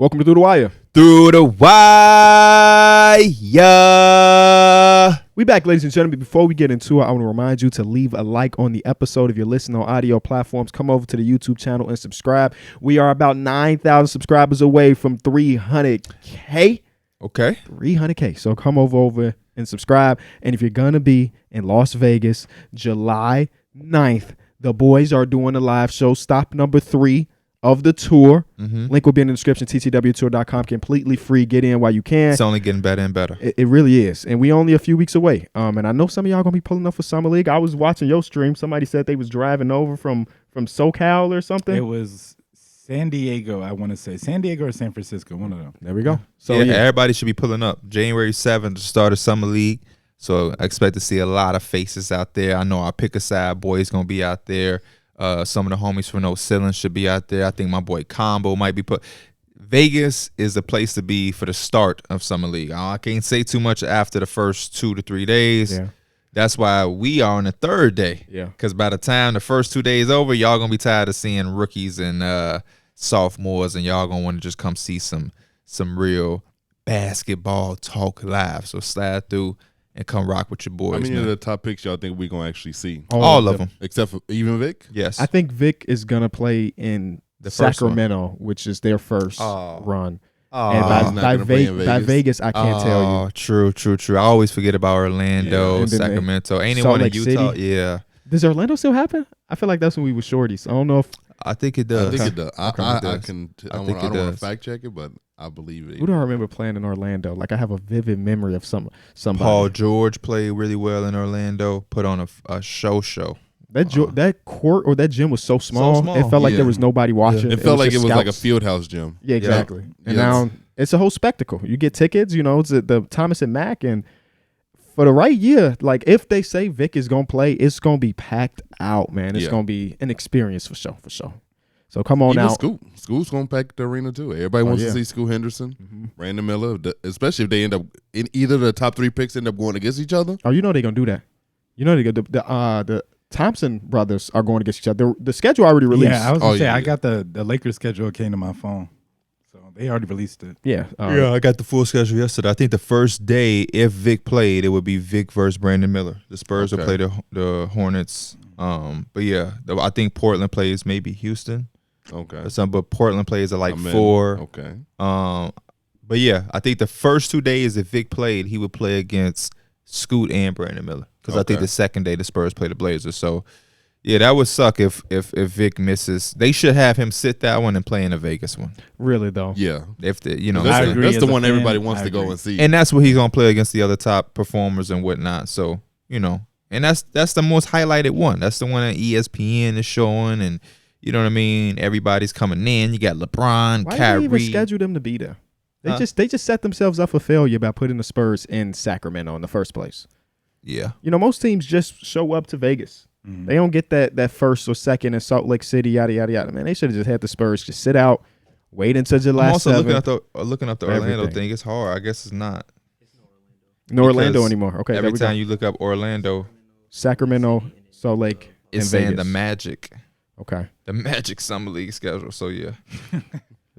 Welcome to Through the Wire. Through the wire. We back, ladies and gentlemen. Before we get into it, I want to remind you to leave a like on the episode. If you're listening on audio platforms, come over to the YouTube channel and subscribe. We are about 9,000 subscribers away from 300K. Okay. 300K. So come over and subscribe. And if you're going to be in Las Vegas, July 9th, the boys are doing a live show, stop number 3 of the tour. Link will be in the description, ttwtour.com, completely free. Get in while you can. It's only getting better and better. It really is. And we only a few weeks away. And I know some of y'all going to be pulling up for Summer League. I was watching your stream. Somebody said they was driving over from SoCal or something. It was San Diego, I want to say. San Diego or San Francisco, one of them. There we go. So yeah, everybody should be pulling up. January 7th, the start of Summer League. So I expect to see a lot of faces out there. I know our pick a side boys going to be out there. Some of the homies from No Ceilings should be out there. I think my boy Combo might be put. Vegas is the place to be for the start of Summer League. I can't say too much after the first 2 to 3 days. Yeah. That's why we are on the third day. Yeah. Because by the time the first 2 days over, y'all going to be tired of seeing rookies and sophomores, and y'all going to want to just come see some real basketball talk live. So slide through and come rock with your boys. How many man. of the top picks y'all think we're going to actually see? All of them. Except for even Vic? Yes. I think Vic is going to play in The first Sacramento, which is their first run. And he's not gonna play in by Vegas? Vegas, I can't tell you. True. I always forget about Orlando, And then Sacramento. Ain't it Salt one in Lake Utah? City. Yeah. Does Orlando still happen? I feel like that's when we were shorties. I don't know if I think it I does. think it does. I it does. can. I I think don't it want does. to fact check it, but I believe it. who do I remember playing in Orlando? Like I have a vivid memory of somebody. Paul George played really well in Orlando. Put on a show. That court or that gym was so small. small. It felt like Yeah. there was nobody watching. It felt like it just was like a scouts. field house gym. Yeah, exactly. And Yes. now it's a whole spectacle. You get tickets. You know, it's at the Thomas and Mack, and for the right year, like if they say Vic is gonna play, it's gonna be packed out, man. It's Yeah. gonna be an experience for sure. So come on Even out. Scoot's going to pack the arena too. Everybody wants yeah. to see Scoot Henderson, Brandon Miller, especially if they end up in either the top 3 picks end up going against each other. Oh, you know they're gonna do that. You know the Thompson brothers are going against each other. The schedule already released. Yeah, I was going to say, yeah. I got the Lakers schedule came to my phone. So they already released it. Yeah. I got the full schedule yesterday. I think the first day, if Vic played, it would be Vic versus Brandon Miller. The Spurs will play the Hornets. But yeah, I think Portland plays maybe Houston. Okay. Or something, but Portland plays at like I'm in. 4. Okay. But yeah, I think the first 2 days if Vic played, he would play against Scoot and Brandon Miller. Because I think Okay. the second day the Spurs play the Blazers. So yeah, that would suck if Vic misses. They should have him sit that one and play in the Vegas one. really though. Yeah. If the That's, agree that's as the a one fan. everybody wants I to go agree. and see. and that's what he's gonna play against the other top performers and whatnot. So and that's the most highlighted one. That's the one that ESPN is showing, and you know what I mean. Everybody's coming in. You got LeBron, Why Kyrie. did they even schedule them to be there? They just set themselves up for failure by putting the Spurs in Sacramento in the first place. Yeah, You know, most teams just show up to Vegas. They don't get that first or second in Salt Lake City, yada yada yada. Man, they should have just had the Spurs just sit out, wait until July I'm also 7th. looking up the Orlando Everything. thing. It's hard. I guess it's not. No Orlando because anymore. Okay, Every there we go. time you look up Orlando, Sacramento, Salt Lake, it's and saying Vegas. the Magic. Okay. The Magic Summer League schedule. So yeah.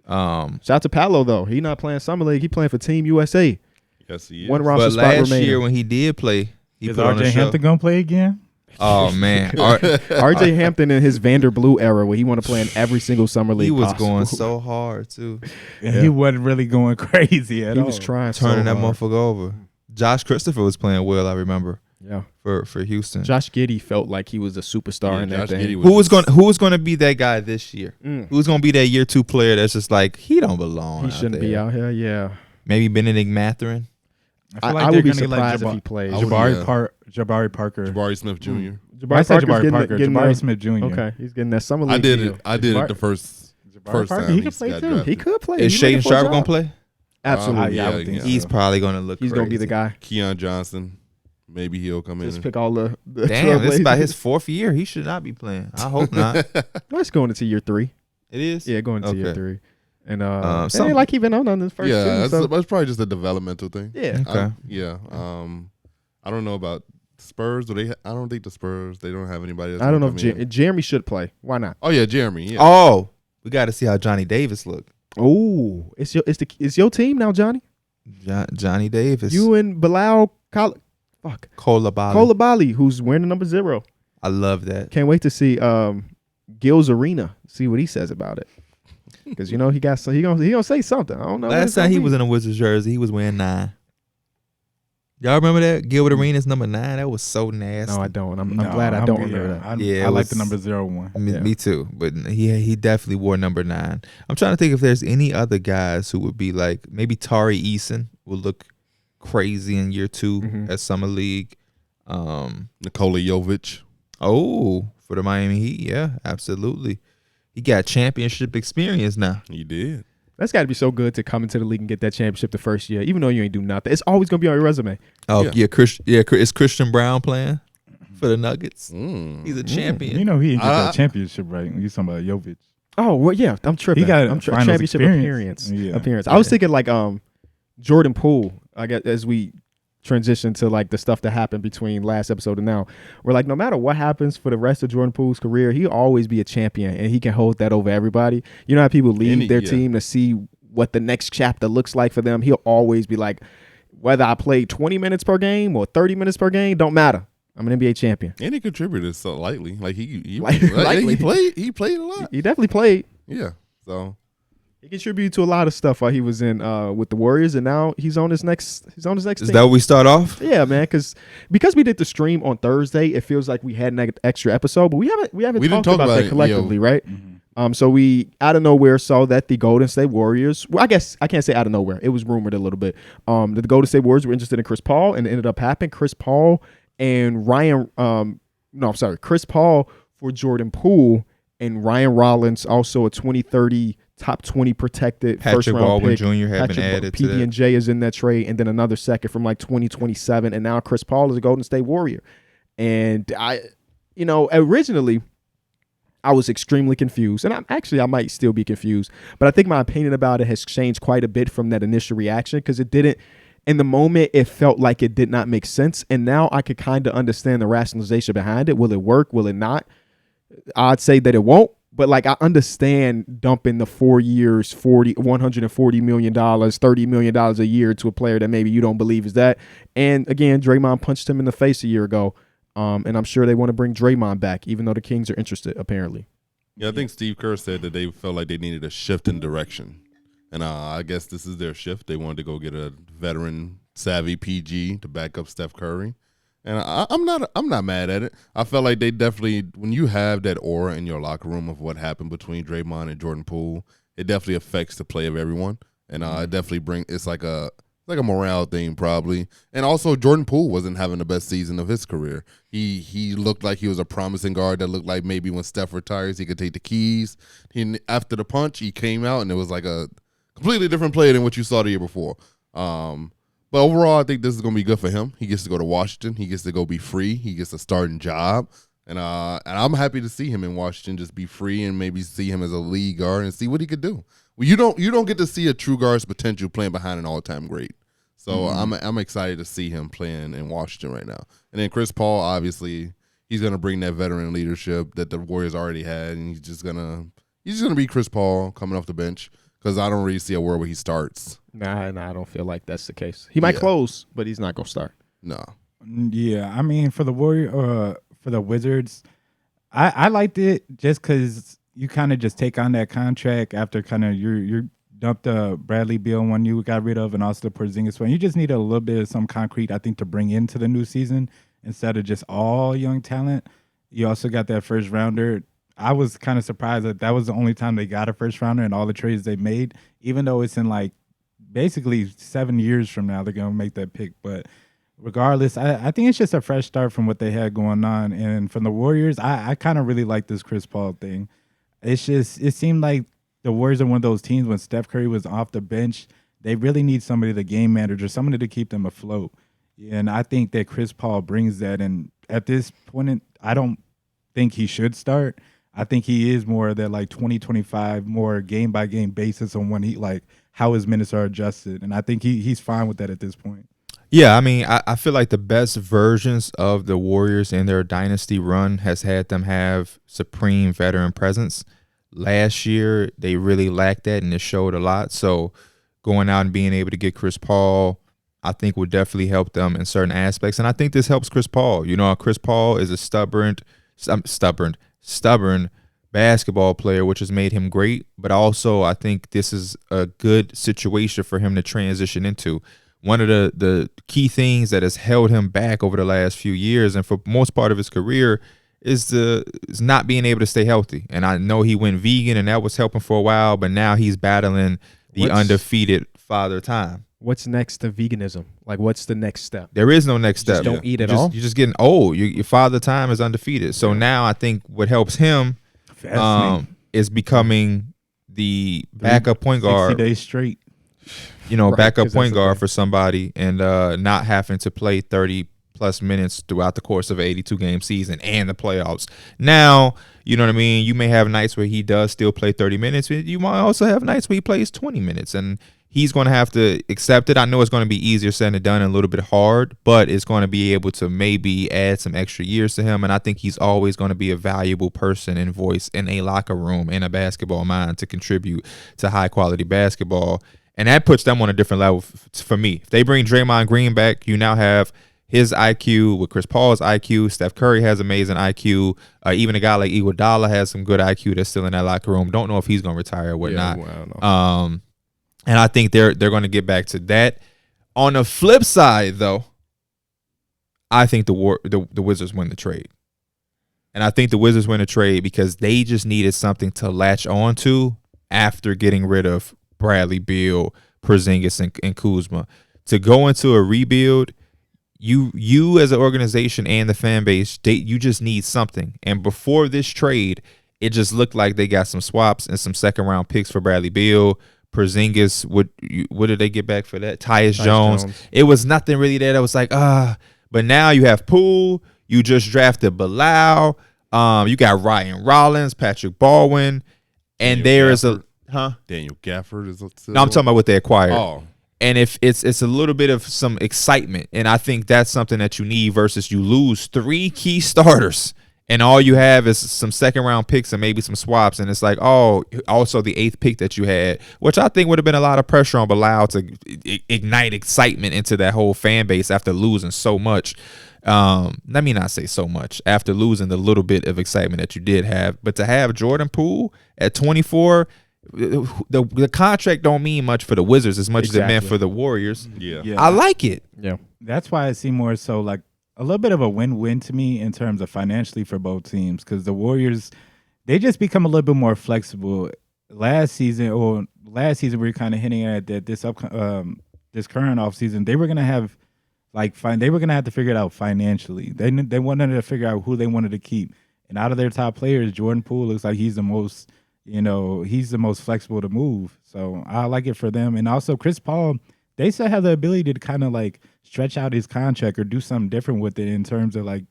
Shout out to Paolo though. He not playing Summer League. He playing for Team USA. Yes, he is. One roster But spot last remaining. year when he did play, he Is put on a RJ show. Hampton going to play again? Oh man, RJ Hampton in his Vanderbilt era where he want to play in every single Summer League he was possible. going so hard too, And he wasn't really going crazy at He all. was trying turning so that hard. motherfucker over. Josh Christopher was playing well. I remember Yeah. for Houston. Josh Giddey felt like he was a superstar in that Josh thing. Giddey Who was going to be that guy this year? Mm. Who's going to be that year 2 player that's just like he don't belong? He shouldn't be out here. Yeah. Maybe Benedict Mathurin. I feel like I they're would be gonna get surprised like if he plays. I would- Jabari Parker. Jabari Smith Jr. Jabari I said Parker's Jabari Parker. getting Jabari that- Smith Jr. Okay, he's getting that Summer League I did deal. it. I did it the first Parker, time he he could play got too. drafted. He could play. Is He looking Shaden for a Sharp job. going to play? Absolutely. Yeah, I would Yeah, think yeah. so. He's probably going to look He's crazy. going to be the guy. Keon Johnson. Maybe he'll come Just in. pick all the Damn, this is about Trailblazers. his 4th year. He should not be playing. I hope not. Let's go into year 3. It is? Yeah, going into year Okay. 3. And it something- ain't like he been on his first Yeah, two. So, that's probably just a developmental thing. yeah. Okay. Yeah. I don't know about Spurs. Do they? I don't think the Spurs. They don't have anybody. That's I don't know gonna if come in. Jeremy should play. Why not? Oh yeah, Jeremy. Yeah. Oh, we got to see how Johnny Davis look. Oh, it's your team now, Johnny. Johnny Davis. You and Bilal Kolabali. Kolabali, who's wearing the number 0. I love that. Can't wait to see Gil's Arena. See what he says about it. Because he gonna say something. I don't know. Last time he was in a Wizards jersey, he was wearing 9. Y'all remember that? Gilbert Arenas number 9? That was so nasty. No, I don't. I'm glad I don't remember that. I like the number 01. Me too. But he definitely wore number 9. I'm trying to think if there's any other guys who would be like, maybe Tari Eason would look crazy in year 2 at Summer League. Nikola Jovic. Oh, for the Miami Heat. Yeah, absolutely. He got championship experience now. He did. That's got to be so good to come into the league and get that championship the first year, even though you ain't do nothing. It's always going to be on your resume. Oh, yeah. Is Christian Brown playing for the Nuggets? He's a champion. He didn't get that championship, right? When you talking about Jovic. Oh, well, yeah. I'm tripping. He got a championship appearance. I was thinking like Jordan Poole, I guess, as we transition to like the stuff that happened between last episode and now. We're like, no matter what happens for the rest of Jordan Poole's career, he'll always be a champion, and he can hold that over everybody. You know how people leave their team to see what the next chapter looks like for them? He'll always be like, whether I play 20 minutes per game or 30 minutes per game, don't matter. I'm an NBA champion. And he contributed so lightly. Like he lightly. He played a lot. He definitely played. Yeah. So he contributed to a lot of stuff while he was in with the Warriors, and now he's on his next. Is team. That where we start off? Yeah, man. Because we did the stream on Thursday, it feels like we had an extra episode, but we haven't talked about that collectively, right? Mm-hmm. So we out of nowhere saw that the Golden State Warriors. Well, I guess I can't say out of nowhere. It was rumored a little bit. That the Golden State Warriors were interested in Chris Paul, and it ended up happening. Chris Paul and Chris Paul for Jordan Poole and Ryan Rollins, also a 2030 top 20 protected first round Baldwin pick. Jr. have been added to that. PB&J is in that trade, and then another second from like 2027, and now Chris Paul is a Golden State Warrior. And originally I was extremely confused, and I might still be confused, but I think my opinion about it has changed quite a bit from that initial reaction, because it didn't. In the moment, it felt like it did not make sense, and now I could kind of understand the rationalization behind it. Will it work? Will it not? I'd say that it won't, but like I understand dumping the 4 years, $140 million, $30 million a year to a player that maybe you don't believe is that. And again, Draymond punched him in the face a year ago, and I'm sure they want to bring Draymond back, even though the Kings are interested, apparently. Yeah, I think Steve Kerr said that they felt like they needed a shift in direction. And I guess this is their shift. They wanted to go get a veteran, savvy PG to back up Steph Curry. And I'm not mad at it. I felt like they definitely, when you have that aura in your locker room of what happened between Draymond and Jordan Poole, it definitely affects the play of everyone. And it definitely it's like a morale thing probably. And also Jordan Poole wasn't having the best season of his career. He looked like he was a promising guard that looked like maybe when Steph retires he could take the keys. After the punch he came out and it was like a completely different player than what you saw the year before. But overall, I think this is going to be good for him. He gets to go to Washington. He gets to go be free. He gets a starting job. And I'm happy to see him in Washington just be free and maybe see him as a lead guard and see what he could do. Well, you don't get to see a true guard's potential playing behind an all-time great. So I'm excited to see him playing in Washington right now. And then Chris Paul, obviously, he's going to bring that veteran leadership that the Warriors already had, and he's just gonna be Chris Paul coming off the bench. Because I don't really see a world where he starts. Nah, I don't feel like that's the case. He might close, but he's not gonna start. No. Yeah, I mean, for the for the Wizards, I liked it just because you kind of just take on that contract after kind of you dumped the Bradley Beal one you got rid of, and also the Porzingis one. You just need a little bit of some concrete, I think, to bring into the new season instead of just all young talent. You also got that first rounder. I was kind of surprised that was the only time they got a first rounder in all the trades they made, even though it's in like basically 7 years from now they're going to make that pick. But regardless, I think it's just a fresh start from what they had going on. And from the Warriors, I kind of really like this Chris Paul thing. It seemed like the Warriors are one of those teams when Steph Curry was off the bench, they really need somebody to game manager, somebody to keep them afloat. And I think that Chris Paul brings that. And at this point, I don't think he should start. I think he is more of that like 20-25 more game by game basis on when he like how his minutes are adjusted, and I think he's fine with that at this point. Yeah, I mean, I feel like the best versions of the Warriors in their dynasty run has had them have supreme veteran presence. Last year, they really lacked that, and it showed a lot. So going out and being able to get Chris Paul, I think would definitely help them in certain aspects. And I think this helps Chris Paul. You know, Chris Paul is a stubborn basketball player, which has made him great. But also, I think this is a good situation for him to transition into. One of the key things that has held him back over the last few years and for most part of his career is not being able to stay healthy. And I know he went vegan, and that was helping for a while, but now he's battling the undefeated Father Time. What's next to veganism? Like, what's the next step? There is no next step. Just don't eat at all? You're just getting old. Your Father Time is undefeated. So now I think what helps him is becoming the backup point guard. 60 days straight. You know, Right, backup 'cause point that's the guard thing. for somebody and not having to play 30-plus minutes throughout the course of an 82-game season and the playoffs. Now, you know what I mean? You may have nights where he does still play 30 minutes. You might also have nights where he plays 20 minutes, and he's going to have to accept it. I know it's going to be easier said than done and a little bit hard, but it's going to be able to maybe add some extra years to him, and I think he's always going to be a valuable person and voice in a locker room, in a basketball mind, to contribute to high-quality basketball. And that puts them on a different level for me. If they bring Draymond Green back, you now have his IQ with Chris Paul's IQ. Steph Curry has amazing IQ. Even a guy like Iguodala has some good IQ that's still in that locker room. Don't know if he's going to retire or whatnot. Yeah, well, I don't know. And I think they're going to get back to that. On the flip side, though, I think the Wizards win the trade. And I think the Wizards win the trade because they just needed something to latch on to after getting rid of Bradley Beal, Porzingis, and Kuzma. To go into a rebuild, you as an organization and the fan base, you just need something. And before this trade, it just looked like they got some swaps and some second-round picks for Bradley Beal. Porzingis, what did they get back for that? Tyus Jones. It was nothing really there that was like, But now you have Poole. You just drafted Bilal. You got Ryan Rollins, Patrick Baldwin. And there is a... Daniel Gafford is still. No, I'm talking about what they acquired. Oh. And if it's a little bit of some excitement, and I think that's something that you need versus you lose 3 key starters, and all you have is some second-round picks and maybe some swaps, and it's like, also the 8th pick that you had, which I think would have been a lot of pressure on Bilal to ignite excitement into that whole fan base after losing so much. Let me not say so much. After losing the little bit of excitement that you did have, but to have Jordan Poole at 24, the contract don't mean much for the Wizards as much as it meant for the Warriors. Yeah. I like it. Yeah. That's why I see more so like a little bit of a win-win to me in terms of financially for both teams, because the Warriors, they just become a little bit more flexible. Last season we were kind of hinting at that this current offseason, they were gonna have they were gonna have to figure it out financially. They wanted to figure out who they wanted to keep, and out of their top players, Jordan Poole looks like he's the most. He's the most flexible to move. So I like it for them. And also Chris Paul, they still have the ability to kind of like stretch out his contract or do something different with it in terms of like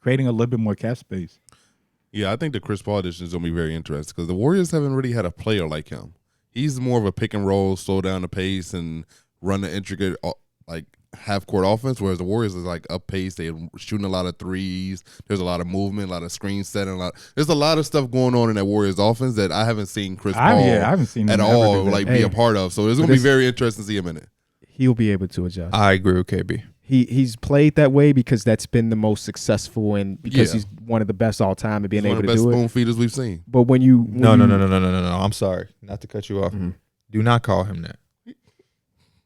creating a little bit more cap space. Yeah, I think the Chris Paul addition is going to be very interesting because the Warriors haven't really had a player like him. He's more of a pick and roll, slow down the pace, and run the intricate half-court offense, whereas the Warriors is like up pace. They're shooting a lot of threes. There's a lot of movement, a lot of screen setting. There's a lot of stuff going on in that Warriors offense that I haven't seen Chris Paul I haven't seen at him all ever do that. be a part of. So it's going to be very interesting to see him in it. He'll be able to adjust. I agree with KB. He's played that way because that's been the most successful and because he's one of the best all time at being He's able one of to the best do it. spoon feeders we've seen. But when you No. I'm sorry, not to cut you off. Mm-hmm. Do not call him that.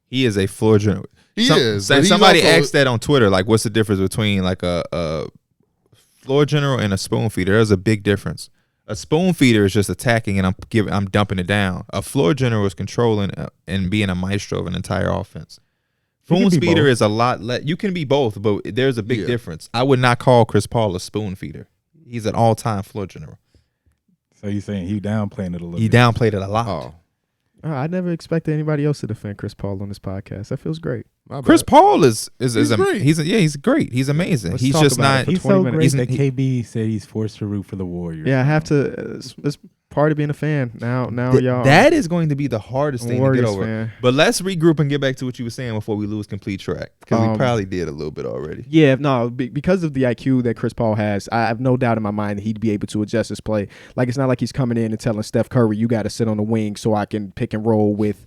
He is a floor general. He is. But Somebody he's also, asked that on Twitter, like, what's the difference between like a floor general and a spoon feeder? There's a big difference. A spoon feeder is just attacking and I'm dumping it down. A floor general is controlling and being a maestro of an entire offense. Spoon feeder is a lot less. You can be both, but there's a big difference. I would not call Chris Paul a spoon feeder. He's an all-time floor general. So you're saying he downplaying it a little He bit. downplayed it a lot. Oh, I never expected anybody else to defend Chris Paul on this podcast. That feels great. My Chris bad. Paul is great. he's great. He's amazing. Let's He's talk just about not. it for He's 20 so minutes. great that He- KB said he's forced to root for the Warriors. Yeah, I have now. to. It's part of being a fan. Now y'all. That is going to be the hardest thing to Warriors get over. fan. But let's regroup and get back to what you were saying before we lose complete track, because we Um, probably did a little bit already. Yeah, no, because of the IQ that Chris Paul has, I have no doubt in my mind that he'd be able to adjust his play. Like, it's not like he's coming in and telling Steph Curry, you got to sit on the wing so I can pick and roll with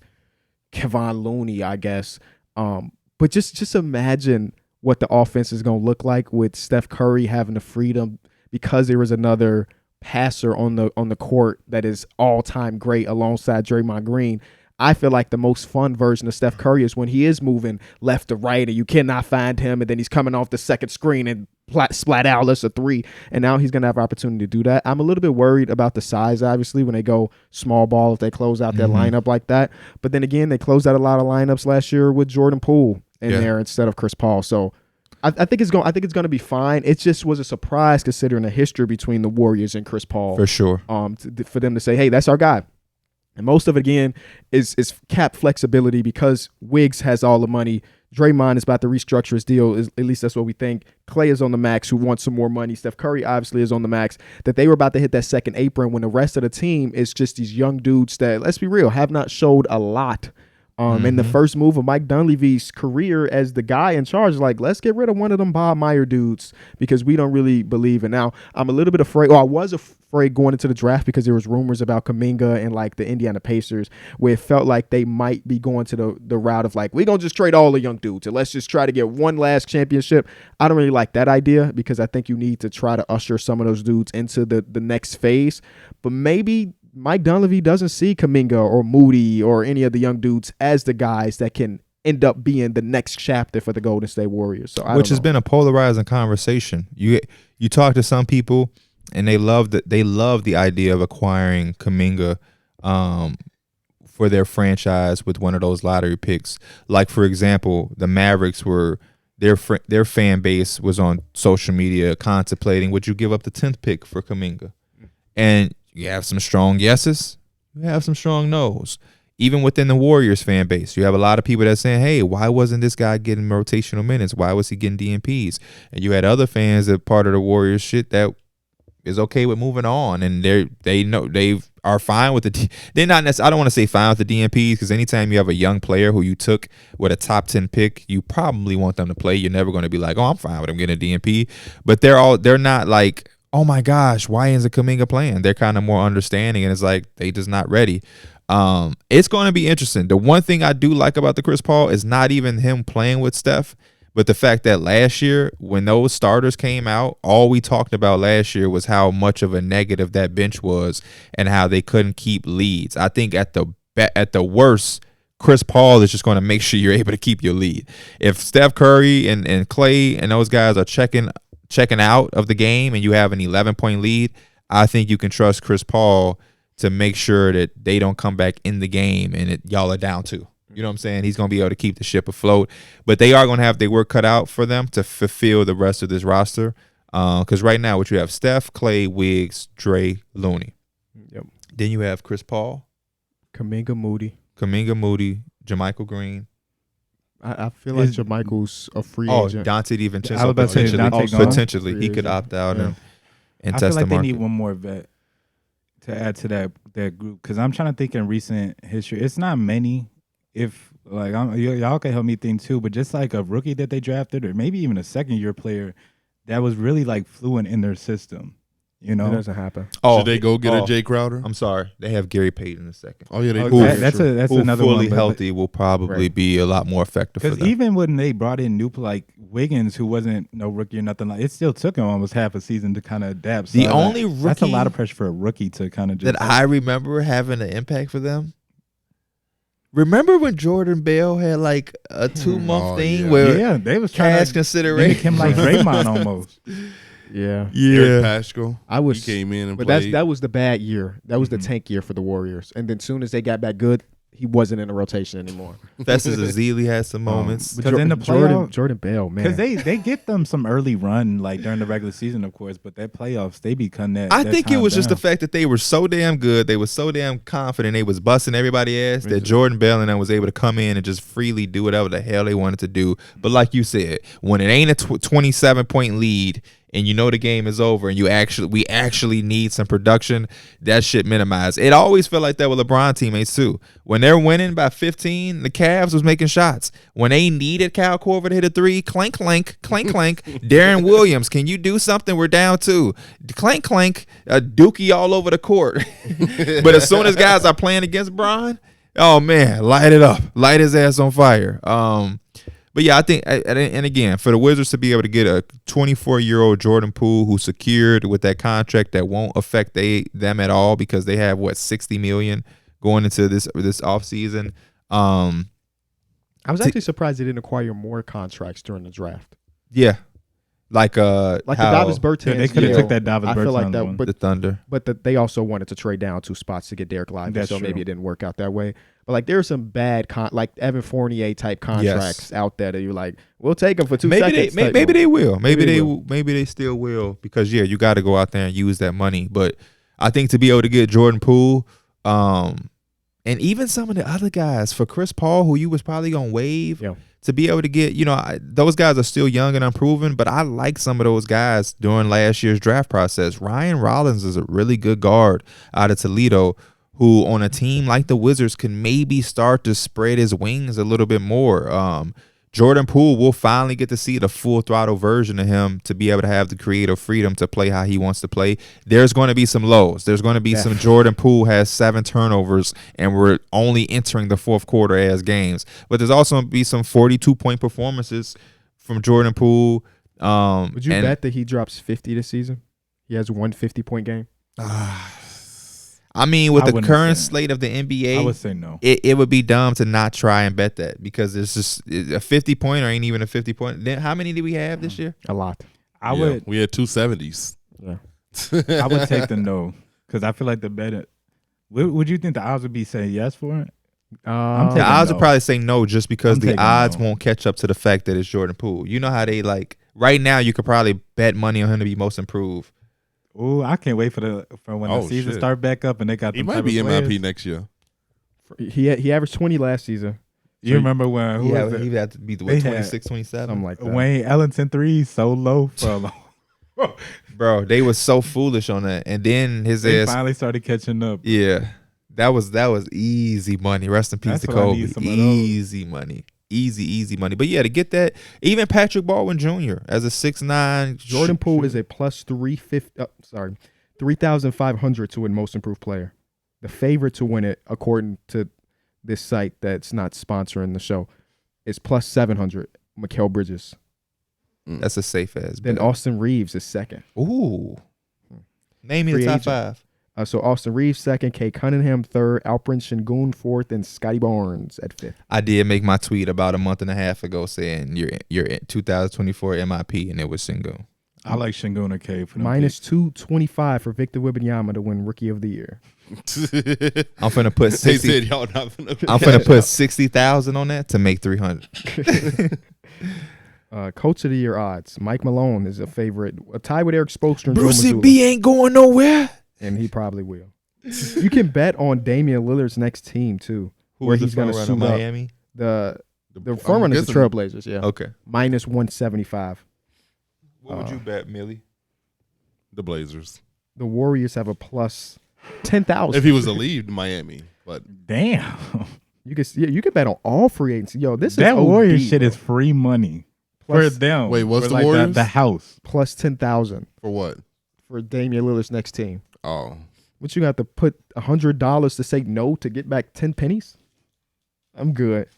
Kevon Looney, I guess. But just imagine what the offense is going to look like with Steph Curry having the freedom, because there is another passer on the court that is all-time great alongside Draymond Green. I feel like the most fun version of Steph Curry is when he is moving left to right and you cannot find him, and then he's coming off the second screen and splat out, that's a three. And now he's going to have opportunity to do that. I'm a little bit worried about the size, obviously, when they go small ball, if they close out their lineup like that. But then again, they closed out a lot of lineups last year with Jordan Poole in there instead of Chris Paul. So I think it's going to be fine. It just was a surprise considering the history between the Warriors and Chris Paul. For sure. For them to say, hey, that's our guy. And most of it, again, is cap flexibility because Wiggs has all the money. Draymond is about to restructure his deal. At least that's what we think. Clay is on the max, who wants some more money. Steph Curry obviously is on the max. That they were about to hit that second apron when the rest of the team is just these young dudes that, let's be real, have not showed a lot. And the first move of Mike Dunleavy's career as the guy in charge is like, let's get rid of one of them Bob Meyer dudes because we don't really believe in. Now, I'm a little bit afraid, I was afraid going into the draft because there was rumors about Kuminga and like the Indiana Pacers where it felt like they might be going to the route of like, we're going to just trade all the young dudes and let's just try to get one last championship. I don't really like that idea because I think you need to try to usher some of those dudes into the next phase. But maybe Mike Dunleavy doesn't see Kuminga or Moody or any of the young dudes as the guys that can end up being the next chapter for the Golden State Warriors. So Which has been a polarizing conversation. You talk to some people and they love the idea of acquiring Kuminga for their franchise with one of those lottery picks. Like, for example, the Mavericks were their fan base was on social media contemplating, would you give up the 10th pick for Kuminga? And you have some strong yeses. You have some strong no's. Even within the Warriors fan base, you have a lot of people that saying, hey, why wasn't this guy getting rotational minutes? Why was he getting DNPs? And you had other fans that part of the Warriors shit that is okay with moving on. And they know they are fine with they're not necessarily, I don't want to say fine with the DNPs because anytime you have a young player who you took with a top 10 pick, you probably want them to play. You're never going to be like, oh, I'm fine with him getting a DNP. But they're not like, oh my gosh, why isn't Kuminga playing? They're kind of more understanding, and it's like they just not ready. It's going to be interesting. The one thing I do like about the Chris Paul is not even him playing with Steph, but the fact that last year when those starters came out, all we talked about last year was how much of a negative that bench was and how they couldn't keep leads. I think at the worst, Chris Paul is just going to make sure you're able to keep your lead. If Steph Curry and Clay and those guys are checking out of the game and you have an 11-point lead, I think you can trust Chris Paul to make sure that they don't come back in the game and y'all are down 2. You know what I'm saying? He's going to be able to keep the ship afloat. But they are going to have their work cut out for them to fulfill the rest of this roster. Because right now, what you have, Steph, Clay, Wiggs, Dre, Looney. Yep. Then you have Chris Paul. Kuminga, Moody, JaMychal Green. I feel like JaMychal's a free agent. Dante I was DiVincenzo about to say Dante gone. potentially. Free He could agent. opt out and I test feel the like they market. need one more vet to add to that group because I'm trying to think in recent history. It's not many. If like y'all can help me think too, but just like a rookie that they drafted, or maybe even a second-year player that was really like fluent in their system. You know, It doesn't happen. Should they go get a Jay Crowder? I'm sorry. They have Gary Payton in a second. Oh yeah, they Oh, do. that- that's Who another fully one. healthy will probably Right. be a lot more effective for Because them. even when they brought in new like Wiggins, who wasn't no rookie or nothing like, it still took him almost half a season to kind of adapt. So The only that's a rookie lot of pressure for a rookie to kind of just that I remember having an impact for them. Remember when Jordan Bell had like a 2-month thing yeah. where yeah, they was trying cash to consideration? mimic him like Draymond almost. Yeah. Eric Paschal. I was He came in and But played. that was the bad year. That was the tank year for the Warriors. And then soon as they got back good, he wasn't in the rotation anymore. Festus Ezeli had some moments. Because in the Jordan Bell, man, because they get them some early run like during the regular season, of course, but their playoffs they become that. I think it was just the down. fact that they were so damn good. They were so damn confident. They was busting everybody ass that Jordan Bell and them was able to come in and just freely do whatever the hell they wanted to do. But like you said, when it ain't a 27-point lead and you know the game is over and we actually need some production, that shit minimized. It always felt like that with LeBron teammates too. When they're winning by 15, the Cavs was making shots. When they needed Kyle Korver to hit a three, clank, clank, clank, clank. Darren Williams, can you do something? We're down 2. Clank, clank, Dookie all over the court. But as soon as guys are playing against Bron, oh man, light it up. Light his ass on fire. But yeah, I think, and again, for the Wizards to be able to get a 24-year-old Jordan Poole who's secured with that contract that won't affect them at all because they have $60 million going into this offseason. I was actually surprised they didn't acquire more contracts during the draft. Yeah, like the Davis Bertans. They could have took that Davis Bertans. I feel like that, one. but the Thunder. But they also wanted to trade down 2 spots to get Derrick Lively, That's so true. maybe it didn't work out that way. But like there are some bad like Evan Fournier type contracts out there that you're like, we'll take them for 2 seconds. Maybe they will. Maybe they still will because yeah, you got to go out there and use that money. But I think to be able to get Jordan Poole, and even some of the other guys for Chris Paul, who you was probably gonna waive, to be able to get, those guys are still young and unproven. But I like some of those guys during last year's draft process. Ryan Rollins is a really good guard out of Toledo, who on a team like the Wizards can maybe start to spread his wings a little bit more. Jordan Poole will finally get to see the full throttle version of him to be able to have the creative freedom to play how he wants to play. There's going to be some lows. There's going to be some Jordan Poole has 7 turnovers and we're only entering the fourth quarter as games. But there's also going to be some 42-point performances from Jordan Poole. Would you bet that he drops 50 this season? He has 1 50-point game? I mean, with the current slate of the NBA, I would say no. It would be dumb to not try and bet that because it's just a 50-pointer ain't even a 50-point. Then how many did we have this year? A lot. We had 2 70s. Yeah. I would take the no because I feel like the better. Would you think the odds would be saying yes for it? The odds would probably say no just because the odds no. won't catch up to the fact that it's Jordan Poole. You know how they like right now you could probably bet money on him to be most improved. Oh, I can't wait for when the season start back up and they got. He might be MIP next year. He averaged 20 last season. You remember when he had to be 26, 27, something like that. Wayne Ellington 3 so low for a long. Bro, they was so foolish on that, and then they ass finally started catching up. Yeah, that was easy money. Rest in peace to Kobe. Easy money. Easy money. But yeah, to get that, even Patrick Baldwin Jr. as a 6'9", Jordan Poole is a plus 3,500 to win most improved player. The favorite to win it, according to this site that's not sponsoring the show, is plus 700. Mikal Bridges. That's a safe ass. Then Austin Reeves is second. Ooh. Name me the top 5. So Austin Reeves second, Kay Cunningham third, Alperen Sengun fourth, and Scotty Barnes at 5th. I did make my tweet about a month and a half ago saying you're 2024 MIP, and it was Sengun. I like Sengun and Kay for minus 225 for Victor Wembanyama to win Rookie of the Year. I'm finna put 60. They said y'all not finna. I'm finna put 60,000 on that to make 300. Coach of the Year odds: Mike Malone is a favorite, a tie with Eric Spoelstra and Brucey Joe Mazzulla. B ain't going nowhere. And he probably will. You can bet on Damian Lillard's next team too, where he's going to suit Miami. The front runner is the Trailblazers. Yeah. Okay. Minus 175. What would you bet, Millie? The Blazers. The Warriors have a plus 10,000. If he was to leave Miami, but damn, you could bet on all free agents. Yo, that Warriors shit is free money for them. Wait, what's the like Warriors? The house plus 10,000 for what? For Damian Lillard's next team. Oh, what you got to put $100 to say no to get back 10 pennies? I'm good.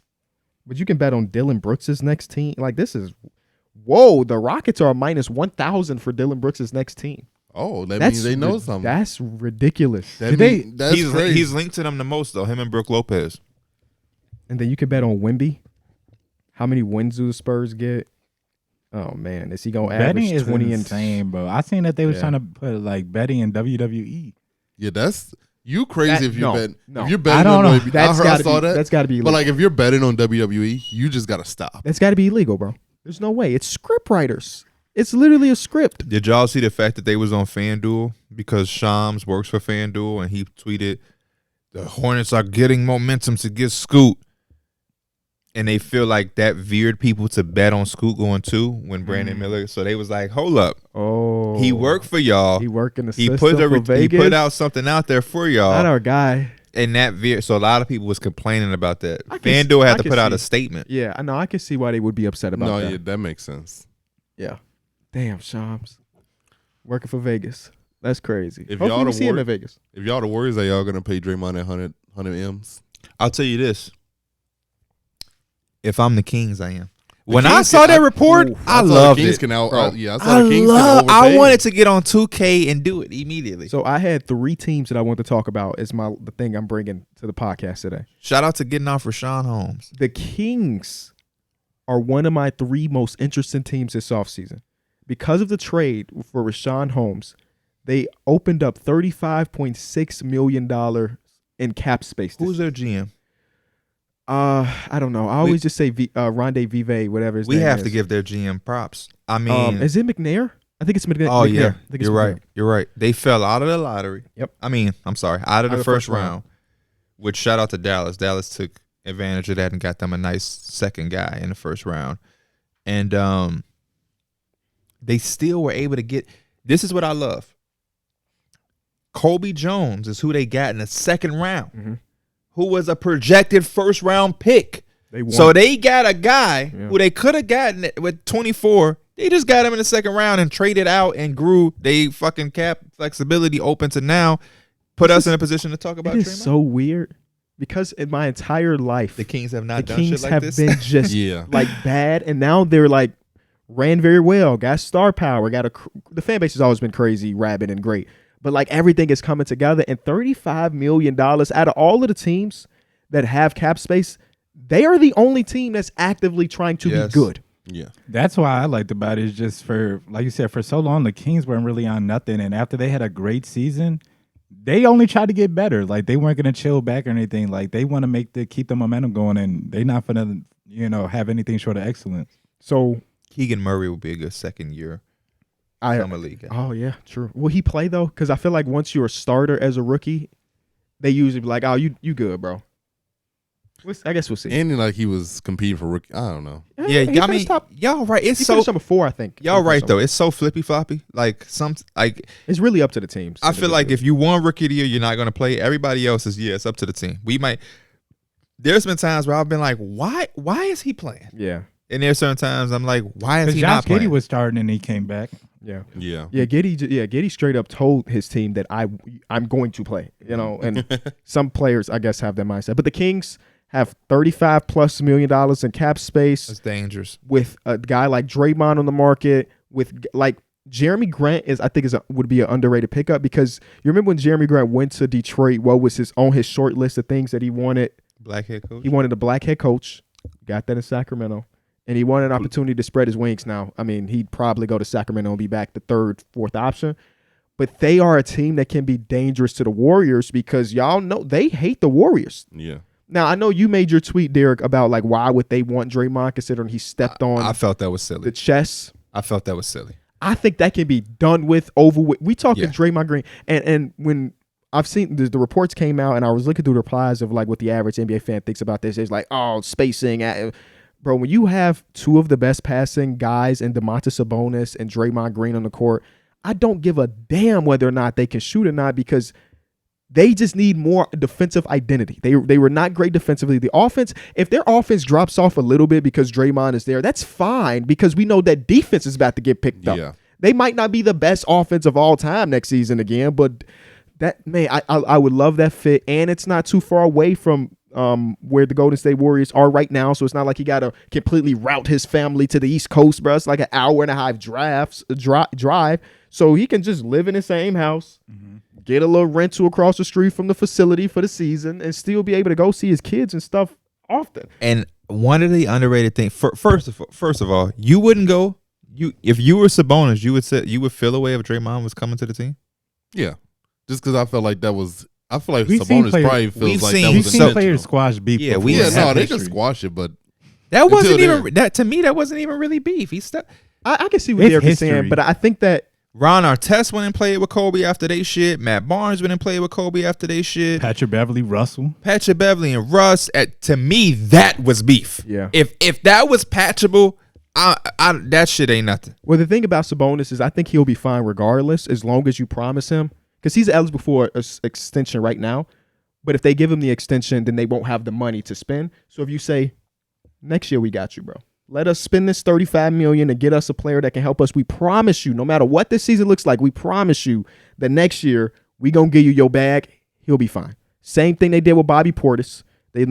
But you can bet on Dylan Brooks' next team. Like this is, whoa! The Rockets are minus 1,000 for Dylan Brooks' next team. Oh, that means they know something. That's ridiculous. That's crazy. He's linked to them the most though. Him and Brook Lopez. And then you can bet on Wemby. How many wins do the Spurs get? Oh man, is he gonna average 20 insane, bro? I seen that they was trying to put like betting in WWE. Yeah, that's You crazy if you no, bet. no. If you're betting I don't on know. WWE, That's I gotta saw be- that. that's gotta be But illegal. like if you're betting on WWE, you just gotta stop. That's got to be illegal, bro. There's no way. It's script writers. It's literally a script. Did y'all see the fact that they was on FanDuel because Shams works for FanDuel and he tweeted, "The Hornets are getting momentum to get Scoot," and they feel like that veered people to bet on Scoot going too when Brandon Miller. So they was like, "Hold up, Oh, he worked for y'all. He worked in the He system put for Vegas. he put out something out there for y'all." Not our guy. And that veer, so a lot of people was complaining about that. I can FanDuel I had to can put out a see. statement. Yeah, I know. I can see why they would be upset about No, that. yeah, that makes sense. Yeah. Damn, Shams. Working for Vegas. That's crazy. If Hopefully y'all we the see him War- in Vegas. If y'all the Warriors, are y'all gonna pay Draymond that 100 M's? I'll tell you this: if I'm the Kings, I am. When Kings I saw can- that report, I saw the loved Kings it. Can out, bro. yeah, I saw the Kings can overpay. I wanted to get on 2K and do it immediately. So I had 3 teams that I want to talk about as the thing I'm bringing to the podcast today. Shout out to getting off Rashawn Holmes. The Kings are one of my 3 most interesting teams this offseason. Because of the trade for Rashawn Holmes, they opened up $35.6 million in cap space. Who's their GM? I don't know. I always just say Rondé Vive, whatever his We name have is. to give their GM props. I mean, Is it McNair? I think it's McNair. oh McNair. yeah, I think it's you're McNair. right. You're right. They fell out of the lottery. Yep. I mean, I'm sorry, out of the first round. Which shout out to Dallas. Dallas took advantage of that and got them a nice second guy in the first round, and they still were able to get. This is what I love. Kobe Jones is who they got in the second round, who was a projected first round pick. They won. So they got a guy who they could have gotten with 24. They just got him in the second round and traded out and grew. They fucking cap flexibility open to now put us in a position to talk about It is Draymond. so weird because in my entire life, The Kings have not the done Kings shit like have this. been just Yeah. like bad, and now they're like ran very well, got star power, the fan base has always been crazy, rabid, and great, but like everything is coming together. And $35 million out of all of the teams that have cap space, they are the only team that's actively trying to Yes. be good. Yeah. That's why I liked about it is just for, like you said, for so long, the Kings weren't really on nothing. And after they had a great season, they only tried to get better. Like they weren't going to chill back or anything. Like they want to keep the momentum going, and they not going to, have anything short of excellence. So Keegan Murray will be a good second year I summer league guy. Oh yeah, true. Will he play though? Because I feel like once you're a starter as a rookie, they usually be like, "Oh, you good, bro." I guess we'll see. And like he was competing for rookie. I don't know. Yeah, he I mean, finished top. y'all right. It's He so finished number 4, I think. y'all right though. It's so flippy floppy. Like It's really up to the teams. I feel like if you won rookie of the year, you're not going to play. Everybody else is it's up to the team. We might. There's been times where I've been like, why is he playing? yeah, And there's certain times I'm like, why is Because he Josh not playing? Giddey was starting and he came back. yeah, Yeah. yeah. Giddy straight up told his team that I'm going to play. And some players I guess have that mindset, but the Kings have $35+ million in cap space That's dangerous. with a guy like Draymond on the market. With like Jeremy Grant would be an underrated pickup, because you remember when Jeremy Grant went to Detroit, what was on his short list of things that he wanted? Black head coach. He wanted a black head coach. Got that in Sacramento. And he wanted an opportunity to spread his wings now. I mean, he'd probably go to Sacramento and be back the 3rd, 4th option. But they are a team that can be dangerous to the Warriors, because y'all know they hate the Warriors. Yeah. Now, I know you made your tweet, Darrick, about like why would they want Draymond considering he stepped on I felt that was silly. the chess. I felt that was silly. I think that can be done with, over with. We talking Yeah. Draymond Green. And when I've seen the reports came out and I was looking through the replies of like what the average NBA fan thinks about this. It's like, oh, spacing. Bro, when you have 2 of the best passing guys in Domantas Sabonis and Draymond Green on the court, I don't give a damn whether or not they can shoot or not, because they just need more defensive identity. They were not great defensively. The offense, if their offense drops off a little bit because Draymond is there, that's fine, because we know that defense is about to get picked up. Yeah. They might not be the best offense of all time next season again, but that, man, I would love that fit, and it's not too far away from where the Golden State Warriors are right now, so it's not like he got to completely route his family to the East Coast, bro. It's like an hour and a half drive, so he can just live in the same house, get a little rental across the street from the facility for the season, and still be able to go see his kids and stuff often. And one of the underrated things, first of all, you wouldn't go. If you were Sabonis, you would feel a way if Draymond was coming to the team. Yeah. Just because I felt like that was I feel like We've seen Sabonis players- probably feels we've like seen- that We've was seen intentional. players squash beef. Yeah, before. we- Yeah, no, they history. can squash it, but That wasn't Until even that to me. That wasn't even really beef. He stuck. I can see what It's Darrick is saying, history. but I think that Ron Artest went and played with Kobe after they shit. Matt Barnes went and played with Kobe after they shit. Patrick Beverly, Russell. Patrick Beverly and Russ. To me, that was beef. Yeah. If that was patchable, I that shit ain't nothing. well, the thing about Sabonis is I think he'll be fine regardless as long as you promise him because he's eligible for an extension right now. But if they give him the extension, then they won't have the money to spend. So if you say next year we got you, bro. Let us spend this $35 million to get us a player that can help us. We promise you, no matter what this season looks like, we promise you that next year we gonna give you your bag. He'll be fine. Same thing they did with Bobby Portis. They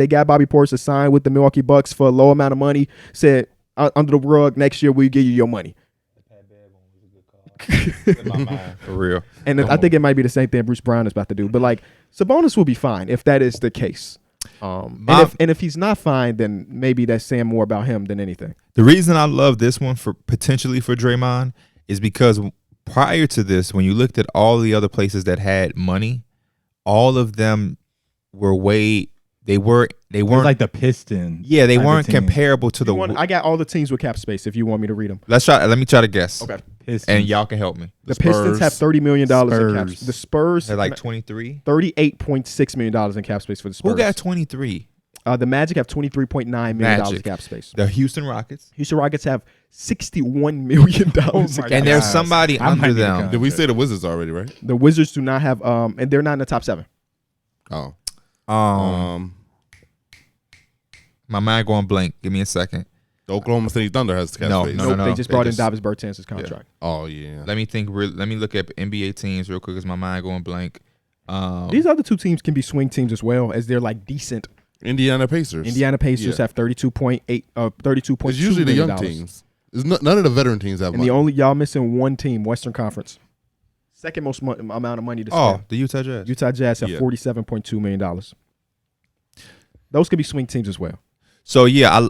got Bobby Portis to sign with the Milwaukee Bucks for a low amount of money. Said under the rug, next year we give you your money. For real. And I think it might be the same thing Bruce Brown is about to do. But like Sabonis will be fine if that is the case. And if he's not fine, then maybe that's saying more about him than anything. The reason I love this one for potentially for Draymond is because prior to this, when you looked at all the other places that had money, all of them were they weren't It was like the Pistons. yeah, they type of weren't team. comparable to I got all the teams with cap space if you want me to read them. let me try to guess. Okay. Pistons. And y'all can help me. The Pistons have $30 million in cap. Spurs. The Spurs They're like 23. $38.6 million in cap space for the Spurs. Who got 23? The Magic have $23.9 million Magic. cap space. The Houston Rockets. Houston Rockets have $61 million in my cap. And there's Guys, somebody I might under need to them. go. did we say the Wizards already, right? The Wizards do not have and they're not in the top 7. Oh. My mind going blank. Give me a second. The Oklahoma City Thunder has cap No, space. no, no. They just They brought just- in Davis Bertans' contract. Oh yeah. Let me think. Let me look at NBA teams real quick because my mind going blank. These other two teams can be swing teams as well as they're like decent. Indiana Pacers. Indiana Pacers Yeah. have $32.2 It's usually the young million. teams. None of the veteran teams have And money. y'all missing one team, Western Conference. Second most amount of money to Oh, spend. the Utah Jazz. Utah Jazz have Yeah. $47.2 million. Those could be swing teams as well. So yeah,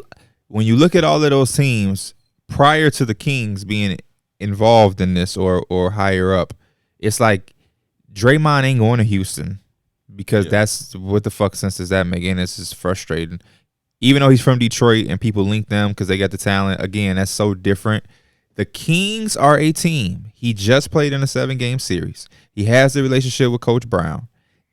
when you look at all of those teams prior to the Kings being involved in this or higher up, it's like Draymond ain't going to Houston because that's what the fuck sense does that make? And it's just frustrating. Even though he's from Detroit and people link them because they got the talent, again, that's so different. The Kings are a team. He just played in a 7-game series. He has the relationship with Coach Brown.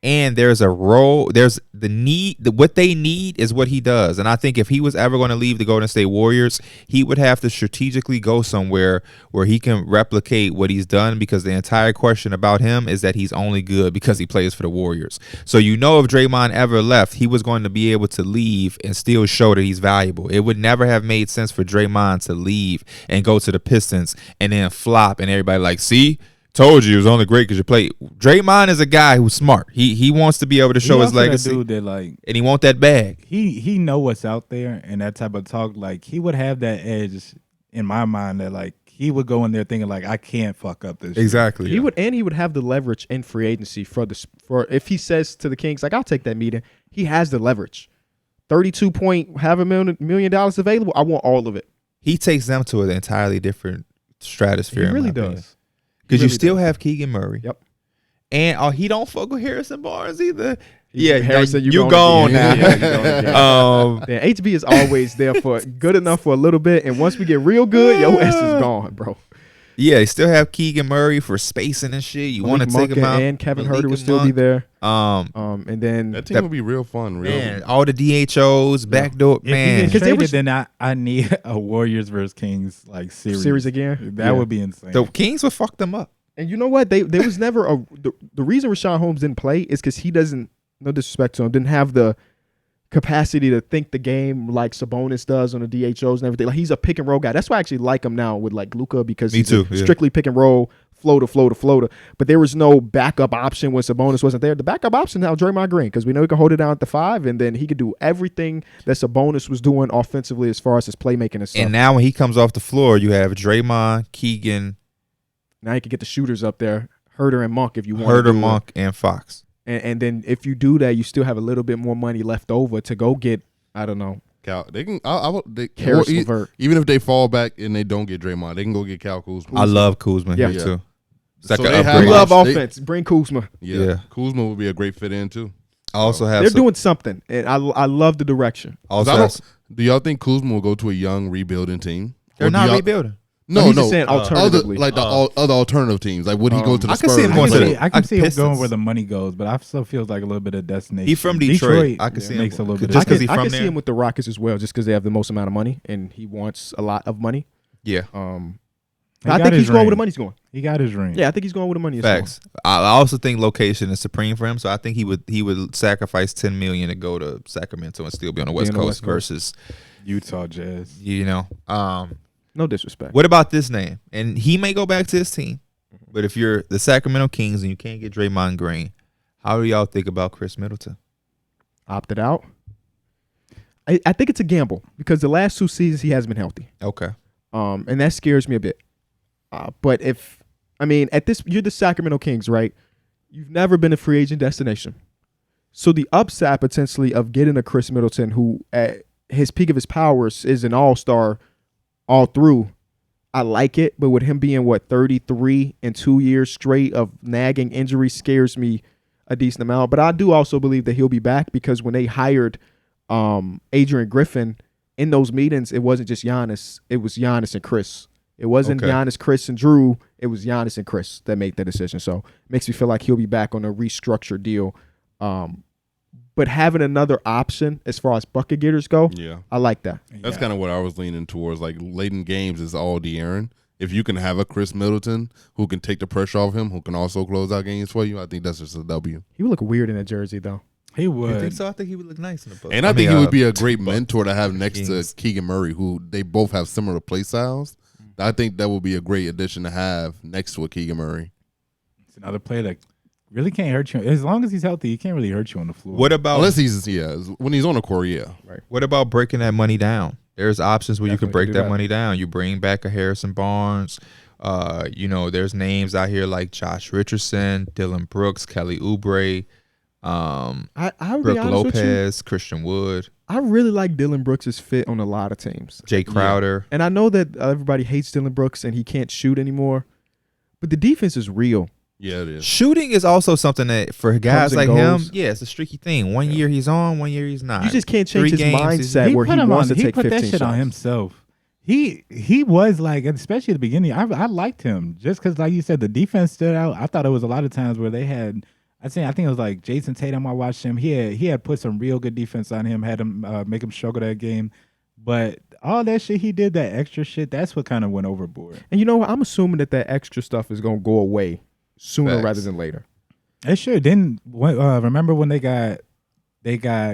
And there's a role, there's the need, what they need is what he does. And I think if he was ever going to leave the Golden State Warriors, he would have to strategically go somewhere where he can replicate what he's done, because the entire question about him is that he's only good because he plays for the Warriors. So if Draymond ever left, he was going to be able to leave and still show that he's valuable. It would never have made sense for Draymond to leave and go to the Pistons and then flop and everybody like, see? Told you it was only great because you played. Draymond is a guy who's smart. He wants to be able to show his legacy, Dude that like and he want that bag. he know what's out there and that type of talk. Like he would have that edge in my mind that like he would go in there thinking like I can't fuck up this. Exactly. He would have the leverage in free agency for if he says to the Kings like I'll take that meeting. He has the leverage. $32.5 million available. I want all of it. He takes them to an entirely different stratosphere. He really in my opinion. does. Because you really still does. have Keegan Murray. Yep. And he don't fuck with Harrison Barnes either. Harrison, you gone now. Yeah, you gone again. Yeah. HB is always there for good enough for a little bit, and once we get real good, your ass is gone, bro. Yeah, you still have Keegan Murray for spacing and shit. You want to Malik take him Monk out. and Kevin Malik Huerter will still be Monk. there. And And then That team would be real fun. man, all the DHOs, backdoor, If man. he Because gets they traded, was- then I need a Warriors versus Kings like series again. That Yeah. would be insane. The Kings would fuck them up. And you know what? There was never the reason Rashawn Holmes didn't play is because he doesn't. No disrespect to him, didn't have the capacity to think the game like Sabonis does on the DHOs and everything. Like he's a pick and roll guy. That's why I actually like him now with like Luka, because Me he's too, a yeah. strictly pick and roll, floater. But there was no backup option when Sabonis wasn't there. The backup option now Draymond Green, because we know he can hold it down at the 5, and then he could do everything that Sabonis was doing offensively as far as his playmaking and stuff. And now when he comes off the floor, you have Draymond, Keegan, Now you can get the shooters up there, Herter and Monk if you want. Herter, Monk, and Fox. And then if you do that, you still have a little bit more money left over to go get, I don't know, Cal, they can. They, Karis or LeVert. even if they fall back and they don't get Draymond, they can go get Cal Kuzma. I love Kuzma Yeah. here too. It's like So an they have upgrade. We love They- offense. Bring Kuzma. Yeah. Kuzma would be a great fit in too. I also have They're some, doing something, and I love the direction. also I don't- have, Do y'all think Kuzma will go to a young rebuilding team? they're Or do not y'all- rebuilding. No, He's no. just saying Other, alternatively. like the other alternative teams. Like would he go to the I can Spurs? see him going to the- I can see him Pistons. going where the money goes, but I still feels like a little bit of destination. He from Detroit. I can see him makes a little bit just of 'cause sense. he I from can see there. him with the Rockets as well, just because they have the most amount of money, and he wants a lot of money. Yeah, He I got think his he's going where the ring. money's going. He got his ring. Yeah, I think he's going where the money is facts. I also think location is supreme for him, so I think he would sacrifice $10 million to go to Sacramento and still be on the West on the Coast West Coast. versus Utah Jazz. going. No disrespect. What about this name? And he may go back to his team, but if you're the Sacramento Kings and you can't get Draymond Green, how do y'all think about Chris Middleton? Opted out. I think it's a gamble because the last 2 seasons he hasn't been healthy. Okay. And that scares me a bit. But you're the Sacramento Kings, right? You've never been a free agent destination. So the upside potentially of getting a Chris Middleton who at his peak of his powers is an all-star all through, I like it. But with him being, 33 and 2 years straight of nagging injury scares me a decent amount. But I do also believe that he'll be back because when they hired Adrian Griffin in those meetings, it wasn't just Giannis. It was Giannis and Chris. It wasn't Okay. Giannis, Chris, and Drew. It was Giannis and Chris that made that decision. So it makes me feel like he'll be back on a restructured deal. But having another option as far as bucket getters go, Yeah. I like that. That's kind of what I was leaning towards. Like late in games is all De'Aaron. If you can have a Chris Middleton who can take the pressure off him, who can also close out games for you, I think that's just a W. He would look weird in that jersey, though. He You would. think so? I think he would look nice in the book. And I think he would be a great mentor to have next Kings. to Keegan Murray, who they both have similar play styles. I think that would be a great addition to have next to a Keegan Murray. It's another player that really can't hurt you. As long as he's healthy, he can't really hurt you on the floor. What about Unless he's when he's on the court, yeah. What about breaking that money down? There's options where you can Definitely break do that that. money down. You bring back a Harrison Barnes. There's names out here like Josh Richardson, Dylan Brooks, Kelly Oubre, I would Brooke be honest with you. Lopez, Christian Wood, I really like Dylan Brooks' fit on a lot of teams. Jay Crowder. And I know that everybody hates Dylan Brooks and he can't shoot anymore. But the defense is real. Yeah, it is. Shooting is also something that for guys and like goes. him, yeah, it's a streaky thing. 1 year he's on, 1 year he's not. You just can't change 3 his games, mindset where he wants to he take put 15 that shit shots. on himself. He was like, especially at the beginning, I liked him just because, like you said, the defense stood out. I thought it was a lot of times where they had, I think it was like Jason Tatum. I watched him. He had put some real good defense on him, had him make him struggle that game. But all that shit he did, that extra shit, that's what kind of went overboard. And you know what? I'm assuming that extra stuff is going to go away sooner Facts. rather than later. It sure didn't. Remember when they got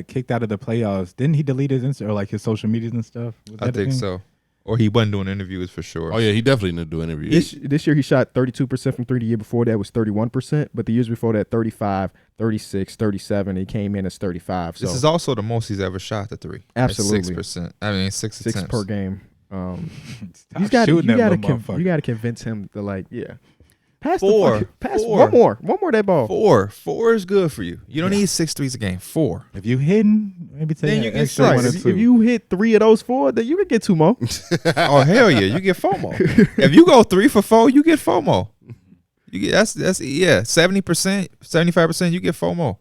kicked out of the playoffs? Didn't he delete his Insta or like his social medias and stuff? Was I that a think thing? so. Or he wasn't doing interviews for sure. Oh, yeah, he definitely didn't do interviews. This year he shot 32% from 3. The year before that was 31%. But the years before that, 35, 36, 37. He came in as 35. So This is also the most he's ever shot the 3. Absolutely. 6%. I mean, 6 6 attempts. per game. Stop You got shooting you that got little to motherfucker. you got to convince him to pass Four. the fucking, pass Four. one more of that ball. 4 is good for you. You don't need 6 threes a game. 4. If you hitting, maybe take Then an you get extra six. one or If two. you hit 3 of those 4, then you can get 2 more. Oh hell yeah, you get FOMO. If you go 3 for 4, you get FOMO. You get that's 70%, 75%, you get FOMO.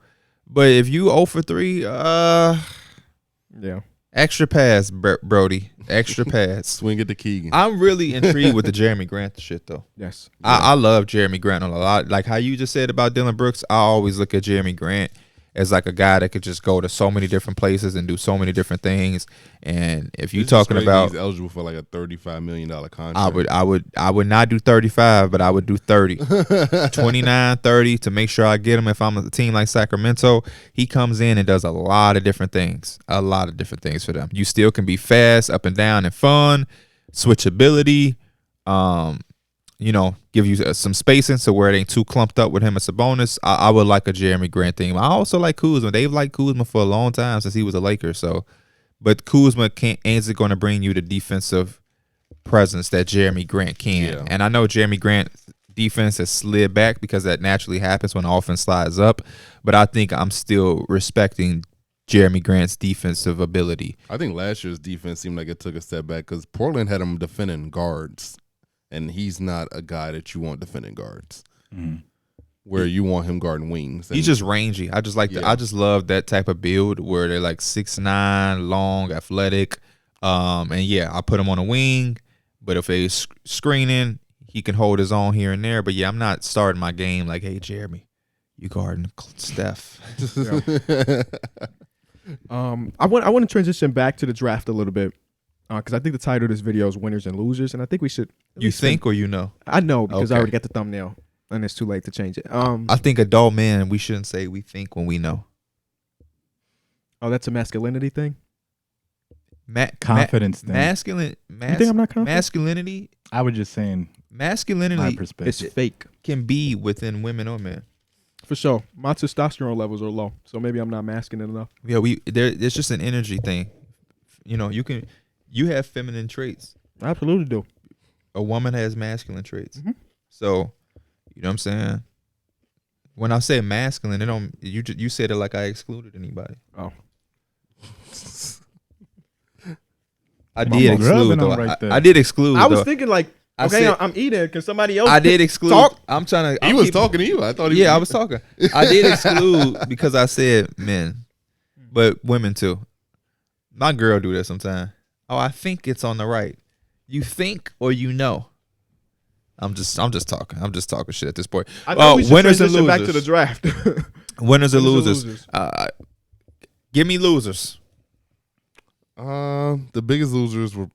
But if you 0 for 3, Yeah. extra pass, Brody. Extra pass. Swing it to Keegan. I'm really intrigued with the Jeremy Grant shit though. Yes. I love Jeremy Grant a lot. Like how you just said about Dylan Brooks, I always look at Jeremy Grant as like a guy that could just go to so many different places and do so many different things. And if you It's talking crazy about, he's eligible for like a $35 million contract. I would not do 35, but I would do 30. 29, 30 to make sure I get him. If I'm a team like Sacramento, he comes in and does a lot of different things. A lot of different things for them. You still can be fast, up and down, and fun, switchability, give you some spacing so where it ain't too clumped up with him as a bonus. I would like a Jeremy Grant thing. I also like Kuzma. They've liked Kuzma for a long time since he was a Laker. So, but Kuzma ain't going to bring you the defensive presence that Jeremy Grant can. Yeah. And I know Jeremy Grant's defense has slid back because that naturally happens when the offense slides up. But I think I'm still respecting Jeremy Grant's defensive ability. I think last year's defense seemed like it took a step back because Portland had him defending guards, and he's not a guy that you want defending guards. where you want him guarding wings. He's just rangy. I just like Yeah. I just love that type of build where they're like 6'9", long, athletic. And yeah, I put him on a wing, but if they screening, he can hold his own here and there. But yeah, I'm not starting my game like, hey Jeremy, you guarding Steph. I want to transition back to the draft a little bit because I think the title of this video is "Winners and Losers," and I think we should. You think or you know? I know because I Okay. already got the thumbnail, and it's too late to change it. I think adult men, we shouldn't say we think when we know. Oh, that's a masculinity thing. Confidence thing. You think I'm not confident? Masculinity. I was just saying my Masculinity perspective. It's fake can be within women or men. for sure. My testosterone levels are low, so maybe I'm not masculine enough. Yeah, it's just an energy thing. You know, you have feminine traits. I absolutely do. A woman has masculine traits. Mhm. So, you know what I'm saying? When I say masculine, it don't you said it like I excluded anybody. Oh, I Mama did exclude rubbing though. on right there. I did exclude. I was though. thinking like, I okay, said- I'm eating because somebody else. I did exclude. Talk. I'm trying to. He was talking to you. I thought he Yeah, I was talking. I did exclude because I said men, but women too. My girl do that sometimes. Oh, I think it's on the right. You think or you know. I'm just talking. I'm just talking shit at this point. I think we should winners and transition losers. back to the draft. Winners and Winners and losers. losers. Give me losers. The biggest losers were.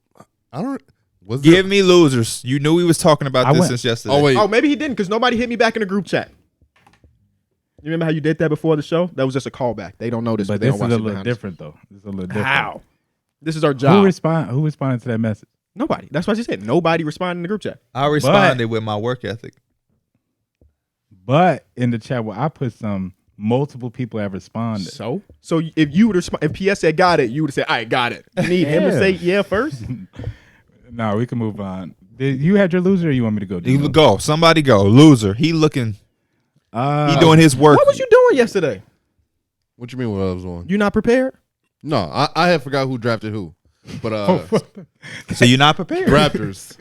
I don't. Was Give me losers. You knew we was talking about I this went- since yesterday. Oh wait. Oh, maybe he didn't because nobody hit me back in the group chat. You remember how you did that before the show? That was just a callback. They don't know this, But they this don't is watch a it little behind us. different though. This is a little different. How? This is our Who job. responded to that message? Nobody. That's what she said. Nobody responded in the group chat. I responded with my work ethic. But in the chat where I put some, multiple people have responded. So if you would if PS said got it, you would have said, I got it. You need him to Yeah. say yeah first? No, we can move on. Did you had your loser or you want me to go? You go. Somebody go. Loser. He looking. He doing his work. What was you doing yesterday? What you mean? What I was on? You not prepared? No, I had forgot who drafted who, but So you're not prepared. Raptors.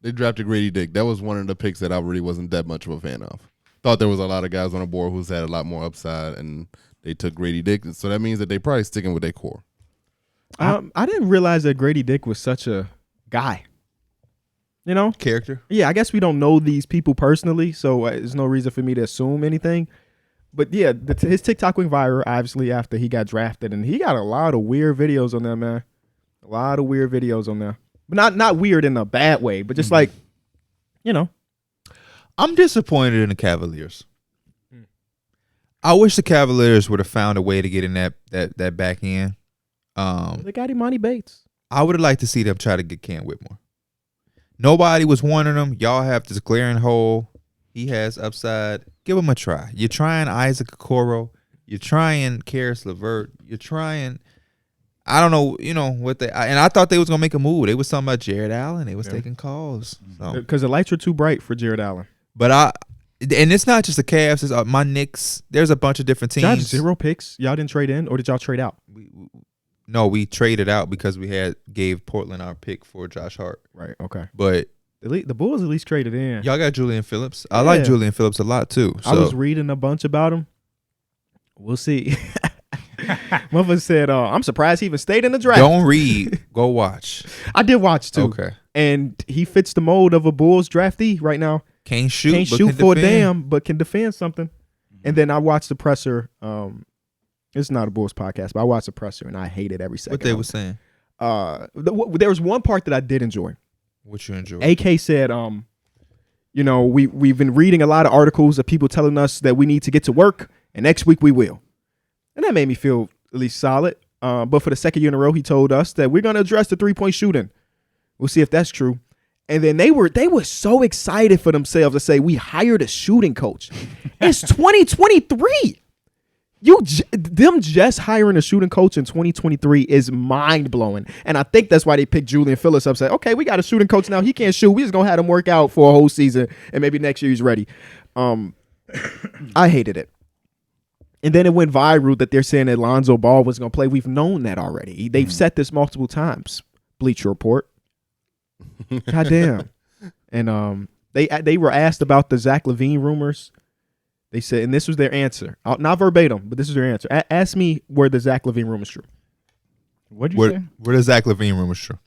They drafted Grady Dick. That was one of the picks that I really wasn't that much of a fan of. Thought there was a lot of guys on the board who's had a lot more upside, and they took Grady Dick. So that means that they probably sticking with their core. I didn't realize that Grady Dick was such a guy. You know? Character. Yeah, I guess we don't know these people personally, so there's no reason for me to assume anything. But yeah, his TikTok went viral, obviously, after he got drafted, and he got a lot of weird videos on there, man. A lot of weird videos on there. But not weird in a bad way, but just like, you know. I'm disappointed in the Cavaliers. I wish the Cavaliers would have found a way to get in that back end. They got Imani Bates. I would have liked to see them try to get Cam Whitmore. Nobody was wanting him. Y'all have this glaring hole. He has upside. Give him a try. You're trying Isaac Okoro. You're trying Karis LeVert. You're trying. I don't know. You know what they. And I thought they was gonna make a move. They was talking about Jared Allen. They was taking calls. So. Because the lights are too bright for Jared Allen. But and it's not just the Cavs. It's my Knicks. There's a bunch of different teams. Y'all had 0 picks. Y'all didn't trade in, or did y'all trade out? We traded out because we gave Portland our pick for Josh Hart. Right. Okay. But The Bulls at least traded in. y'all got Julian Phillips. I like Yeah. Julian Phillips a lot too. So I was reading a bunch about him. We'll see. Mother said, I'm surprised he even stayed in the draft. don't read. Go watch. I did watch too. Okay. And he fits the mold of a Bulls draftee right now. Can't shoot. Can't but shoot can for a defend. damn, but can defend something. And then I watched the presser. It's not a Bulls podcast, but I watched the presser and I hated every second. What they of were it. saying. There was one part that I did enjoy. What you enjoy. AK said, you know, we've been reading a lot of articles of people telling us that we need to get to work, and next week we will. And that made me feel at least solid. But for the second year in a row, he told us that we're going to address the 3-point shooting. We'll see if that's true. And then they were so excited for themselves to say, we hired a shooting coach. It's 2023. Them just hiring a shooting coach in 2023 is mind blowing, and I think that's why they picked Julian Phillips up. Say, okay, we got a shooting coach now. He can't shoot. We just gonna have him work out for a whole season, and maybe next year he's ready. I hated it, and then it went viral that they're saying that Lonzo Ball was gonna play. We've known that already. They've said this multiple times. Bleacher Report. Goddamn. And They were asked about the Zach LaVine rumors. They said, and this was their answer, not verbatim, but this is their answer. Ask me where the Zach LaVine rumors true. What'd you say? Where the Zach LaVine rumors true?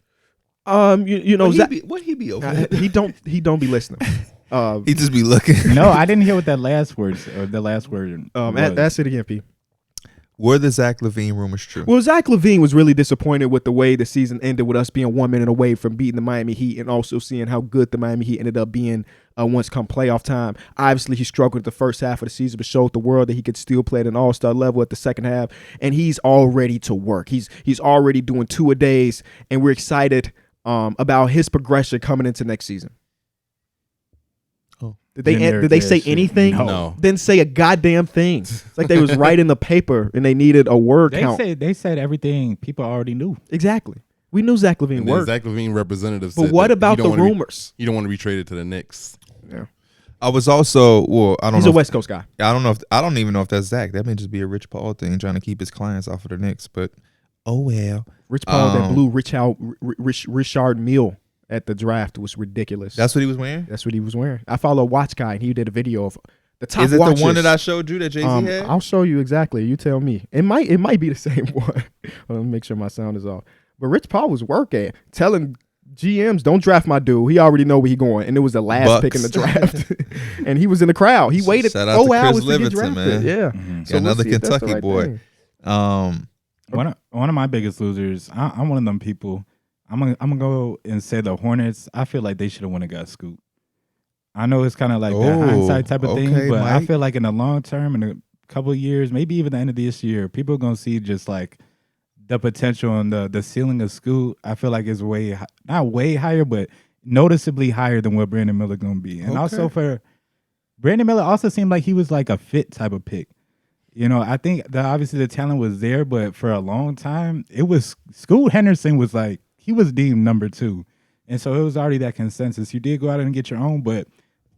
You know, Zach, What he be over? he don't be listening. He just be looking. No, I didn't hear what that last word or the last word. Was. That's it again, P. Were the Zach LaVine rumors true? Well, Zach LaVine was really disappointed with the way the season ended, with us being 1 minute away from beating the Miami Heat, and also seeing how good the Miami Heat ended up being once come playoff time. Obviously, he struggled at the first half of the season, but showed the world that he could still play at an all-star level at the second half, and he's all ready to work. He's already doing 2-a-days, and we're excited about his progression coming into next season. Oh. Did they say anything? No. Didn't say a goddamn thing. It's like they was writing the paper and they needed a word count. They said everything people already knew. Exactly. We knew Zach LaVine And then worked. Zach LaVine representative But said what that about he the don't wanna rumors? You don't want to be traded to the Knicks. Yeah. I was also I don't He's know. a West Coast guy. I don't even know if that's Zach. That may just be a Rich Paul thing, trying to keep his clients off of the Knicks. But oh well. Rich Paul that blew Richard Mille at the draft was ridiculous. That's what he was wearing. That's what he was wearing. I follow Watch Guy, and he did a video of the top Is it watches. the one that I showed you that Jay-Z had? I'll show you exactly. You tell me. It might be the same one. Let me make sure my sound is off. But Rich Paul was working, telling GMs, don't draft my dude. He already know where he going. And it was the last pick in the draft. And he was in the crowd. He waited Shout out to 4 Chris hours to get Livingston, drafted. man. Yeah. Mm-hmm. So Another we'll see if that's the Kentucky right boy. thing. One of my biggest losers. I'm one of them people. I'm gonna go and say the Hornets. I feel like they should have won and got Scoot. I know it's kind of like that hindsight type of thing, but I Mike. feel like in the long term, in a couple of years, maybe even the end of this year, people are gonna see just like the potential and the ceiling of Scoot. I feel like is not way higher, but noticeably higher than what Brandon Miller gonna be. And also for Brandon Miller, also seemed like he was like a fit type of pick. You know, I think that obviously the talent was there, but for a long time, it was Scoot Henderson was like. He was deemed number 2. And so it was already that consensus. You did go out and get your own, but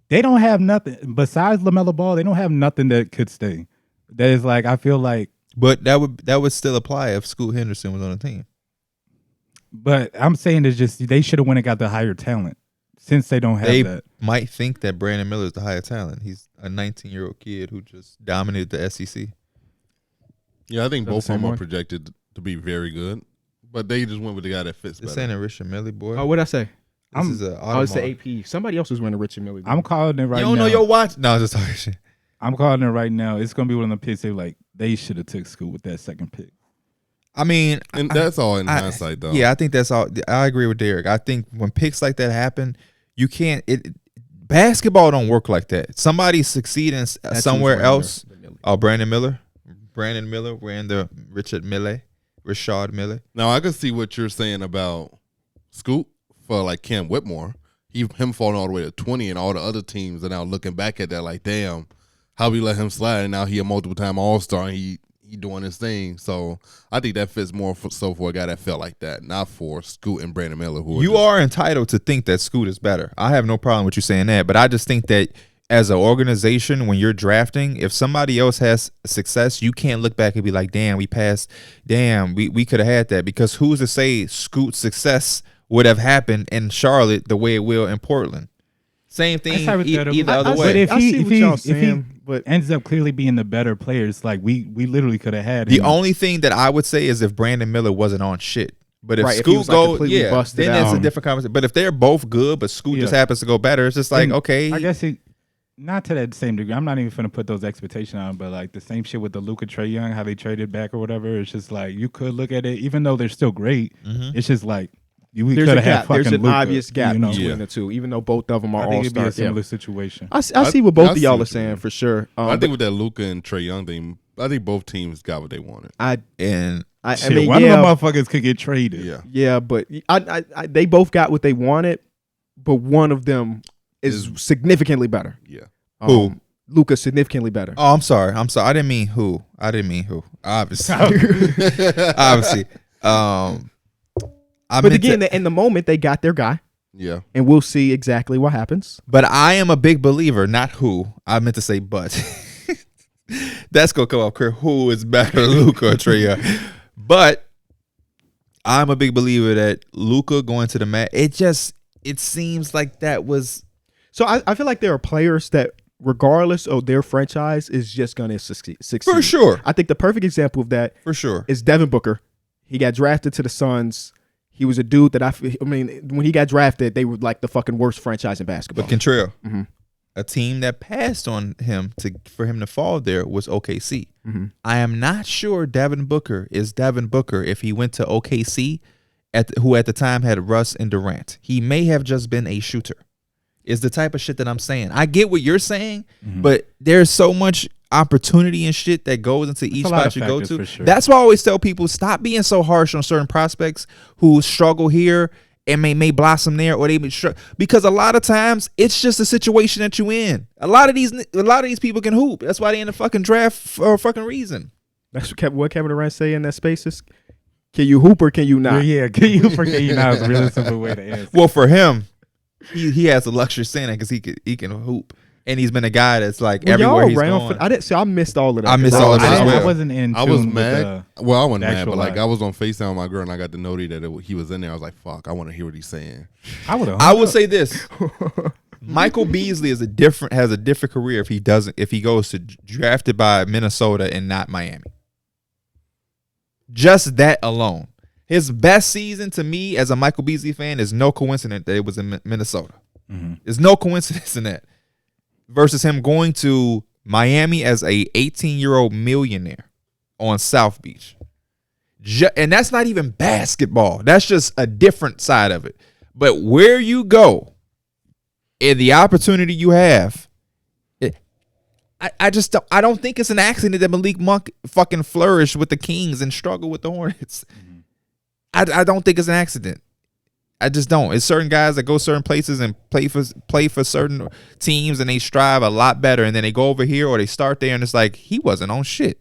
they don't have nothing. Besides LaMelo Ball, they don't have nothing that could stay. That is like, I feel like. But that would still apply if Scoot Henderson was on the team. But I'm saying it's just they should have went and got the higher talent since they don't have They that. might think that Brandon Miller is the higher talent. He's a 19-year-old kid who just dominated the SEC. Yeah, I think That both the of same them are one? projected to be very good. But they just went with the guy that fits This better. ain't a Richard Millie boy. Oh, what'd I say? This is a It's the AP. Somebody else was wearing a Richard Mille. I'm calling it right You now. don't know your watch? No, I'm just talking shit. I'm calling it right now. It's going to be one of the picks they should have took Scoot with that second pick. I mean, And that's all in hindsight, though. Yeah, I think that's all. I agree with Darrick. I think when picks like that happen, you can't. Basketball don't work like that. Somebody succeeding somewhere else. Oh, Brandon Miller wearing the Rashard Miller. Now, I can see what you're saying about Scoot for like Cam Whitmore. Him falling all the way to 20, and all the other teams are now looking back at that like, damn, how we let him slide, and now he a multiple-time All-Star, and he doing his thing. So I think that fits more for a guy that felt like that, not for Scoot and Brandon Miller. You are entitled to think that Scoot is better. I have no problem with you saying that, but I just think that as an organization, when you're drafting, if somebody else has success, you can't look back and be like, damn, we passed. Damn, we could have had that. Because who's to say Scoot's success would have happened in Charlotte the way it will in Portland? Same thing either other way. But if he but ends up clearly being the better player, it's like we literally could have had The him. only thing that I would say is if Brandon Miller wasn't on shit. But if Right, if he Scoot was, like, goes, completely busted then it's a out. different conversation. But if they're both good, but Scoot just happens to go better, it's just like, And okay. I guess not to that same degree. I'm not even going to put those expectations on, but like the same shit with the Luka Trae Young, how they traded back or whatever. It's just like you could look at it, even though they're still great. Mhm. It's just like we there's could a have had gap. There's fucking an Luka, obvious gap you know? between the two, even though both of them are I think all it'd be a stars. similar situation. I see what both I of see y'all what are you saying mean. for sure. I think with that Luka and Trae Young thing, I think both teams got what they wanted. I Shit, mean, one yeah, of them motherfuckers could get traded. Yeah. yeah, but I they both got what they wanted, but one of them is significantly better. Yeah. Who? Luka significantly better. Oh, I'm sorry. I didn't mean who. Obviously. Obviously. But again, in the moment, they got their guy, Yeah. and we'll see exactly what happens. But I am a big believer, not who. I meant to say but. That's going to come up clear. Who is better, Luka or Trae Young? But I'm a big believer that Luka going to the mat, it seems like that was So I feel like there are players that, regardless of their franchise, is just going to succeed. For sure. I think the perfect example of that For sure. is Devin Booker. He got drafted to the Suns. He was a dude that I mean, when he got drafted, they were like the fucking worst franchise in basketball. But Kentrell, Mhm. a team that passed on him for him to fall there was OKC. Mm-hmm. I am not sure Devin Booker is Devin Booker if he went to OKC, who at the time had Russ and Durant. He may have just been a shooter. Is the type of shit that I'm saying. I get what you're saying, but there's so much opportunity and shit that goes into each spot you go to. Sure. That's why I always tell people, stop being so harsh on certain prospects who struggle here and may blossom there, or they may because a lot of times it's just a situation that you in. A lot of these people can hoop. That's why they in the fucking draft for a fucking reason. That's what Kevin Durant say in that Spaces. Can you hoop or can you not? Yeah, can you forget you not? Is a really simple way to answer. Well, for him, he has the luxury of saying that because he can hoop, and he's been a guy that's like everywhere he's going. I missed all of that. I missed all of that as well. I wasn't in. I was tune with mad. Well, I wasn't the mad, actual but like life. I was on FaceTime with my girl and I got the noti that he was in there. I was like, "Fuck, I want to hear what he's saying." I would say this: Michael Beasley has a different career if he goes to drafted by Minnesota and not Miami. Just that alone. His best season to me as a Michael Beasley fan is no coincidence that it was in Minnesota. There's no coincidence in that. Versus him going to Miami as a 18-year-old millionaire on South Beach. And that's not even basketball. That's just a different side of it. But where you go and the opportunity you have, I don't think it's an accident that Malik Monk fucking flourished with the Kings and struggled with the Hornets. I don't think it's an accident. I just don't. It's certain guys that go certain places and play for certain teams and they strive a lot better, and then they go over here or they start there and it's like he wasn't on shit.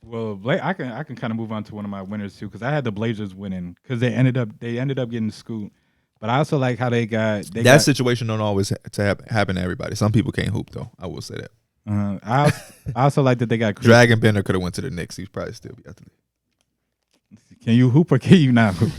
Well, I can kind of move on to one of my winners too, because I had the Blazers winning because they ended up getting scooped. But I also like how they got situation don't always happen to everybody. Some people can't hoop though. I will say that. I also like that they got Dragon Bender could have went to the Knicks. He'd probably still be out there. Can you hoop or can you not hoop?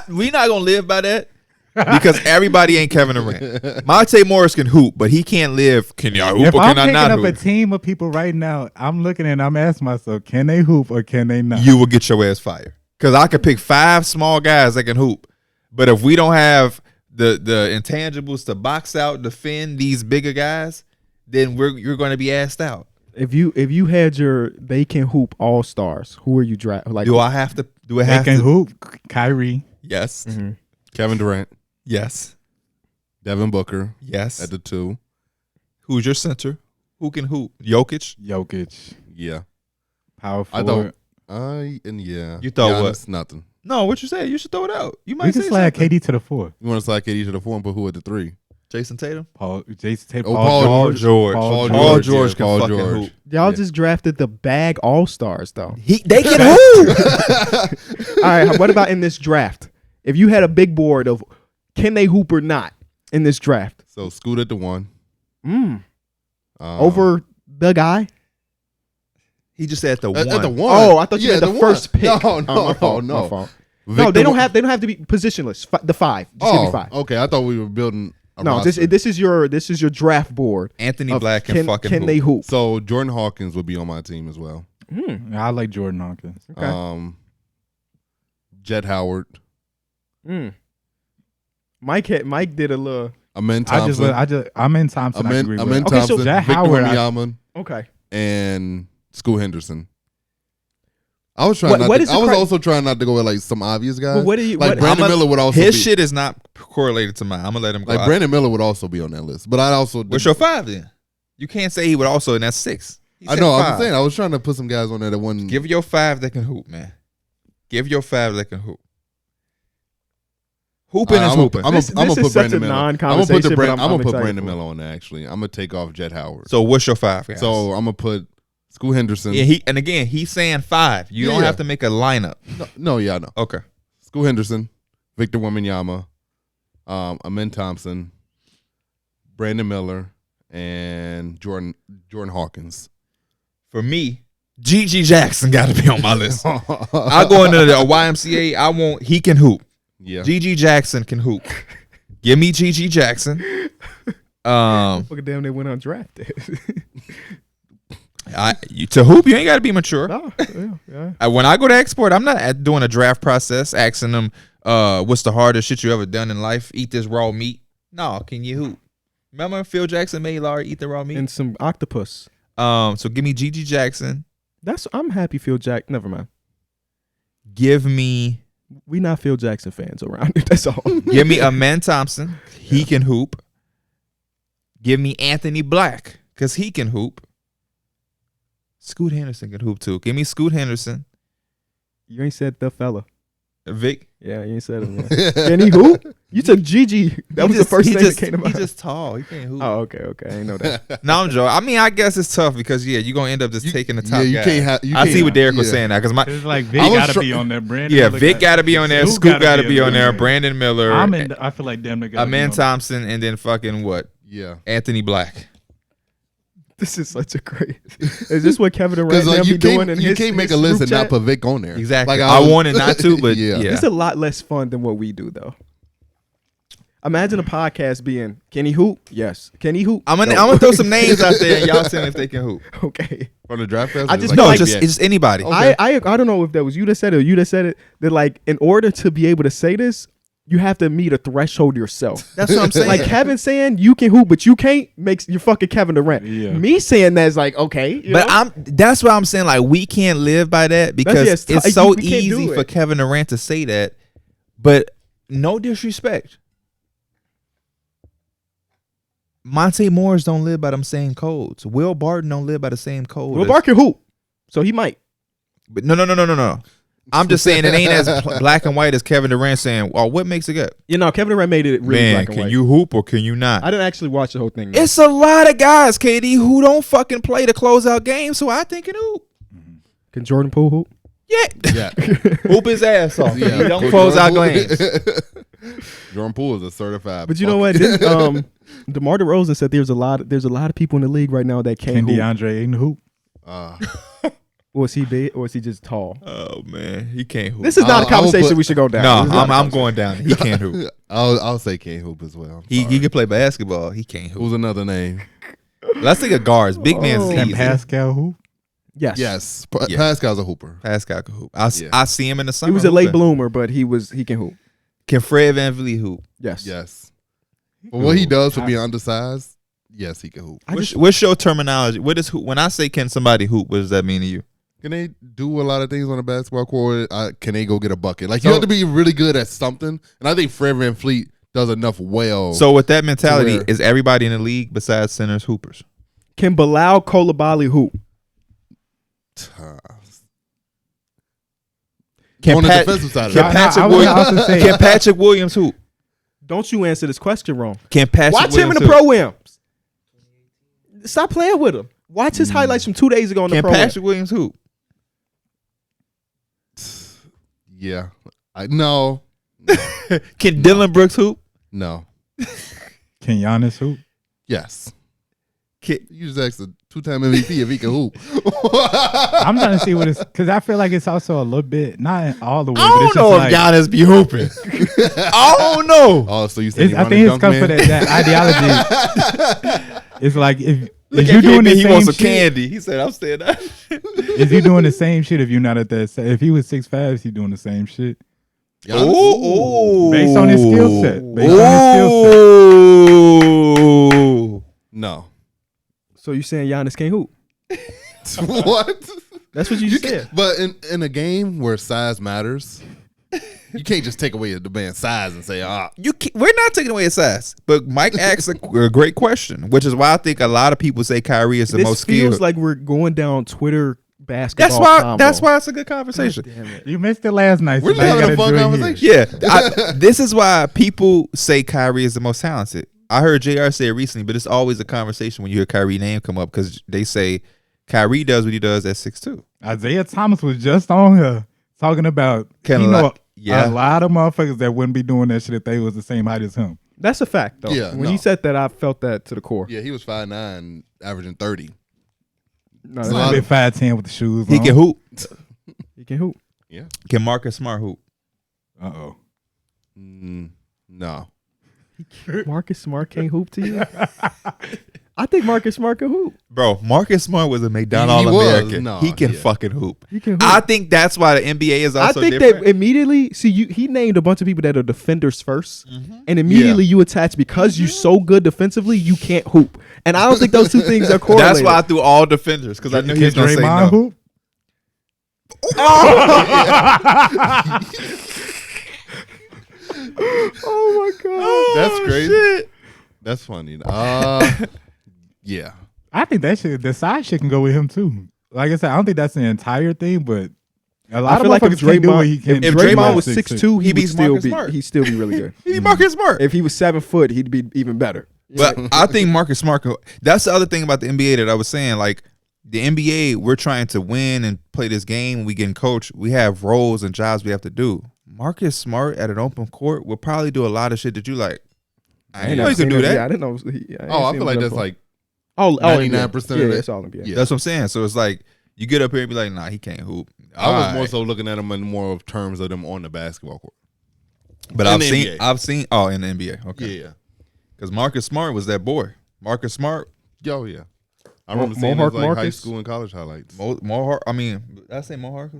We not gonna live by that because everybody ain't Kevin Durant. Monte Morris can hoop, but he can't live. Can y'all hoop If or I'm can I picking not up hoop? a team of people right now, I'm looking and I'm asking myself, can they hoop or can they not? You will get your ass fired because I could pick 5 small guys that can hoop, but if we don't have the intangibles to box out, defend these bigger guys, then you're going to be asked out. If you had your they can hoop all stars, who are you draft? Like, Do I have to? Do it They have can to? hoop. Kyrie. Yes. Kevin Durant, Yes. Devin Booker Yes. at the 2. Who's your center? Who can hoop? Jokic. Yeah, Power I forward. don't. Yeah. You thought what? Giannis, nothing. No, what you say? You should throw it out. You might We can say slide something. KD to the 4. You want to slide KD to the 4 and put who at the 3? Jason Tatum. Jason Tatum. Oh, Paul George. Paul George yeah, can Paul fucking George. hoop. y'all Yeah. just drafted the bag all stars though. They can hoop. All right, what about in this draft? If you had a big board of can they hoop or not in this draft, So Scoot at the 1. over the guy? He just said the At one. the 1. Oh, I thought you Yeah, had the one. first pick. No, Oh, my fault, no. my fault. No, Victor they don't have to be positionless. The 5. Just give me 5. Okay. I thought we were building a No, roster. this is your draft board. Anthony of Black can fucking can hoop. they hoop? So Jordan Hawkins would be on my team as well. I like Jordan Hawkins. Okay. Jet Howard. Mike did a little. Amen Thompson. I'm in Thompson. I agree with. Amen Okay, so Thompson. Jet Victor Howard, Wembanyama, Okay. and Scoot Henderson. I was trying What- not what to, is the I was cri- also trying not to go with like some obvious guys. But what do you- like what- Brandon Miller would also His be, shit is not correlated to mine. I'm gonna let him go. like out. Brandon Miller would also be on that list. But I also What's your 5 then? You can't say he would also, and that's 6. He I said know. 5. I'm saying I was trying to put some guys on there that one. Give your 5 that can hoop, man. Give your 5 that can hoop. Hooping is hooping. I'm This gonna is put such Brandon a Miller. non-conversation, but I'm I'm gonna put excited Brandon for it. Miller on there. Actually, I'm gonna take off Jet Howard. So what's your 5, guys? So I'm gonna put Scoot Henderson. yeah, he's saying 5. You don't Yeah. have to make a lineup. No, yeah, I know. Okay. Scoot Henderson, Victor Wembanyama, Amen Thompson, Brandon Miller, and Jordan Hawkins. For me, G.G. Jackson got to be on my list. I'll go into the YMCA. He can hoop. Yeah. G.G. Jackson can hoop. Give me Gigi Jackson. Fucking damn, they went undrafted. To hoop, you ain't got to be mature. No, yeah. When I go to export, I'm not doing a draft process, asking them, what's the hardest shit you ever done in life? Eat this raw meat. No, can you hoop? Remember Phil Jackson made Larry eat the raw meat? And some octopus. So give me Gigi Jackson. I'm happy Phil Jack. Never mind. Give me. We not Phil Jackson fans around it. That's all. Give me Amen Thompson. He can hoop. Give me Anthony Black because he can hoop. Scoot Henderson can hoop too. Give me Scoot Henderson. You ain't said the fella. Vic. Yeah, you ain't said him. Yeah. Can he hoop? You took Gigi. That was the first thing that came to mind. He's just tall. He can't hoop. Oh, okay. I didn't know that. No, I'm joking. I mean, I guess it's tough because you're gonna end up just taking the top guy. I see what Darrick was saying now because it's like Vic gotta be on there. Brandon. Yeah, Vic gotta be on there. Scoop gotta be on there. Brandon Miller. I feel like damn near Amen Thompson, and then fucking what? Yeah, Anthony Black. This is such a great. Is this what Kevin Durant like, be doing? In you can't make a list and not put Vic on there. Exactly. Like I wanted not to, but yeah. It's a lot less fun than what we do, though. Imagine a podcast being, can he hoop? Yes. Can he hoop? I'm gonna throw some names out there, and y'all tell me if they can hoop. Okay. From the draft class? I just no, it's just anybody. Okay. I don't know if that was you that said it or you that said it. That like, in order to be able to say this, you have to meet a threshold yourself. That's what I'm saying. Like Kevin saying you can hoop, but you can't makes you fucking Kevin Durant. Yeah. Me saying that's like okay, but that's why I'm saying like we can't live by that because it's so easy for Kevin Durant to say that. But no disrespect, Monte Morris don't live by them same codes. Will Barton don't live by the same code. Will Barton can hoop, so he might. But no. I'm just saying it ain't as black and white as Kevin Durant saying, "Oh, what makes it good?" Kevin Durant made it really black and white. Can you hoop or can you not? I didn't actually watch the whole thing. Though. It's a lot of guys, KD, who don't fucking play to close out games, so I think can hoop. Can Jordan Poole hoop? Yeah. Hoop his ass off. Yeah. He don't close out games. Jordan Poole is a certified. But you know what? DeMar DeRozan said there's a lot of people in the league right now that can't hoop. DeAndre ain't hoop. Or is he big or is he just tall? Oh man, he can't hoop. This is not a conversation we should go down. No, I'm going down. He can't hoop. I'll say can't hoop as well. He can play basketball. He can't hoop. Who's another name? Let's think of guards. Big man's Can easy. Pascal hoop? Yes. Pascal's a hooper. Pascal can hoop. I see him in the summer. He was a late bloomer, but he can hoop. Can Fred VanVleet hoop? Yes. But what he does for being undersized, yes, he can hoop. What's your terminology? What is hoop? When I say can somebody hoop, what does that mean to you? Can they do a lot of things on the basketball court? Can they go get a bucket? Like you have to be really good at something, and I think Fred VanVleet does enough well. So with that mentality, is everybody in the league besides centers hoopers? Can Bilal Coulibaly hoop? Can on the defensive side of Can Patrick Williams hoop? Don't you answer this question wrong. Can Patrick Watch Williams him in the pro-ams. Stop playing with him. Watch his highlights from 2 days ago in the pro-am. Can Patrick Williams hoop? Yeah. No. Can Dylan Brooks hoop? No. Can Giannis hoop? Yes. You just asked a 2-time MVP if he can hoop. I'm trying to see what it's because I feel like it's also a little bit not in all the way. I don't know if Giannis be hooping. I don't know. Oh, so you said I think it's comes for that ideology. It's like if you doing the same he wants some shit, candy. He said, "I'm saying that." Is he doing the same shit if you're not at that? If he was 6'5", is he doing the same shit? Ooh. Based on his skill set. No. So you saying Giannis can't hoop? What? That's what you said. But in a game where size matters, you can't just take away the man's size and say, we're not taking away his size. But Mike asked a great question, which is why I think a lot of people say Kyrie is the most skilled. This feels like we're going down Twitter basketball. That's why it's a good conversation. You missed it last night. We're having a fun conversation. Yeah. This is why people say Kyrie is the most talented. I heard JR say it recently, but it's always a conversation when you hear Kyrie name come up because they say Kyrie does what he does at 6'2". Isaiah Thomas was just on here talking about a lot of motherfuckers that wouldn't be doing that shit if they was the same height as him. That's a fact, though. Yeah, when he said that, I felt that to the core. Yeah, he was 5'9", averaging 30. No, that's a bit 5'10" with the shoes He on. can hoop. He can hoop. Yeah. Can Marcus Smart hoop? Uh-oh. No. Marcus Smart can't hoop to you. I think Marcus Smart can hoop. Bro, Marcus Smart was a McDonald He was. American. No, he can yeah. fucking hoop. He can hoop. I think that's why the NBA is I also think different. that immediately, he named a bunch of people that are defenders first, and immediately you attach because you're so good defensively, you can't hoop. And I don't think those two things are correlated. That's why I threw all defenders because I knew he was Can going to say Draymond no. hoop? Oh my god, That's crazy. Shit. That's funny. Yeah. I think the side shit can go with him too. Like I said, I don't think that's the entire thing, but a lot I of feel like if motherfuckers can't do what he can. If if Draymond Draymond was 6'2", he beats Marcus Smart. he'd still be really good. He beat Marcus Smart. If he was 7 foot, he'd be even better. But I think Marcus Smart. That's the other thing about the NBA that I was saying. Like the NBA, we're trying to win and play this game. We getting coached. We have roles and jobs we have to do. Marcus Smart at an open court will probably do a lot of shit that you like. I didn't know he could do that. Yeah, I didn't know. I feel like that's like 99% of yeah, it. it's all NBA. Yeah. That's what I'm saying. So it's like you get up here and be like, nah, he can't hoop. I was All more right. so looking at them in more of terms of them on the basketball court. But in I've the seen NBA. in the NBA. Okay. Yeah. Because Marcus Smart was that boy. Marcus Smart, Yo, yeah. I remember seeing Mohawk his like high Marcus? school and college highlights. Mohawk. I mean, did I say Mohawk?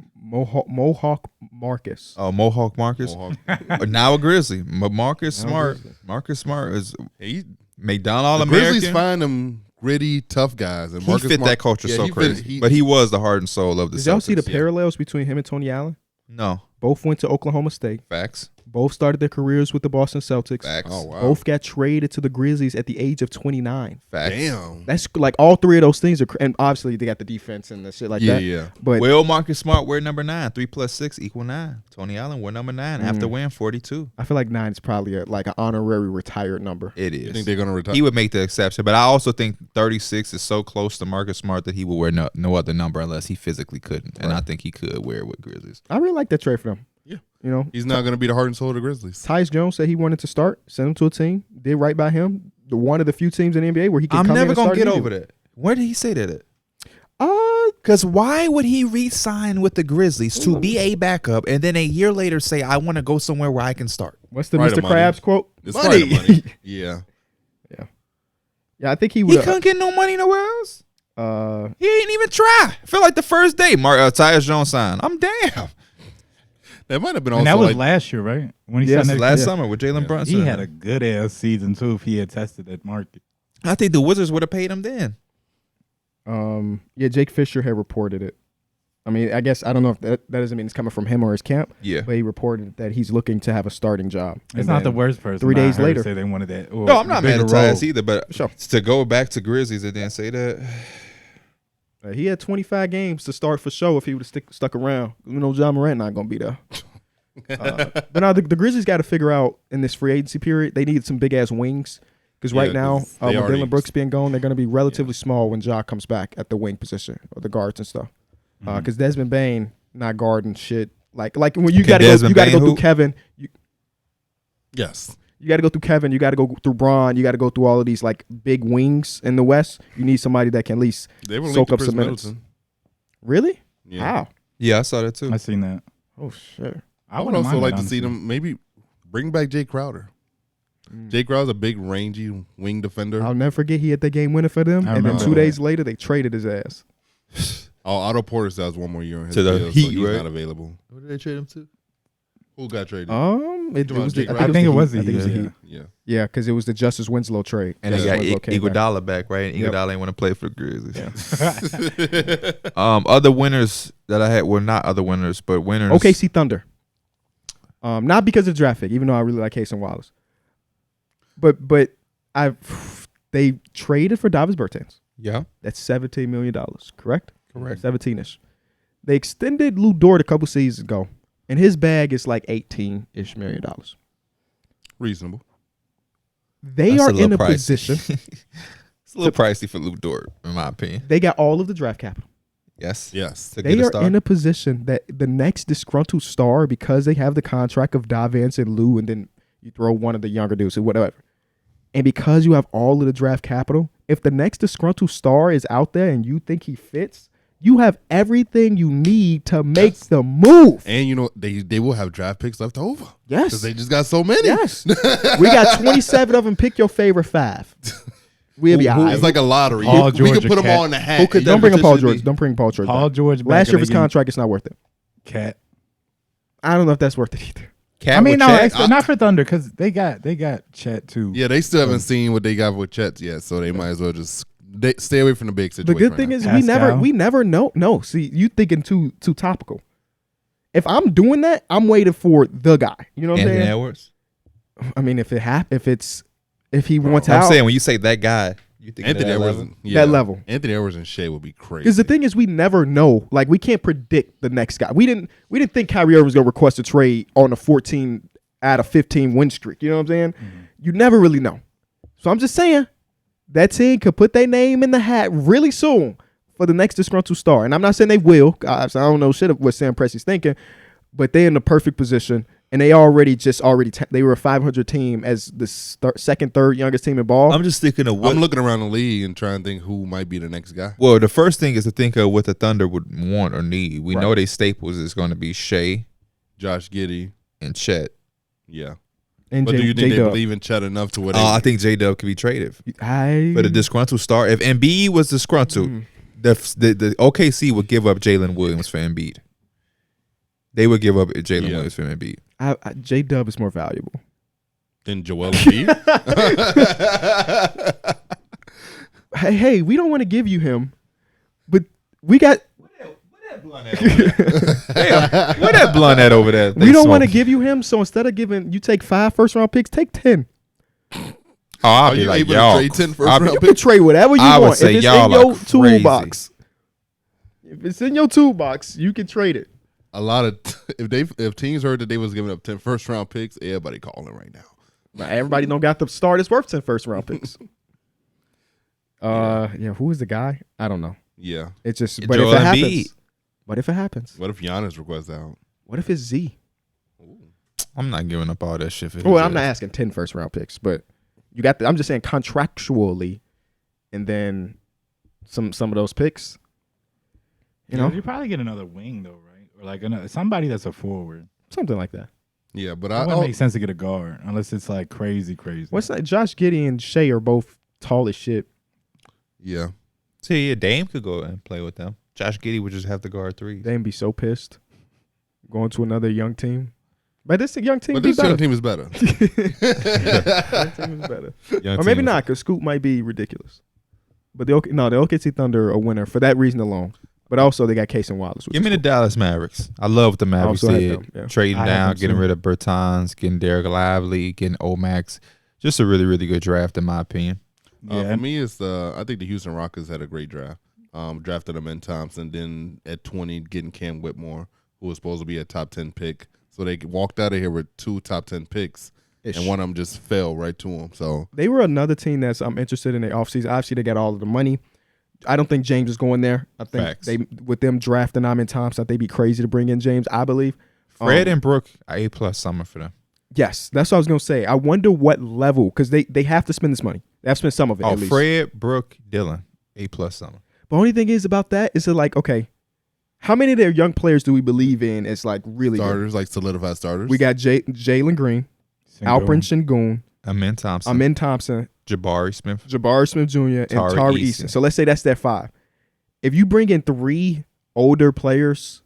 Mohawk Marcus. Oh, Mohawk Marcus. Mohawk. Now a Grizzly. But Marcus Now a Smart. Grizzly. Marcus Smart is He, McDonald the Grizzlies American. find them gritty, tough guys. And He Marcus fit Smart- that culture yeah, so he fit- crazy. But he was the heart and soul of the Did y'all see the Celtics. parallels between him and Tony Allen? No. Both went to Oklahoma State. Facts. Both started their careers with the Boston Celtics. Facts. Oh, wow. Both got traded to the Grizzlies at the age of 29. Facts. Damn. That's like all three of those things are, and obviously they got the defense and the shit like Yeah, that. yeah. But Will Marcus Smart wear number 9? 3 + 6 = 9. Tony Allen wear number 9 after win 42. I feel like 9 is probably like an honorary retired number. It You is. think they're going to retire? He would make the exception, but I also think 36 is so close to Marcus Smart that he would wear no other number unless he physically couldn't, and I think he could wear it with Grizzlies. I really like that trade for them. Yeah. You know, He's not going to be the heart and soul of the Grizzlies. Tyus Jones said he wanted to start, sent him to a team, did right by him. The one of the few teams in the NBA where he can I'm come in never and gonna start get immediately. over that. Where did he say that at? Because why would he re-sign with the Grizzlies to be a backup and then a year later say, I want to go somewhere where I can start? What's the Probably Mr. the money. Krabs quote? It's probably the money. Yeah. Yeah, I think he He would. couldn't get no money nowhere else. He He ain't even try. I feel like the first day Tyus Jones signed. I'm damn. That might have been also And that was like, last year, right? When he Yes, signed that Last kid. summer with Jalen Brunson. He had a good ass season too if he had tested that market. I think the Wizards would have paid him then. Yeah, Jake Fisher had reported it. I mean, I guess I don't know if that doesn't mean it's coming from him or his camp. Yeah. But he reported that he's looking to have a starting job. It's And not the then worst person. 3 I days heard later. say they wanted that. No, I'm not mad at Tyus either, but Sure. to go back to Grizzlies and then say that. He had 25 games to start for sure if he would have stuck around. You know, John Morant not going to be there. But now the Grizzlies got to figure out in this free agency period, they need some big-ass wings. Because Yeah, right now, 'cause with they already- Dylan Brooks being gone, they're going to be relatively small when Ja comes back at the wing position or the guards and stuff. Because Desmond Bane not guarding shit. Like when you Can got to go, Desmond you got to Bane go through hoop? Kevin. yes. You got to go through Kevin. You got to go through Braun. You got to go through all of these like big wings in the West. You need somebody that can at least They were soak linked to up Chris some minutes. Middleton. Really? Yeah. How? Yeah, I saw that too. I seen that. Oh shit. I would wouldn't also mind like that, to see honestly. them maybe bring back Jay Crowder. Jay Crowder's a big, rangy wing defender. I'll never forget he had that game winner for them, I and then remember 2 that. days later they traded his ass. Otto Porter still has one more year in his To the deal, Heat, so he's right? not available. Where did they trade him to? Who got traded? It Come on, was Jake the, Crowder. I think it was Heat. the I think it was the Heat, Heat. yeah. Yeah, because it was the Justice Winslow trade. And they Justice got Winslow came back. Iguodala back, right? And Yep. Iguodala ain't want to play for the Grizzlies. Other winners that I had were not other winners, but winners. OKC Thunder. Not because of draft pick, even though I really like Hasten Wallace. But they traded for Davis Bertans. Yeah. That's $17 million, correct? Correct. 17-ish. They extended Lou Dort a couple seasons ago, and his bag is like $18-ish million. Reasonable. They That's are a little in a pricey. position. It's a little pricey for Luke Dort, in my opinion. They got all of the draft capital. Yes. Yes. To They get a are star. in a position that the next disgruntled star, because they have the contract of Davance and Lou, and then you throw one of the younger dudes or whatever. And because you have all of the draft capital, if the next disgruntled star is out there and you think he fits, You have everything you need to make the move. And you know they will have draft picks left over. Yes. Because they just got so many. Yes. We got 27 of them. Pick your favorite 5. We'll be all right. It's like a lottery. Paul we George could put or them Cat? all in the hat. Who could Don't that bring up Paul potentially George. be? Don't bring Paul George. Paul back. George. Last year of his again. contract, it's not worth it. Cat. I don't know if that's worth it either. Cat I mean, with no, Chet? not for Thunder because they got Chet too. Yeah, they still haven't seen what they got with Chet yet, so they might as well just stay away from the big situation. The good right thing now. is Pascal. we never know. No, see, you thinking too topical. If I'm doing that, I'm waiting for the guy. You know what I'm Anthony saying? Edwards. I mean, if he wants I'm out, saying when you say that guy, you think Anthony that Edwards, level? that level. Anthony Edwards and Shea would be crazy. Because the thing is, we never know. Like, we can't predict the next guy. We didn't think Kyrie Irving was gonna request a trade on a 14 out of 15 win streak. You know what I'm saying? You never really know. So I'm just saying that team could put their name in the hat really soon for the next disgruntled star. And I'm not saying they will. Guys, I don't know shit of what Sam Presti's thinking, but they're in the perfect position. And they they were a 500 team as the second, third youngest team in ball. I'm just thinking of what. I'm looking around the league and trying to think who might be the next guy. Well, the first thing is to think of what the Thunder would want or need. We Right. know they staples is going to be Shea Josh Giddey. and Chet. Yeah. and But do you think they J-Dub. believe in Chet enough to where they I think J-Dub could be traded. But a disgruntled star, if Embiid was disgruntled, the OKC would give up Jalen Williams for Embiid. They would give up Jalen Williams for Embiid. J-Dub is more valuable. then Joel Embiid? Hey, we don't want to give you him, but we got. Where that blunt at over there? We don't want to give you him, so instead of giving, you take 5 first-round picks, take 10. Oh, I'll Are be you like, able to y'all. trade 10 I'll first be- You round can picks? trade whatever you I would want. say If it's y'all in your are crazy. toolbox, if it's in your toolbox, you can trade it. A lot of if teams heard that they was giving up 10 first round picks, everybody calling right now. But everybody don't got the star that's worth 10 first-round picks. Who is the guy? I don't know. Yeah. It's just, Joel but if it Embiid. happens, what if it happens? What if Giannis requests out? What if it's Z? I'm not giving up all that shit. For Well, his I'm not ass. asking 10 first-round picks, but you got. I'm just saying contractually, and then some of those picks. You know, you probably get another wing though, right? Or like somebody that's a forward. something like that. Yeah, but It wouldn't make sense to get a guard unless it's like crazy. What's that? Josh Giddey and Shea are both tall as shit. yeah. See, yeah, Dame could go and play with them. Josh Giddey would just have to guard threes. They'd be so pissed going to another young team. But this young team But be this better. young team is better. Young team is better. Young Or maybe team. not, because Scoot might be ridiculous. But the OKC Thunder are a winner for that reason alone. But also they got Case and Wallace. Give me the Dallas Mavericks. I love what the Mavericks also had did. them, yeah. Trading I had down, them getting too. rid of Bertans, getting Darrick Lively, getting Omax. Just a really, really good draft in my opinion. For me, it's I think the Houston Rockets had a great draft. Drafted Amen Thompson, then at 20, getting Cam Whitmore, who was supposed to be a top 10 pick. So they walked out of here with 2 top 10 picks, and one of them just fell right to them. So They were another team that's I'm interested in the offseason. Obviously, they got all of the money. I don't think James is going there. I think Facts. they with them drafting Amen Thompson, I think they'd be crazy to bring in James, I believe. Fred and Brooke, A+ summer for them. Yes, that's what I was going to say. I wonder what level, because they have to spend this money. They have to spend some of it, Oh, at least. Fred, Brooke, Dylan, A+ summer. The only thing is about that is like, okay, how many of their young players do we believe in as like really good? starters, like solidified starters. We got Jalen Green, Alperen Sengun, Amen Thompson, Amen Thompson, Jabari Smith. Jabari Smith Jr., and Tari Tari Eason. Eason. So let's say that's their 5. If you bring in 3 older players,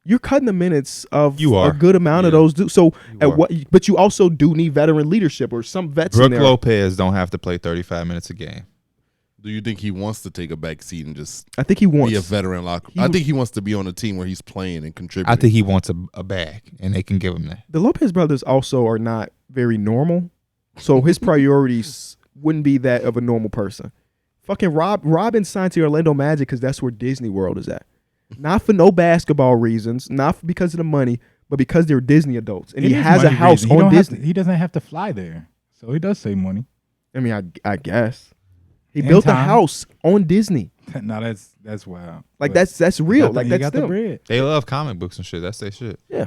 you're cutting the minutes of You are. a good amount of Yeah. those dudes. So You are. but you also do need veteran leadership or some vets in Brooke there. Lopez don't have to play 35 minutes a game. Do you think he wants to take a back seat and just I think he wants. be a veteran locker? He I would- think he wants to be on a team where he's playing and contributing. I think he wants a bag, and they can give him that. The Lopez brothers also are not very normal, so his priorities wouldn't be that of a normal person. Fucking Robin signed to Orlando Magic because that's where Disney World is at. Not for no basketball reasons, not because of the money, but because they're Disney adults, and he has a house on Disney. He doesn't have to fly there, so he does save money. I mean, I guess he And built a time. house on Disney. No, that's wild. Like But that's he real. got Like he that's got the them. bread. They love comic books and shit. That's their shit. Yeah.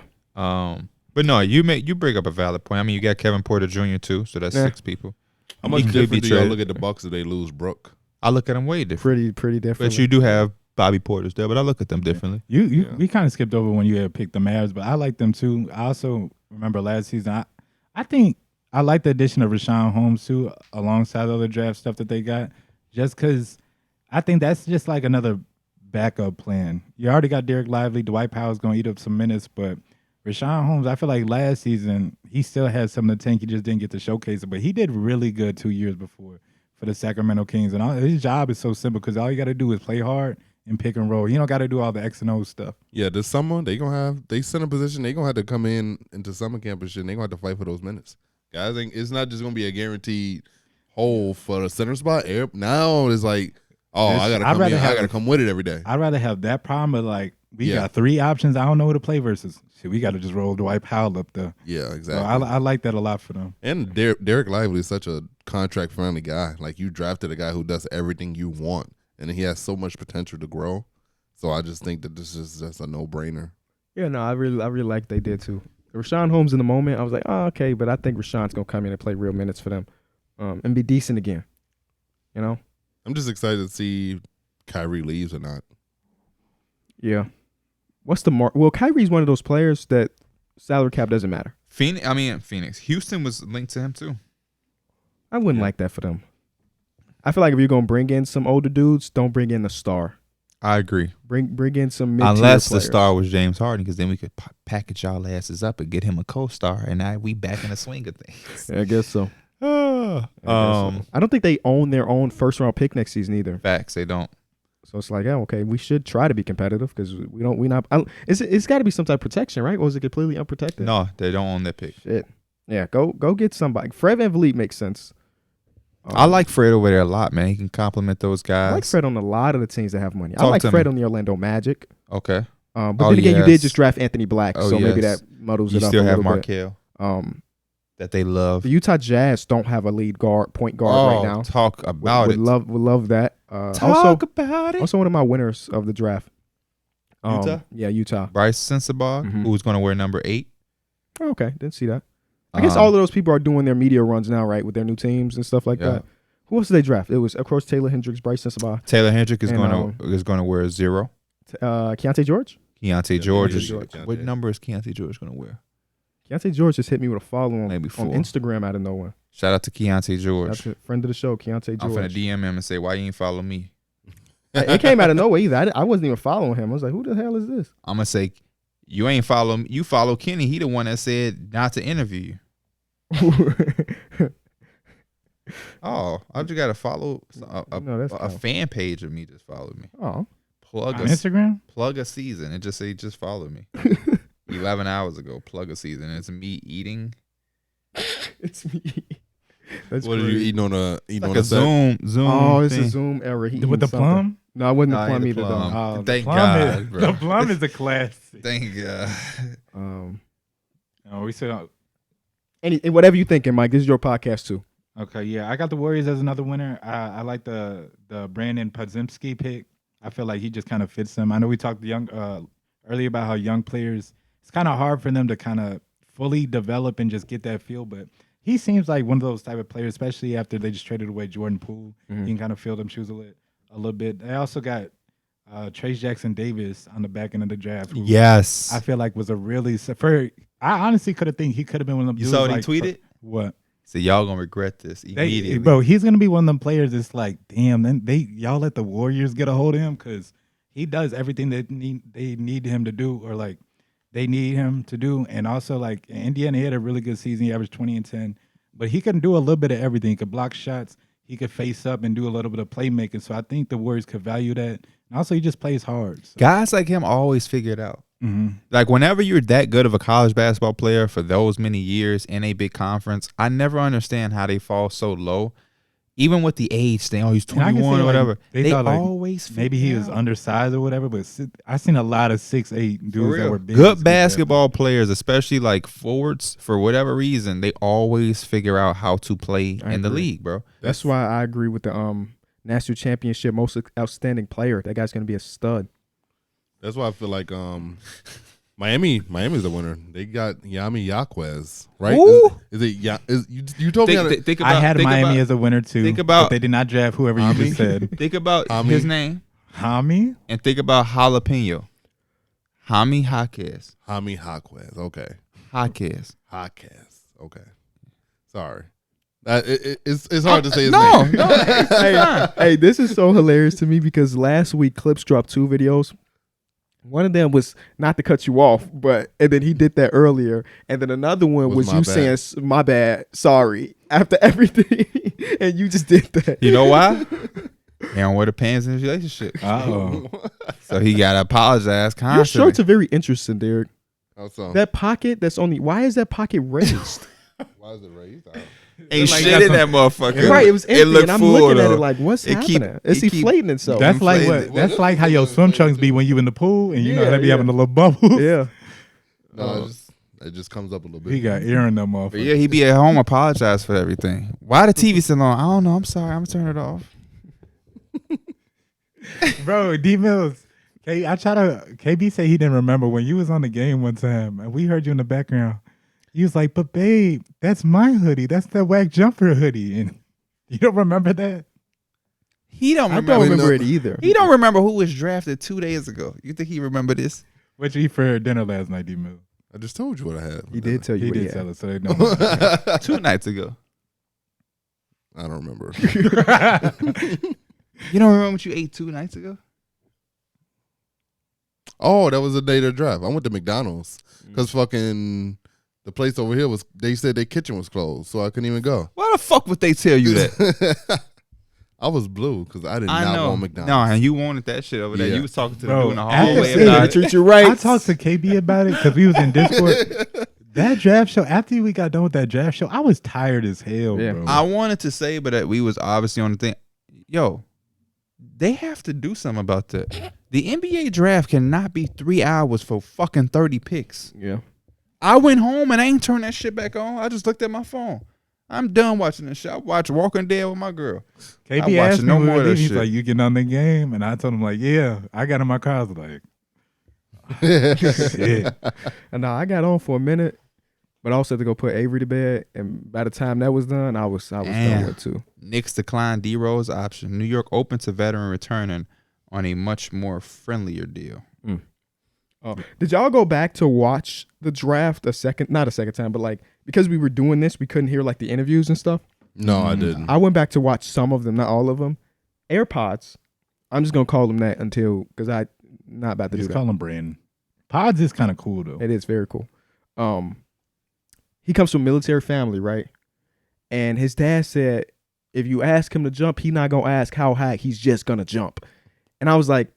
But no, you bring up a valid point. I mean, you got Kevin Porter Jr. too, so that's Yeah. 6 people. How much He could be different do y'all traded. look at the Bucks if they lose Brooke? I look at them way different. Pretty different. But you do have Bobby Porter's there, but I look at them differently. We kind of skipped over when you had picked the Mavs, but I like them too. I also remember last season. I think I like the addition of Rashawn Holmes too, alongside the other draft stuff that they got, just because I think that's just like another backup plan. You already got Derek Lively, Dwight Powell's going to eat up some minutes, but Rashawn Holmes, I feel like last season he still had some in the tank. He just didn't get to showcase it, but he did really good 2 years before for the Sacramento Kings, and his job is so simple because all you got to do is play hard and pick and roll. You don't got to do all the X and O stuff. Yeah, this summer they send a position. They gonna have to come into summer camp and shit. And they gonna have to fight for those minutes. Guys, it's not just gonna be a guaranteed hole for the center spot. Now it's like, I gotta come with it every day. I'd rather have that problem, but like we got 3 options. I don't know who to play versus. Shit, we got to just roll Dwight Powell up there. Yeah, exactly. So I like that a lot for them. And Derek Lively is such a contract friendly guy. Like, you drafted a guy who does everything you want, and he has so much potential to grow. So I just think that this is just a no brainer. Yeah, no, I really like they did too. Rashawn Holmes in the moment, I was like, oh, okay, but I think Rashawn's gonna come in and play real minutes for them, and be decent again. You know. I'm just excited to see if Kyrie leaves or not. Yeah. What's the mark? Well, Kyrie's one of those players that salary cap doesn't matter. Phoenix. Houston was linked to him too. I wouldn't like that for them. I feel like if you're gonna bring in some older dudes, don't bring in the star. I agree. Bring in some mid-tier unless players. the star was James Harden, because then we could package y'all asses up and get him a co-star, and now we back in the swing of things. I guess so. I don't think they own their own first round pick next season either. Facts, they don't. So it's like, okay, we should try to be competitive because it's got to be some type of protection, right? Or is it completely unprotected? No, they don't own that pick. Shit. Yeah, go get somebody. Fred VanVleet makes sense. I like Fred over there a lot, man. He can compliment those guys. I like Fred on a lot of the teams that have money. I like Fred on the Orlando Magic. Okay. But then again, you did just draft Anthony Black, so maybe that muddles it up a little bit. You still have Markelle. That they love. The Utah Jazz don't have a point guard right now. Talk about it. Would love that. Talk about it. Also, one of my winners of the draft. Utah? Yeah, Utah. Bryce Sensabaugh, who's going to wear number 8. Oh, okay, didn't see that. I guess all of those people are doing their media runs now, right, with their new teams and stuff like that. Who else did they draft? It was, of course, Taylor Hendricks, Bryce Sensabaugh. Taylor Hendricks is going to wear 0. Keontae George? Keontae George is. What number is Keontae George going to wear? Keontae George just hit me with a follow on Maybe 4. On Instagram out of nowhere. Shout out to Keontae George. That's a friend of the show, Keontae George. I'm finna DM him and say, why you ain't follow me? It came out of nowhere either. I wasn't even following him. I was like, who the hell is this? I'm going to say, you ain't follow me. You follow Kenny. He the one that said not to interview you. Oh, I just got to follow a fan page of me just followed me. Oh. Instagram? Plug a season. It just say just follow me. 11 hours ago, plug a season. It's me eating. It's me. That's what crazy. Are you eating on a Zoom? Oh, it's a Zoom error. With the plum? No, I wasn't the plum either. Though. Thank God, bro. The plum is a classic. Thank God. We said whatever you thinking, Mike. This is your podcast too. Okay, yeah, I got the Warriors as another winner. I like the Brandon Podziemski pick. I feel like he just kind of fits them. I know we talked earlier about how young players, it's kind of hard for them to kind of fully develop and just get that feel, but he seems like one of those type of players, especially after they just traded away Jordan Poole. He can kind of fill them shoes a little bit. They also got Trace Jackson Davis on the back end of the draft. Yes. I feel like was a really I honestly could have think he could have been one of them. You saw what he tweeted? What? So y'all gonna regret this immediately. Bro, he's gonna be one of them players that's like, damn, then y'all let the Warriors get a hold of him because he does everything that they need him to do, or like they need him to do. And also, like, Indiana, he had a really good season. He averaged 20 and 10. But he can do a little bit of everything. He could block shots. He could face up and do a little bit of playmaking. So I think the Warriors could value that. And also, he just plays hard. So. Guys like him always figure it out. Mm-hmm. Like, whenever you're that good of a college basketball player for those many years in a big conference, I never understand how they fall so low. Even with the age thing, he's 21 or whatever. They always figure maybe he was undersized or whatever, but I've seen a lot of 6'8" dudes that were big. Good basketball players, especially like forwards, for whatever reason, they always figure out how to play in the league, bro. That's why I agree with the national championship most outstanding player. That guy's gonna be a stud. That's why I feel like Miami's the winner. They got Yami Yaquez, right? Is it you told me? I had Miami as a winner too. Think about but they did not draft whoever you just said. Think about his name. Hami? and think about jalapeno. Jaime Jaquez. Jaime Jaquez. Okay. Jaquez. Jaquez. Okay. Sorry. It's hard to say his No, name. no. Hey, this is so hilarious to me because last week Clips dropped 2 videos. One of them was not to cut you off, and then he did that earlier. And then another one was my you bad. saying, my bad, sorry, after everything. And you just did that. You know why? He don't wear the pants in his relationship. Oh. So he got to apologize constantly. Your shorts are very interesting, Darrick. How so? That pocket that's on the, why is that pocket raised? Why is it raised? Ain't like shit that's in that motherfucker. Right, it was empty, looked and I'm full, looking at though. it like, what's It keep- happening? It's it keep- deflating itself. That's like inflated. that's like how your swim trunks be when you in the pool and you know Yeah, they be yeah. having a little bubble. Yeah. No, it just comes up a little bit. He got air in that But motherfucker. yeah, he be at home apologize for everything. Why the TV still on? I don't know. I'm sorry. I'm gonna turn it off. Bro, D Mills. KB said he didn't remember when you was on the game one time and we heard you in the background. He was like, but babe, that's my hoodie. That's the whack jumper hoodie. And you don't remember that? He don't I remember. don't remember it either. He don't remember who was drafted 2 days ago. You think he remember this? What you eat for dinner last night, D Mills? I just told you what I had. He did tell you He what he did had. tell us, so they don't. 2 nights ago. I don't remember. You don't remember what you ate 2 nights ago? Oh, that was the day of the draft. I went to McDonald's because fucking the place over here they said their kitchen was closed, so I couldn't even go. Why the fuck would they tell you that? I was blue because I did I not know. want McDonald's. No, and you wanted that shit over there. Yeah. You was talking to the Bro, dude in the after hallway seeing about They it. treat you right. I talked to KB about it because we was in Discord. That draft show, after we got done with that draft show, I was tired as hell, Yeah. bro. I wanted to say, but we was obviously on the thing. Yo, they have to do something about that. The NBA draft cannot be 3 hours for fucking 30 picks. Yeah. I went home and I ain't turned that shit back on. I just looked at my phone. I'm done watching this shit. I watch Walking Dead with my girl. I'm KB asked watching me no when more we of that leave, he's shit. like, you getting on the game? And I told him, like, yeah. I got in my car. I was like, shit. And I got on for a minute, but I also had to go put Avery to bed. And by the time that was done, I was done Damn. with it too. Knicks declined D-Rose option. New York open to veteran returning on a much more friendlier deal. Did y'all go back to watch the draft not a second time, but like because we were doing this, we couldn't hear like the interviews and stuff. No, I didn't. I went back to watch some of them, not all of them. AirPods. I'm just gonna call them that until because I not about to Just do call him Brandon. Pods is kind of cool, though. that. It is very cool. He comes from a military family, right? And his dad said, if you ask him to jump, he's not gonna ask how high. He's just gonna jump. And I was like,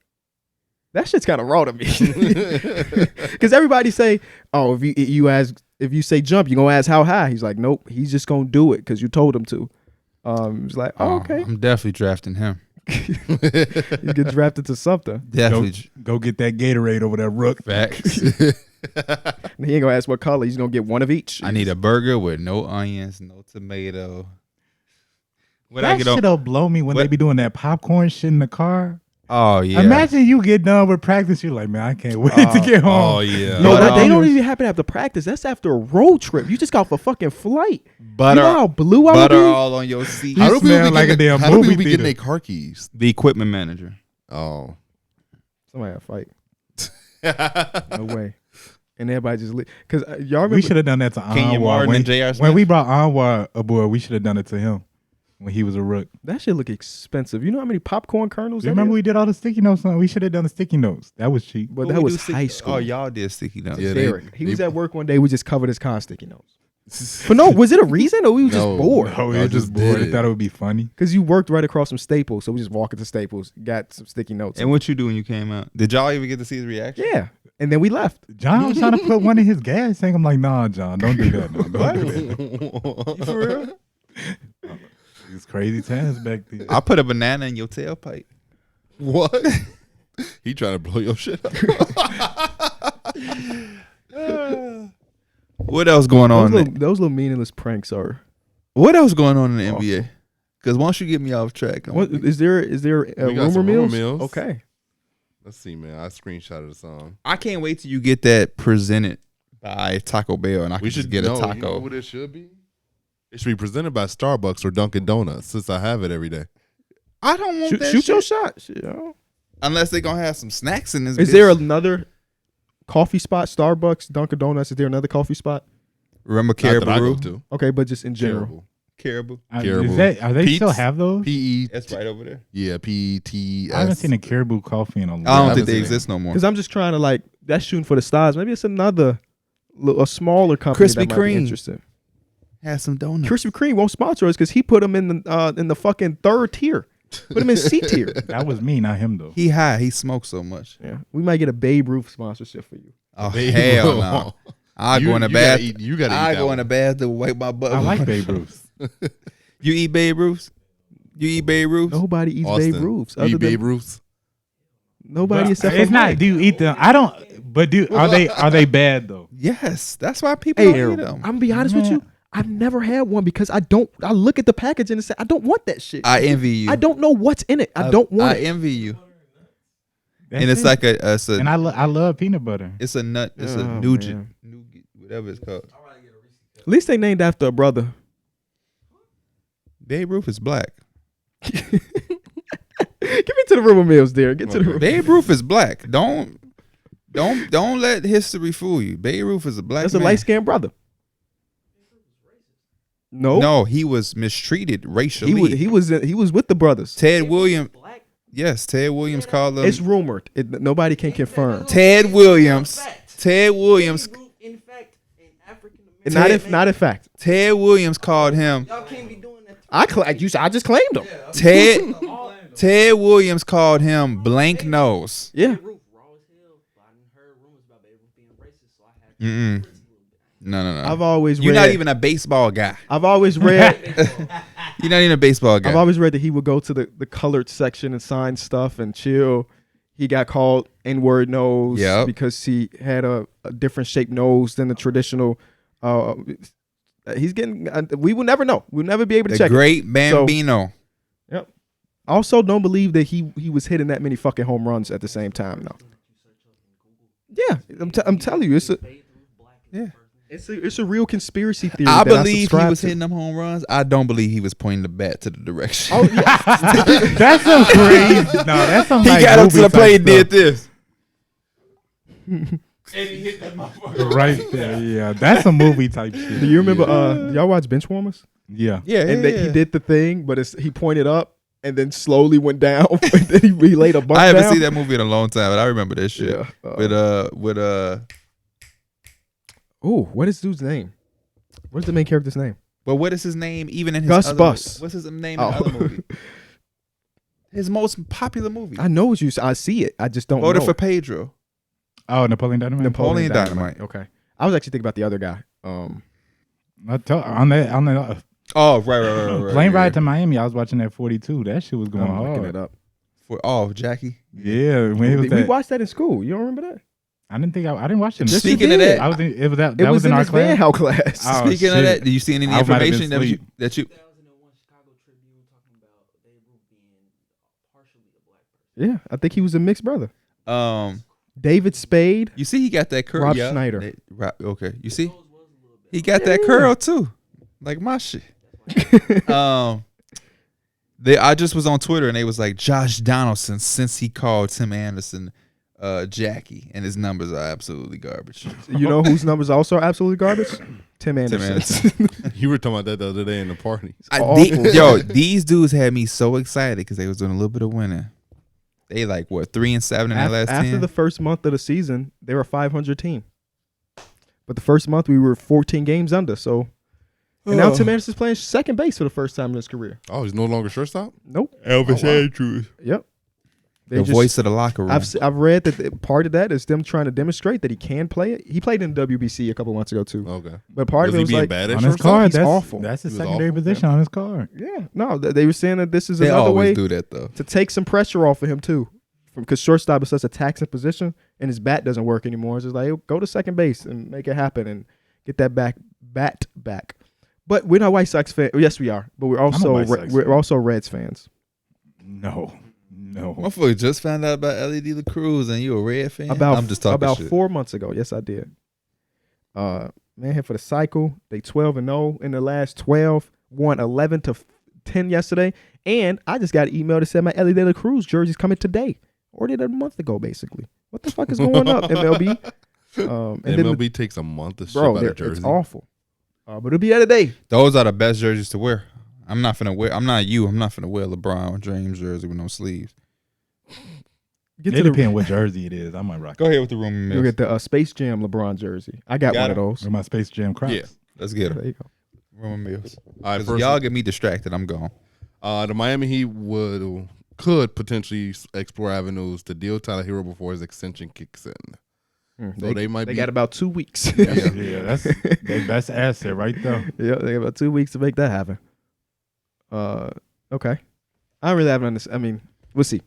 that shit's kind of raw to me. Because everybody say, oh, if you say jump, you're gonna ask how high. He's like, nope, he's just gonna do it because you told him to. He's like, oh, okay. I'm definitely drafting him. You get drafted to something. Definitely. Go get that Gatorade over there, Rook. Facts. And he ain't gonna ask what color. He's gonna get one of each. I need a burger with no onions, no tomato. When I That get on, shit'll blow me when they What? be doing that popcorn shit in the car. oh yeah. Imagine you get done with practice, you're like, man, I can't wait to get home. Oh yeah. No, But, they don't even happen after practice. That's after a road trip. You just got off a fucking flight. butter, You know how blue I would butter be? all on your seat. You smell like a damn how do movie people be getting theater. their car keys? The equipment manager. Oh. Somebody had a fight. No way. And everybody just because y'all remember We should have done that to Kenyon Anwar. Martin When, and J.R. when Smith? we brought Anwar aboard, we should have done it to him when he was a Rook. that shit look expensive. You know how many popcorn kernels? You that remember is? we did all the sticky notes on? We should have done the sticky notes. That was cheap. But Who that we was do sticky- high school. Oh, y'all did sticky notes. Yeah, Darrick. He was they- at work one day. We just covered his car sticky notes. But no, was it a reason or we were just No. bored? Oh, I we just just bored. did I it. thought it would be funny. Because you worked right across from Staples, so we just walked into Staples, got some sticky notes. And what you do when you came out? Did y'all even get to see the reaction? Yeah, and then we left. John was trying to put one in his gas tank. I'm like, nah, John, don't do that. No, don't do that. For real? These crazy times back then. I put a banana in your tailpipe. What? He trying to blow your shit up. What else going on? Those little meaningless pranks are. What else going on in the NBA? Because once you get me off track, What is there? Is there a We got rumor some rumor mills? mills. Okay. Let's see, man. I screenshotted the song. I can't wait till you get that presented by Taco Bell, and I can just get a know, taco. You know what it should be? It should be presented by Starbucks or Dunkin' Donuts, since I have it every day. I don't want that Shoot shit. your shot. Shit, yo. Unless they gonna have some snacks in this. Is there another coffee spot? Starbucks, Dunkin' Donuts. Is there another coffee spot? Remember Not that I go Caribou? to. Okay, but just in general. Caribou. Caribou. Are they Pete's? still have those? P-E. That's right over there. Yeah, P-E-T-S. I haven't seen a Caribou coffee in a long I don't haven't think they seen it. exist no more. Because I'm just trying to like that's shooting for the stars. Maybe it's another a smaller company Krispy that might be Kreme. interested. Have some donuts. Krispy Kreme won't sponsor us because he put them in the fucking third tier. Put him in C tier. That was me, not him though. He high. He smokes so much. Yeah, we might get a Babe Ruth sponsorship for you. Oh Babe hell Ruth. no! I You- go in the you gotta bath. eat- you gotta eat I that go one. in the bath to wipe my butt. I like Babe Ruth. You eat Babe Ruths? You eat Babe Ruths? Nobody eats Austin, Babe Ruths. you Other eat than Babe Ruths? nobody But except it's for not. Mike. Do you eat them? I don't. But are they bad though? Yes, that's why people Hey, don't eat I'm them. gonna be honest with you. I've never had one because I look at the package and say I don't want that shit. I envy you. I don't know what's in it. I don't want I it. envy you. That's And it's it. like it's And a I love peanut butter. it's a nut. It's a Oh, nougat, man. whatever it's called. At least they named after a brother. Babe Ruth is black. Get me to the rumor mills, there. Get to the rumor. Babe Ruth is black. Don't let history fool you. Babe Ruth is a black That's a man. light skinned brother. No, No, he was mistreated racially. he was with the brothers. Ted Williams. Yes, Ted Williams called him. It's rumored. Nobody can confirm. Ted Williams. Ted Williams. In fact, an African Not American. if not in fact. Ted Williams called him. Y'all can't be doing that. I just claimed him. Ted Williams called him blank nose. Yeah. Babe Ruth raw as hell. But I didn't heard rumors about Babe Ruth being racist, so I had to. Mm-mm. No. I've always You're read. not even a baseball guy. I've always read. You're not even a baseball guy. I've always read that he would go to the colored section and sign stuff and chill. He got called N-word nose Yep. because he had a different shaped nose than the traditional. He's getting. We will never know. We'll never be able to the check. great Bambino. Yep. I also don't believe that he was hitting that many fucking home runs at the same time. No. Yeah, I'm telling you, it's a real conspiracy theory. I that believe he subscribe was to. hitting them home runs. I don't believe he was pointing the bat to the direction. Oh yeah. That's some crazy. No, that's some. he like got up to movie the plate and type did this. stuff. Right there. Yeah, that's a movie type shit. Do you remember? Y'all watch Benchwarmers? Yeah. Yeah, And he did the thing, but he pointed up and then slowly went down. And then he laid a bump I haven't down. seen that movie in a long time, but I remember this shit. Yeah. With Oh, what is dude's name? What's the main character's name? But what is his name? Even in his Gus other Bus. What's his name Oh. in the other movie? His most popular movie. I know what you. I see it. I just don't Voted know. for Pedro. Oh, Napoleon Dynamite. Napoleon Dynamite. Okay, I was actually thinking about the other guy. On the Oh, right. plane ride to Miami, I was watching that 42. That shit was going I'm looking it hard. up. Jackie. Yeah, when it was We that, watched that in school. You don't remember that? I didn't think I didn't watch it. Yes, you Speaking of did. that, I was in, it was that, It that was in our his class. Van House class. Oh, Speaking of shit. that, did you see any I might have been information that you asleep. that you? 2001 Chicago Tribune talking about Babe Ruth being partially a black person. Yeah, I think he was a mixed brother. Um, David Spade. you see, he got that curl. Rob yeah. Schneider. Okay, you see, he got that curl too, like my shit. I just was on Twitter and they was like Josh Donaldson since he called Tim Anderson Jackie, and his numbers are absolutely garbage. You know whose numbers also are absolutely garbage? Tim Anderson. Anderson. You were talking about that the other day in the party. awful. These dudes had me so excited because they was doing a little bit of winning. They like what 3-7 in their last After 10. the first month of the season, they were a 500 team. But the first month we were 14 games under. So, and now Tim Anderson's playing second base for the first time in his career. Oh, he's no longer shortstop? Nope. Elvis Andrews, Yep. They the just- voice of the locker room. I've read that part of that is them trying to demonstrate that he can play it. He played in WBC a couple months ago too. Okay. But part Was of it he was being like, bad at On his shortstop? card, He's that's awful. That's his He was secondary awful? position on his card. yeah, no, they were saying that this is they another always way do that though. to take some pressure off of him too, because shortstop is such a taxing position, and his bat doesn't work anymore. It's just like, hey, go to second base and make it happen and get that bat back. But we're not White Sox fans. Yes, we are. But we're also White Sox we're fan. also Reds fans. No. Motherfucker just found out about LED La Cruz and you a Red fan? About I'm just talking about shit. 4 months ago. Yes, I did. Man, here for the cycle. They 12-0 in the last 12. Won 11-10 yesterday. And I just got an email that said my LED La Cruz jersey's coming today Ordered it a month ago, basically. What the fuck is going up, MLB? And MLB takes a month to ship bro, out a it's jersey. awful. But it'll be out of day. Those are the best jerseys to wear. I'm not finna wear LeBron James jersey with no sleeves. Get It to the depends what jersey it is. I might rock Go ahead with the rumor You'll mills. get the Space Jam LeBron jersey. I got Got one it. of those. with my Space Jam Crocs. Yeah, let's get There it. you go. Rumor mills. All right, 'Cause first, y'all get me distracted. I'm gone. the Miami Heat could potentially explore avenues to deal Tyler Hero before his extension kicks in. So they might They be. got about 2 weeks. Yeah, that's their best asset right there. Yeah, they got about 2 weeks to make that happen. Okay. I don't really have an I mean, we'll see.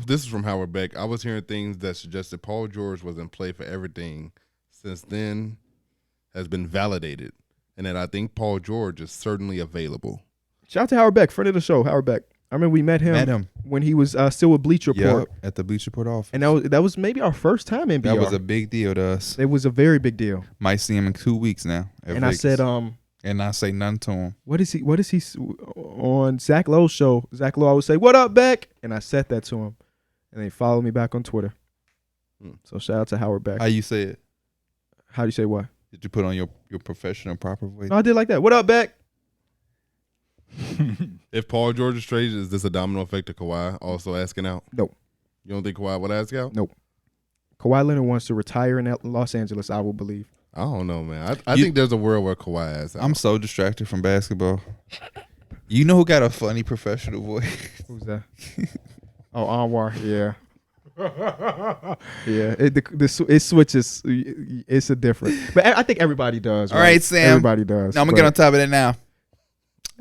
This is from Howard Beck. I was hearing things that suggested Paul George was in play for everything. Since then, has been validated, and that I think Paul George is certainly available. Shout out to Howard Beck, friend of the show, Howard Beck. I remember we met him, when he was still with Bleach Report. Yep, at the Bleach Report office. And that was maybe our first time in BR. That was a big deal to us. It was a very big deal. Might see him in 2 weeks now. at And I Vegas. said, and not say nothing to him. what is he on Zach Lowe's show? Zach Lowe always say, "What up, Beck?" And I said that to him, and they followed me back on Twitter. So shout out to Howard Beck. How you say it? How do you say what? Did you put on your professional proper voice? No, I did like that. What up, Beck? If Paul George is traded, is this a domino effect to Kawhi also asking out? No. You don't think Kawhi would ask out? No. Kawhi Leonard wants to retire in Los Angeles, I will believe. I don't know, man. I think there's a world where Kawhi asks out. I'm so distracted from basketball. You know who got a funny professional voice? Who's that? Oh, Anwar. Yeah. Yeah. It switches. It's a different. But I think everybody does. All right, Sam. Everybody does. No, I'm going to get on top of that now.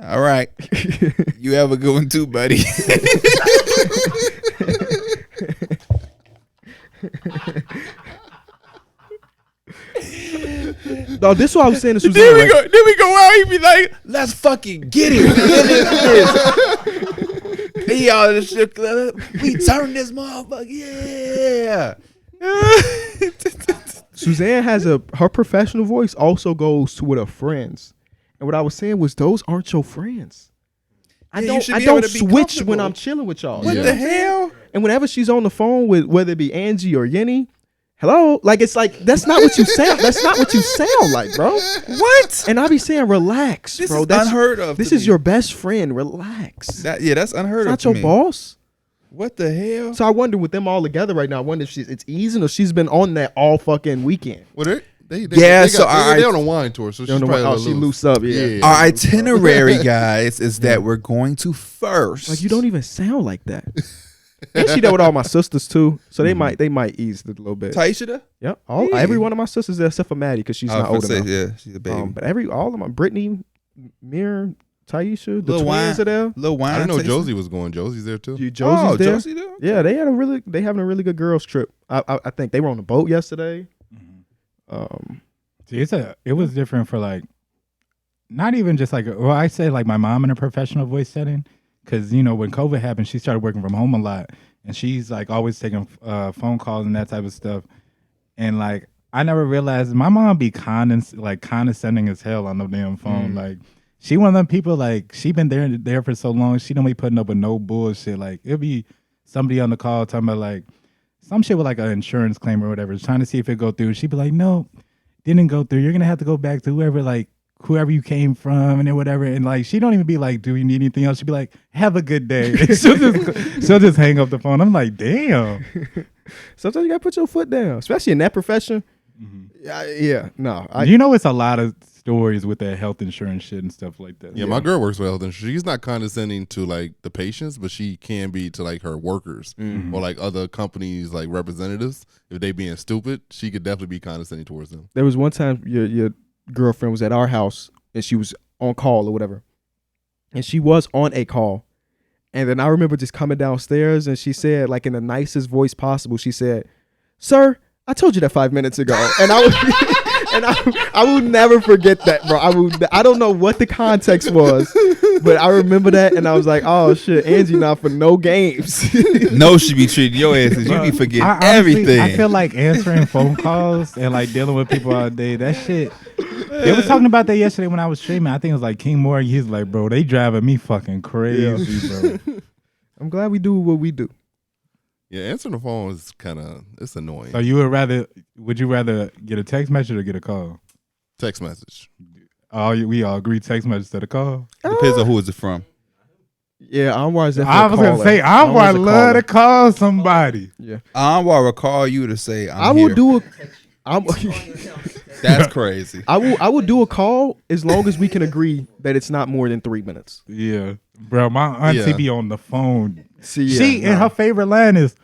All right. You have a good one too, buddy. No, this is what I was saying to Suzanne. Then we Right? go out. He be like, "Let's fucking get it. Hey, y'all, we turn this motherfucker. Yeah." Suzanne has her professional voice also goes with her friends. And what I was saying was those aren't your friends. I Yeah, you should don't be able to be switch when comfortable. I'm chilling with y'all. What You know the what I'm saying? hell? And whenever she's on the phone with whether it be Angie or Yenny, hello, like it's like that's not what you sound. That's not what you sound like, bro. What? And I be saying, relax, This bro. is That's unheard of. This to is me. your best friend. Relax. That's unheard It's of. not your boss. What the hell? So I wonder with them all together right now. I wonder if it's easing or she's been on that all fucking weekend. Well, they Yeah, so they're on a wine tour, so she's Don't know probably what, a she loose up. Yeah. Our itinerary, guys, is that we're going to first. Like you don't even sound like that. And she there with all my sisters too, so they might ease it a little bit. Taisha there? Yep, Yeah. every one of my sisters there except for Maddie because she's I was not gonna old say, enough. yeah, she's a baby. But all of my Brittany, Mir, Taisha, the Lil twins Wine. are there. Little wine. I didn't know taster. Josie was going. Josie's there too. Josie's there. Josie there? Yeah, they having a really good girls trip. I think they were on the boat yesterday. See, it was different for like, not even just like, well, I say like my mom in a professional voice setting, because when COVID happened, she started working from home a lot, and she's like always taking phone calls and that type of stuff, and like I never realized my mom be condescending as hell on the damn phone. Like she one of them people like she been there for so long, she don't be putting up with no bullshit. Like it'll be somebody on the call talking about like some shit with like an insurance claim or whatever, trying to see if it go through. She'd be like, no. Didn't go through. You're gonna have to go back to whoever you came from and then whatever. And like she don't even be like, do you need anything else? She'd be like, have a good day. And she'll just hang up the phone. I'm like, damn. Sometimes you gotta put your foot down, especially in that profession. It's a lot of stories with that health insurance shit and stuff like that. Yeah, my girl works for health insurance. She's not condescending to like the patients, but she can be to like her workers or like other companies like representatives. If they being stupid, she could definitely be condescending towards them. There was one time your girlfriend was at our house and she was on call or whatever, and she was on a call, and then I remember just coming downstairs and she said, like in the nicest voice possible, she said, "Sir, I told you that 5 minutes ago," and I was. And I will never forget that, bro. I don't know what the context was, but I remember that, and I was like, "Oh shit, Angie not for no games." No, she be treating your asses. You be forgetting Honestly, everything. I feel like answering phone calls and like dealing with people all day. That shit. They was talking about that yesterday when I was streaming. I think it was like King Morgan. He's like, bro, they driving me fucking crazy, bro. I'm glad we do what we do. Yeah, answering the phone is it's annoying. So would you rather get a text message or get a call? Text message. We all agree text message instead of call. Depends on who is it from. Yeah, Anwar's definitely I was gonna say Anwar's I a love to caller. call somebody. Yeah, Anwar will call you to say I I'm will here. do a. I'm, That's crazy. I will do a call as long as we can agree that it's not more than 3 minutes. Yeah, bro, my auntie Yeah. be on the phone. See, And her favorite line is,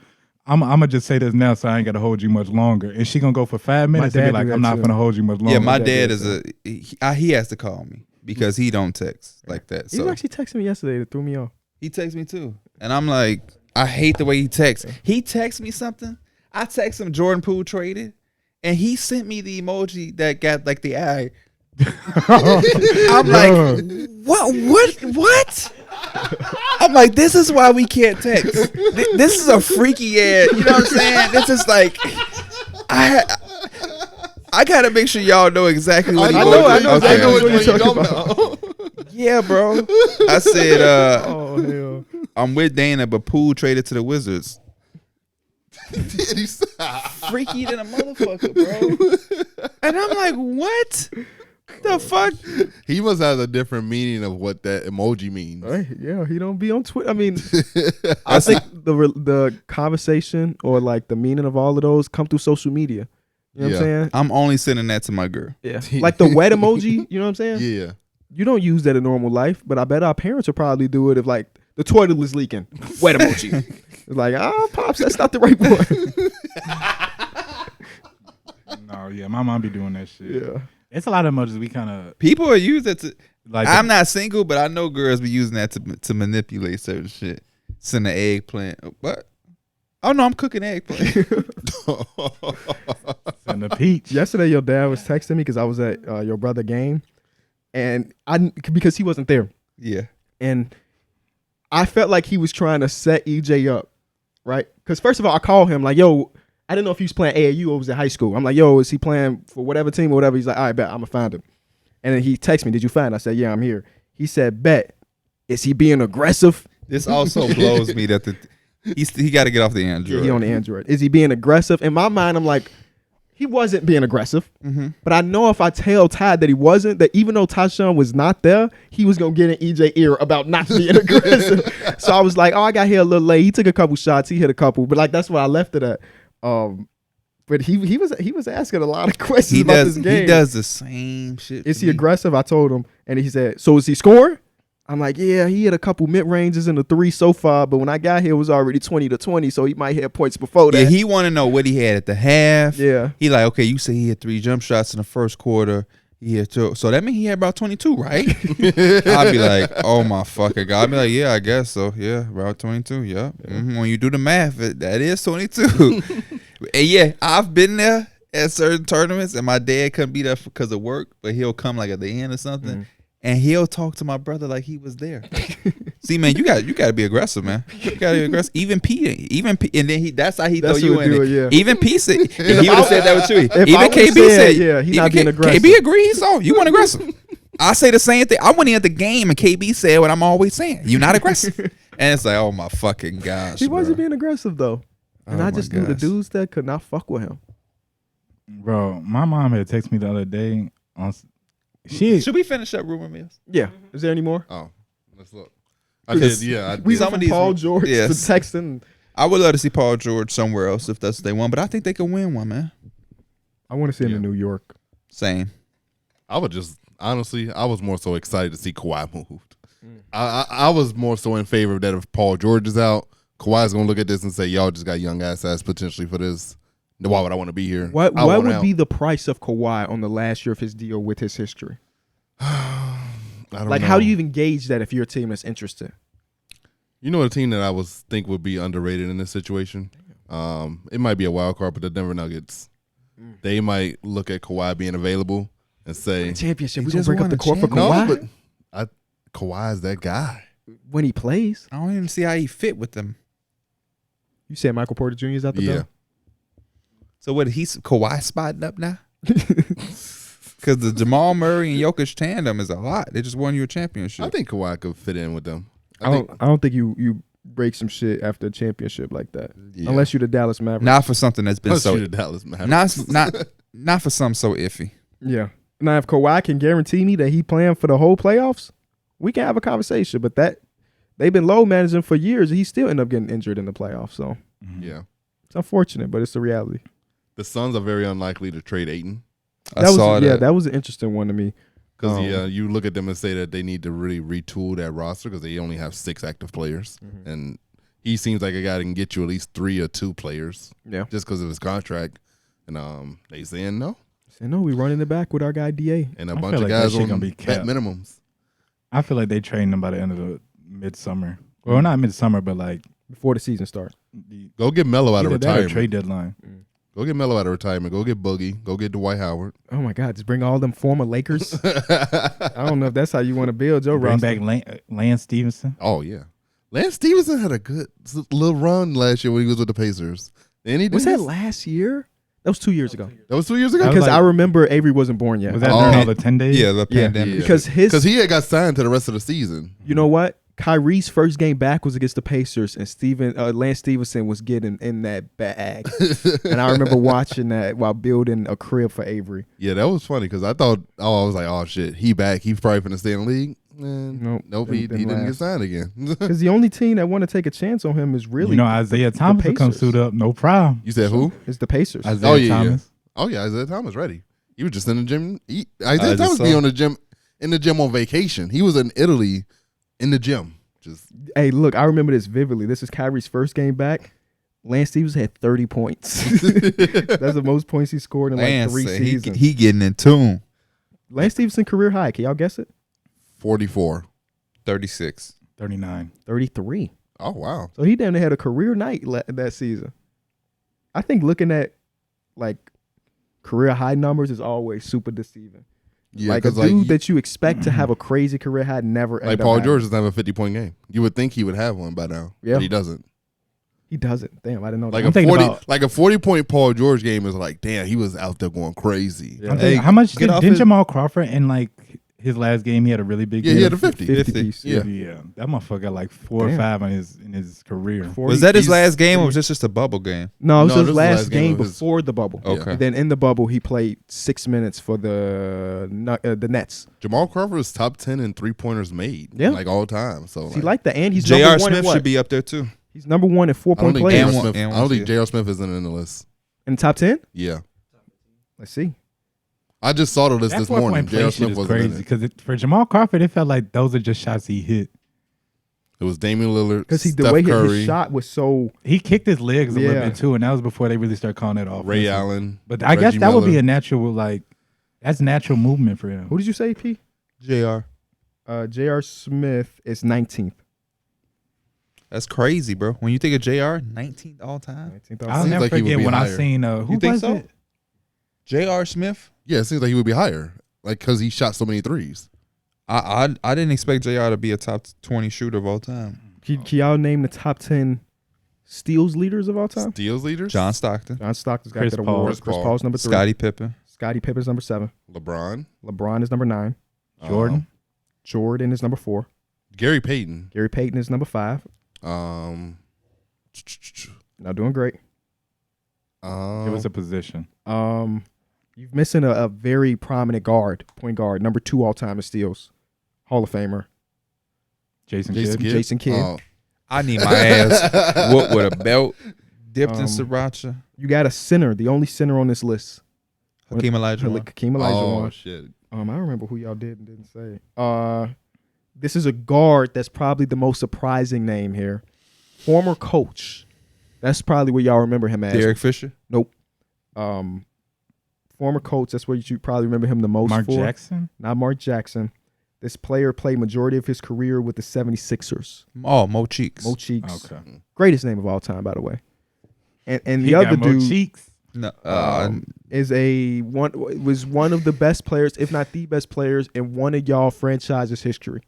I'm gonna just say this now, so I ain't gotta hold you much longer. And she gonna go for 5 minutes and dad be do like, that I'm not too. gonna hold you much longer. Yeah, my that dad is is he has to call me because he don't text like that. he So actually texted me yesterday that threw me off. he texts me too, and I'm like, I hate the way he texts. He texts me something. I text him Jordan Poole traded, and he sent me the emoji that got like the eye. I'm like, what? I'm like, this is why we can't text. This is a freaky ass. You know what I'm saying? This is like, I gotta make sure y'all know exactly what he know Okay. exactly what you're you talking don't know. Yeah, bro. I said, Oh hell! I'm with Dana, but Poole traded to the Wizards. He's- Freaky than a motherfucker, bro. And I'm like, what? The fuck? He must have a different meaning of what that emoji means. Hey, yeah, he don't be on Twitter. I mean, I think the conversation or like the meaning of all of those come through social media. You know what I'm saying? I'm only sending that to my girl. Yeah, like the wet emoji. You know what I'm saying? Yeah. You don't use that in normal life, but I bet our parents would probably do it if like the toilet was leaking. Wet emoji. It's like, oh, pops, that's not the right one. No, yeah, my mom be doing that shit. Yeah. It's a lot of emojis we kind of People are using it to. like. I'm not single, but I know girls be using that to manipulate certain shit. Send an eggplant. What? Oh no, I'm cooking eggplant. and the peach. Yesterday, your dad was texting me because I was at your brother game, and because he wasn't there, Yeah. and I felt like he was trying to set EJ up, right? Because first of all, I called him like, "Yo, I didn't know if he was playing AAU or was in high school." I'm like, "Yo, is he playing for whatever team or whatever?" He's like, "All right, bet, I'm gonna find him." And then he texted me, "Did you find?" I said, "Yeah, I'm here." He said, "Bet, is he being aggressive?" This also blows me that he got to get off the Android. Yeah, he on the Android. Is he being aggressive? In my mind, I'm like, he wasn't being aggressive. Mm-hmm. But I know if I tell Ty that he wasn't, that even though Tyshawn was not there, he was going to get in EJ ear about not being aggressive. So I was like, oh, I got here a little late. He took a couple shots. He hit a couple. But like, that's why I left it at. But he was asking a lot of questions about this game. He does the same shit. Is to he me. aggressive? I told him. And he said, so is he scoring? I'm like, yeah, he hit a couple mid-ranges in the 3 so far, but when I got here, it was already 20-20, so he might hit points before that. Yeah, he want to know what he had at the half. Yeah. He like, okay, you say he had 3 jump shots in the first quarter. He had 2. So that means he had about 22, right? I'd be like, oh my fucking God. I'd be like, yeah, I guess so. Yeah, about 22. Yeah. Mm-hmm. When you do the math, that is 22. And yeah, I've been there at certain tournaments, and my dad couldn't be there because of work, but he'll come like at the end or something. Mm. And he'll talk to my brother like he was there. See, man, you got to be aggressive, man. You got to be aggressive. Even P, and then that's how he That's throw you what in do it. it, yeah. Even P said, and he would have said that with you. If I Even would've KB said, said, yeah, he even not being aggressive. KB agrees. So you weren't aggressive. I say the same thing. I went in at the game and KB said what I'm always saying. You're not aggressive. And it's like, oh my fucking gosh. He wasn't bro. being aggressive though, and Oh I my just knew the gosh. dudes that could not fuck with him. Bro, my mom had texted me the other day on. Should we finish up rumor mills? Yeah. Is there any more? Oh, let's look. I did, yeah. We Some went of from these Paul were- George yes. to texting. I would love to see Paul George somewhere else if that's what they want, but I think they can win one, man. I want to see him in Yeah. New York. Same. I would just honestly, I was more so excited to see Kawhi moved. I was more so in favor of that if Paul George is out, Kawhi's gonna look at this and say, "Y'all just got young ass potentially for this. Why would I want to be here? What I want would out." be the price of Kawhi on the last year of his deal with his history? I don't Like, know. how do you even gauge that if you're a team that's interested? You know, a team that I was think would be underrated in this situation. It might be a wild card, but the Denver Nuggets, they might look at Kawhi being available and say, Championship. He We gonna just break up won the a court for "No, Kawhi but Kawhi is that guy." when he plays. I don't even see how he fit with them. You said Michael Porter Jr. is out the Yeah, door? So what? He's Kawhi spotting up now? Because the Jamal Murray and Jokic tandem is a lot. They just won you a championship. I think Kawhi could fit in with them. I don't think you break some shit after a championship like that. Yeah. Unless you're the Dallas Mavericks. Not for something that's been Let's so shoot the Dallas Mavericks. not for something so iffy. Yeah. Now, if Kawhi can guarantee me that he playing for the whole playoffs, we can have a conversation. But that they've been low managing for years, and he still end up getting injured in the playoffs. So Yeah. it's unfortunate, but it's the reality. The Suns are very unlikely to trade Ayton I saw that. Yeah, that was an interesting one to me. because you look at them and say that they need to really retool that roster because they only have 6 active players, and he seems like a guy that can get you at least 3 or 2 players. Yeah. Just because of his contract, and they saying no, I know we running it back with our guy DA. and a I bunch feel of like that guys shit on gonna be vet capped. minimums. I feel like they train them by the end of the midsummer. Well, not midsummer, but like Before the season starts. Go get Melo out of either that or retirement. trade deadline. Go get Melo out of retirement. Go get Boogie. Go get Dwight Howard. Oh my God, just bring all them former Lakers. I don't know if that's how you want to build your Bring roster. back Lance Stevenson. Oh yeah, Lance Stevenson had a good little run last year when he was with the Pacers. And he Was did that this- last year? That was 2 years ago. That was 2 years ago. That was Because like- I remember Avery wasn't born yet. Was that Oh. during all the 10 days? Yeah, the Yeah. pandemic. Yeah. Because Because he had got signed to the rest of the season. you know what? Kyrie's first game back was against the Pacers, and Lance Stevenson was getting in that bag. And I remember watching that while building a crib for Avery. Yeah, that was funny because I thought, I was like, oh shit, he back. He's probably finna stay in the league. Nope, he didn't didn't get last. signed again. Because the only team that want to take a chance on him is really You know, Isaiah Thomas will come Pacers. suit up, no problem. You said who? is the Pacers. Isaiah Oh, yeah, Thomas. Oh yeah, Isaiah Thomas ready. He was just in the gym. I Isaiah just Thomas be saw. on the gym in the gym on vacation. He was in Italy in the gym. Just Hey, look, I remember this vividly. This is Kyrie's first game back. Lance Stevenson had 30 points. That's the most points he scored in like Lance 3 said seasons. he getting in tune. Lance Stevenson career high. Can y'all guess it? 44. 36. 39. 33. Oh wow. So he damn near had a career night that season. I think looking at like career high numbers is always super deceiving. Yeah, like a because dude that you expect to have a crazy career high never like end up Paul having. George doesn't have a 50-point game. You would think he would have one by now, Yeah. but he doesn't. He doesn't. Damn, I didn't know Like that. a thinking 40, about- like a 40-point Paul George game is like, damn, he was out there going crazy. Yeah. I'm Hey, thinking, how much get off did his- Jamal Crawford in like his last game? He had a really big Yeah, game. he had a 50. 50 50. piece. Yeah. Yeah, that motherfucker got like 4 Damn. or 5 in his career. 40 Was that his he's- last game or was this just a bubble game? No, it was No, his this was last game of his- before the bubble. Okay. And then in the bubble, he played 6 minutes for the Nets. Jamal Crawford is top 10 in 3-pointers made, Yeah. like all time. So He like, like that, and he's J.R. number one in Smith what? should be up there too. He's number one in I don't 4-point think players And J.R. one- Smith. and I don't think one, J.R. Smith isn't in the list. in the top 10. Yeah, Let's see. I just saw the list That this 4-point morning. play J.R. shit Smith is wasn't in crazy it. because for Jamal Crawford, it felt like those are just shots he hit. It was Damian Lillard, Because the Steph way Curry, his shot was so. He kicked his legs a little Yeah. bit too, and that was before they really started calling it off. Ray Allen. But I guess Reggie that would be Miller. a natural that's natural movement for him. Who did you say, P? JR. J.R. Smith is 19th. That's crazy, bro. When you think of JR, 19th all time. 19th I'll Seems never like he would forget be when I higher. seen who You think was so? it? JR Smith? Yeah, it seems like he would be higher, like because he shot so many threes. I didn't expect JR to be a top 20 shooter of all time. Can y'all name the top 10 steals leaders of all time? Steals leaders. John Stockton, John Stockton's got Chris that Paul. award. Chris Chris Paul. Paul's number 3. Scottie Pippen. Scottie Pippen's number 7. LeBron. LeBron is number 9. Jordan. Jordan is number 4. Gary Payton. Gary Payton is number 5. Now doing great. Give us a position. You're missing a very prominent point guard, number 2 all time in steals, Hall of Famer, Jason Jason Kidd. Kidd. Jason Kidd. Oh. I need my ass whooped with a belt dipped in Um, sriracha. You got a center, the only center on this list, Hakeem Olajuwon. Hakeem Olajuwon. Oh shit. I remember who y'all did and didn't say. This is a guard that's probably the most surprising name here. Former coach. That's probably what y'all remember him as. Derek Fisher. Nope. Former coach. That's what you probably remember him the most Mark for. Jackson. Not Mark Jackson. This player played majority of his career with the 76ers. Oh, Mo Cheeks. Mo Cheeks. Okay. Greatest name of all time, by the way. And He the other got more dude cheeks. No, is was one of the best players, if not the best players, in one of y'all franchise's history.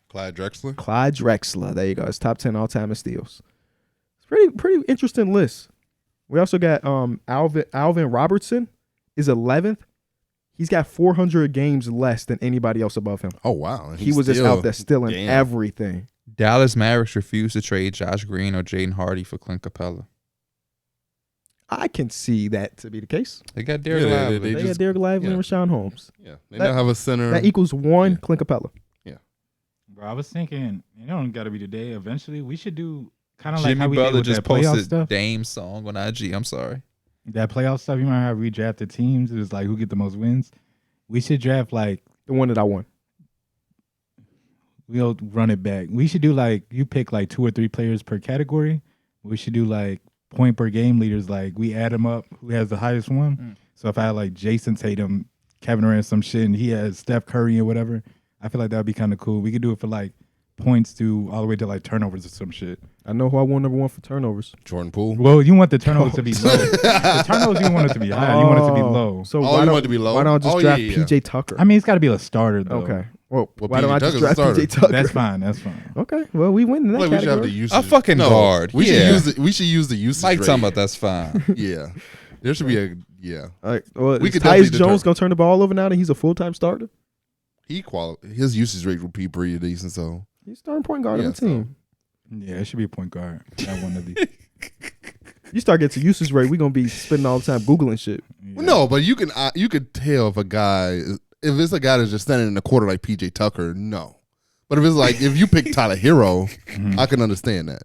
Clyde Drexler. Clyde Drexler. There you go. It's top 10 all time in steals. It's pretty interesting list. We also got Alvin Robertson is 11th. He's got 400 games less than anybody else above him. Oh wow. And He he's was just still- out there stealing Damn. everything. Dallas Mavericks refuse to trade Josh Green or Jaden Hardy for Clint Capella. I can see that to be the case. They got Darrick Yeah, Lively. They got just- Derek Lively yeah. and Rashawn Holmes. Yeah, they That- now have a center. That equals one Yeah. Clint Capella. Bro, I was thinking, it don't got to be today. Eventually, we should do kind of like Jimmy how we did Butler with just that playoff posted stuff. Dame's song on IG. I'm sorry. That playoff stuff. You remember how we drafted teams? It was like who get the most wins. We should draft like The one that I won. we'll run it back. We should do like you pick like 2 or 3 players per category. We should do like point per game leaders. Like we add them up. Who has the highest one? So if I had like Jason Tatum, Kevin Durant, some shit, and he has Steph Curry or whatever, I feel like that would be kind of cool. We could do it for like points to all the way to like turnovers or some shit. I know who I won number 1 for turnovers. Jordan Poole. Well, you want the turnovers to be low. The turnovers you want it to be high. You want it to be low. So Oh, why you don't want it to be low? Why don't I just Oh, draft yeah, yeah. PJ Tucker? I mean, it's got to be a starter though. Okay. Well, Well, why don't PJ I just Tucker's draft a starter. PJ Tucker? That's fine. That's fine. Okay. Well, we win in that Like we should have the category. usage. A fucking guard. We Yeah. should use the usage. Mike rate. talking about that's fine. Yeah, there should be a All right. Well, We is could Tyus definitely Jones gonna turn the ball over now that he's a full-time starter? his usage rate would be pretty decent. So He's starting point guard Yeah, of the team. Yeah, it should be a point guard. I want to be. You start getting to usage rate, we gonna be spending all the time googling shit. Yeah. no, but you could tell if it's a guy that's just standing in the quarter like PJ Tucker. No, but if it's like if you pick Tyler Hero, I can understand that.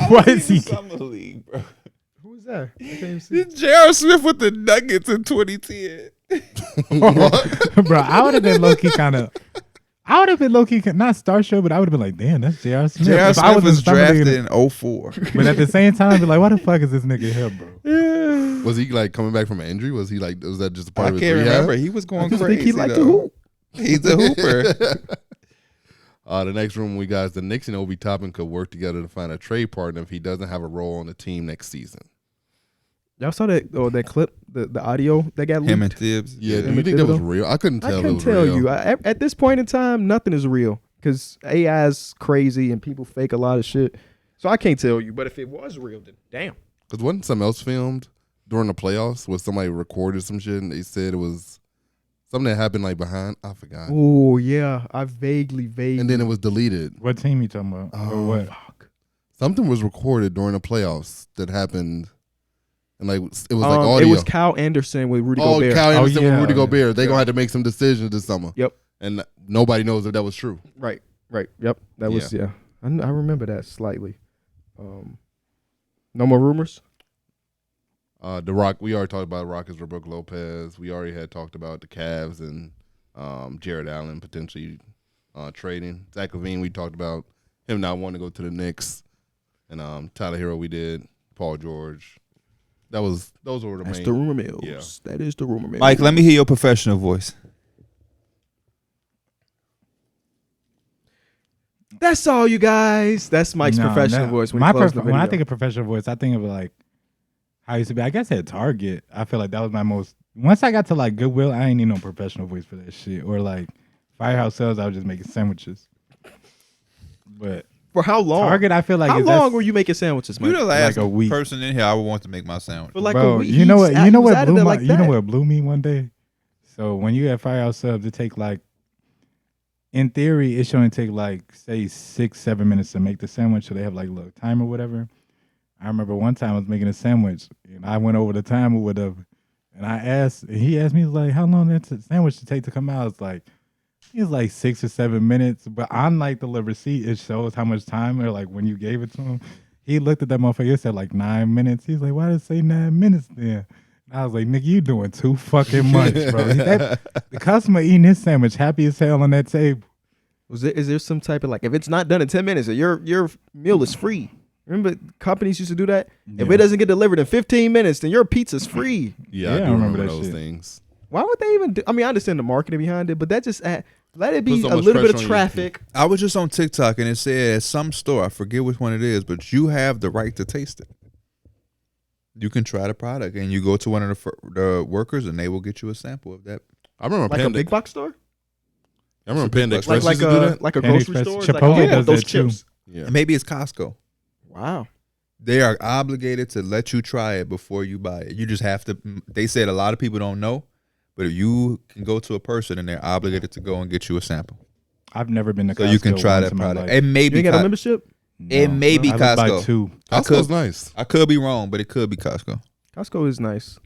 What is he? Summer League, bro. Who is that? I can't even see. J.R. Smith with the Nuggets in 2010. Bro, I would have been low key kind of. I would have been low key not starstruck, but I would have been like, damn, that's J.R. Smith. J.R. If I Smith in was Summer League, drafted in 04. but at the same time, I'd be like, why the fuck is this nigga here, bro? Was he like coming back from an injury? Was that just a part I of his can't rehab? remember. He was going I crazy. think he liked to though. hoop. He's a hooper. The next room we got is the Knicks and Obi Toppin could work together to find a trade partner if he doesn't have a role on the team next season. Y'all saw that clip, the audio that got leaked? Him and Tibbs. Yeah, do Him you and think that was Thibodeau? real? I couldn't tell. I it can was tell real. you. At this point in time, nothing is real because AI's crazy and people fake a lot of shit. So I can't tell you. But if it was real, then damn. Because wasn't something else filmed during the playoffs where somebody recorded some shit and they said it was something that happened like behind? I forgot. Oh yeah, I vaguely. And then it was deleted. What team you talking about? Or what? Fuck. Something was recorded during the playoffs that happened. And like it was like audio. It was Kyle Anderson with Rudy Oh, Gobert. Kyle Anderson yeah. with Rudy Gobert. They Yeah. gonna have to make some decisions this summer. Yep. And nobody knows if that was true. Right. Yep. That was yeah. I remember that slightly. No more rumors. The Rock. We already talked about Rockets for Brook Lopez. We already had talked about the Cavs and Jared Allen potentially trading. Zach LaVine. We talked about him not wanting to go to the Knicks. And Tyler Hero. We did. Paul George. Those were the That's main. the rumor mills. Yeah. That is the rumor mills. Mike, let me hear your professional voice. That's all, you guys. That's Mike's No, professional no. voice when My he closed the when I video. think of professional voice, I think of like how I used to be. I guess at Target, I feel like that was my most. Once I got to like Goodwill, I ain't need no professional voice for that shit. Or like Firehouse Sales, I was just making sandwiches. But For how long? Target, I feel like how is long that's- were you making sandwiches, Mike? You the last Like a week. person in here I would want to make my sandwich. For like Bro, a week. you know what? He's- You know he was what out of blew there my, like You know that. what blew me one day? So when you have Firehouse Subs, it take like, in theory, it should only take like say 6-7 minutes to make the sandwich. So they have like a little time or whatever. I remember one time I was making a sandwich and I went over the time or whatever, and I asked, and he asked me like, how long that sandwich to take to come out? It's like, it was like 6 or 7 minutes. But on like the receipt, it shows how much time or like when you gave it to him. He looked at that motherfucker. It said like 9 minutes. He's like, why did it say 9 minutes then? And I was like, nigga, you doing too fucking much, bro. The customer eating his sandwich happy as hell on that table. Is there some type of like, if it's not done in 10 minutes, your meal is free? Remember companies used to do that? If Yeah. it doesn't get delivered in 15 minutes, then your pizza's free. Yeah, Yeah, I I do remember remember that those shit. things. Why would they even do? I mean, I understand the marketing behind it, but that just let it be Put so a much little bit of pressure on you. traffic. I was just on TikTok and it said at some store, I forget which one it is, but you have the right to taste it. You can try the product and you go to one of the workers and they will get you a sample of that. I remember Like a Panda. big box store? I remember Panda Like- Express Like used to do that. like a Panda grocery Express. store? It's like, Chipotle oh, yeah, does those that too. chips. Yeah. And maybe it's Costco. Wow. They are obligated to let you try it before you buy it. You just have to. They said a lot of people don't know, but if you can go to a person and they're obligated to go and get you a sample. I've never been to So Costco. you can try once that in my product. life. It may You be ain't got a Co- membership? it may be I live by Costco. 2. I Costco's could nice. I could be wrong, but it could be Costco. Costco is nice.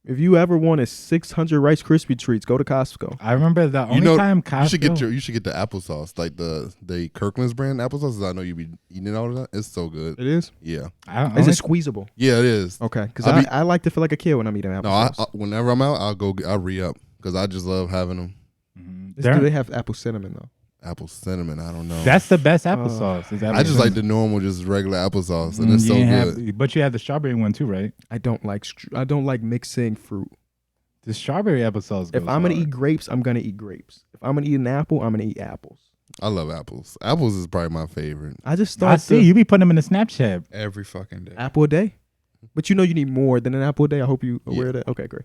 If you ever wanted 600 Rice Krispie treats, go to Costco. I remember the only time Costco. You should get the applesauce, like the Kirkland's brand applesauce. 'Cause I know you be eating all of that. It's so good. It is? Yeah, Is it squeezable? yeah, it is. Okay, because I be- I like to feel like a kid when I'm eating No, applesauce. whenever I'm out, I'll re up because I just love having them. Do they have apple cinnamon though? Apple cinnamon. I don't know. That's the best applesauce. Is I just like the normal, just regular applesauce, and it's so good. But you have the strawberry one too, right? I don't like mixing fruit. The strawberry applesauce. If I'm gonna eat grapes, I'm gonna eat grapes. If I'm gonna eat an apple, I'm gonna eat apples. I love apples. Apples is probably my favorite. I just I thought see you be putting them in the Snapchat. Every fucking day. apple a day, but you know you need more than an apple a day. I hope you aware Yeah. of that. Okay, great.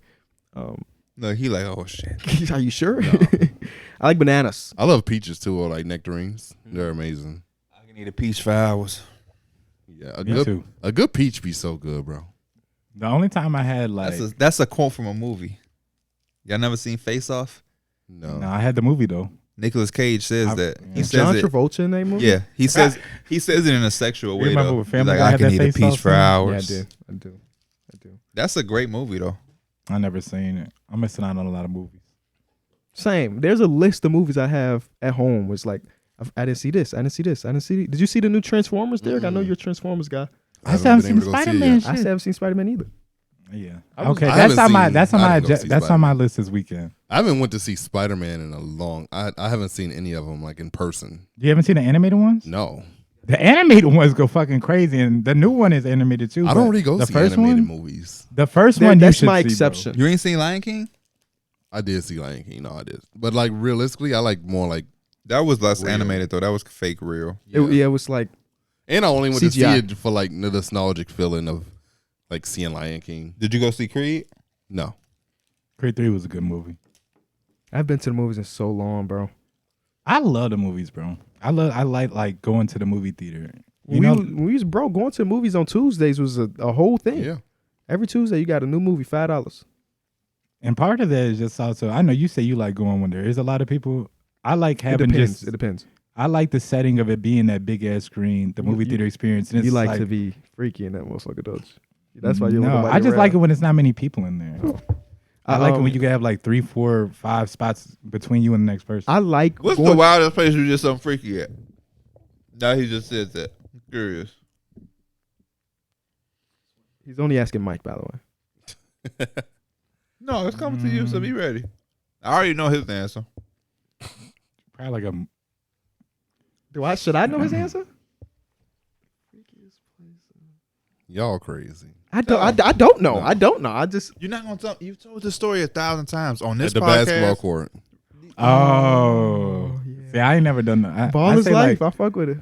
No, he like, oh shit. Are you sure? I like bananas. I love peaches too, or like nectarines. They're amazing. I can eat a peach for hours. Yeah, Me too. a good peach be so good, bro. The only time I had like That's a quote from a movie. Y'all never seen Face Off? no, I had the movie though. Nicolas Cage says I- that. He Is says John it. Travolta in that movie? Yeah, he says it in a sexual You way. remember Though. when He's Family like, Guy I had can that eat a Face peach Off for scene? Yeah, I hours. do. That's a great movie though. I never seen it. I'm missing out on a lot of movies. Same. There's a list of movies I have at home. It's like I didn't see this. I didn't see this. I didn't see. Did you see the new Transformers, Derek? I know you're a Transformers guy. I still haven't been seen able to go see it Spider-Man yet. shit. I still haven't seen Spider-Man either. Yeah. I was- Okay, I that's haven't on my seen- that's on I my didn't go see that's on my Spider-Man. list this weekend. I haven't went to see Spider-Man in a long. I haven't seen any of them like in person. You haven't seen the animated ones? No, The animated ones go fucking crazy, and the new one is animated too. I but don't really go the see first animated one, movies. The first one, you That's should my see, bro. exception. You ain't seen Lion King? I did see Lion King. No, I did. But like realistically, I like more like. That was less Real. animated though. That was fake real. It was like And I only went to see CGI. it for like the nostalgic feeling of like seeing Lion King. Did you go see Creed? No, Creed 3 was a good movie. I've been to the movies in so long, bro. I love the movies, bro. I like going to the movie theater. When we was broke, going to the movies on Tuesdays was a whole thing. yeah, Every Tuesday you got a new movie, $5. and part of that is just also, I know you say you like going when there is a lot of people. I like having It depends. I like the setting of it being that big ass screen, the movie theater experience. And You it's like to be freaky in that motherfucker, don't you? That's why you're No, I just like it when it's not many people in there. I like it when you can have like 3, 4, 5 spots between you and the next person. I like What's going, the wildest place you just something freaky at? Now he just said that. I'm curious. He's only asking Mike, by the way. No, it's coming to you, so be ready. I already know his answer. Probably like Should I know his answer? y'all crazy. I don't know. No. I don't know. I just You're not gonna tell. You've told this story 1,000 times on this At the podcast. basketball court. Oh, yeah. see, I ain't never done that. ball I is say life. I fuck with it.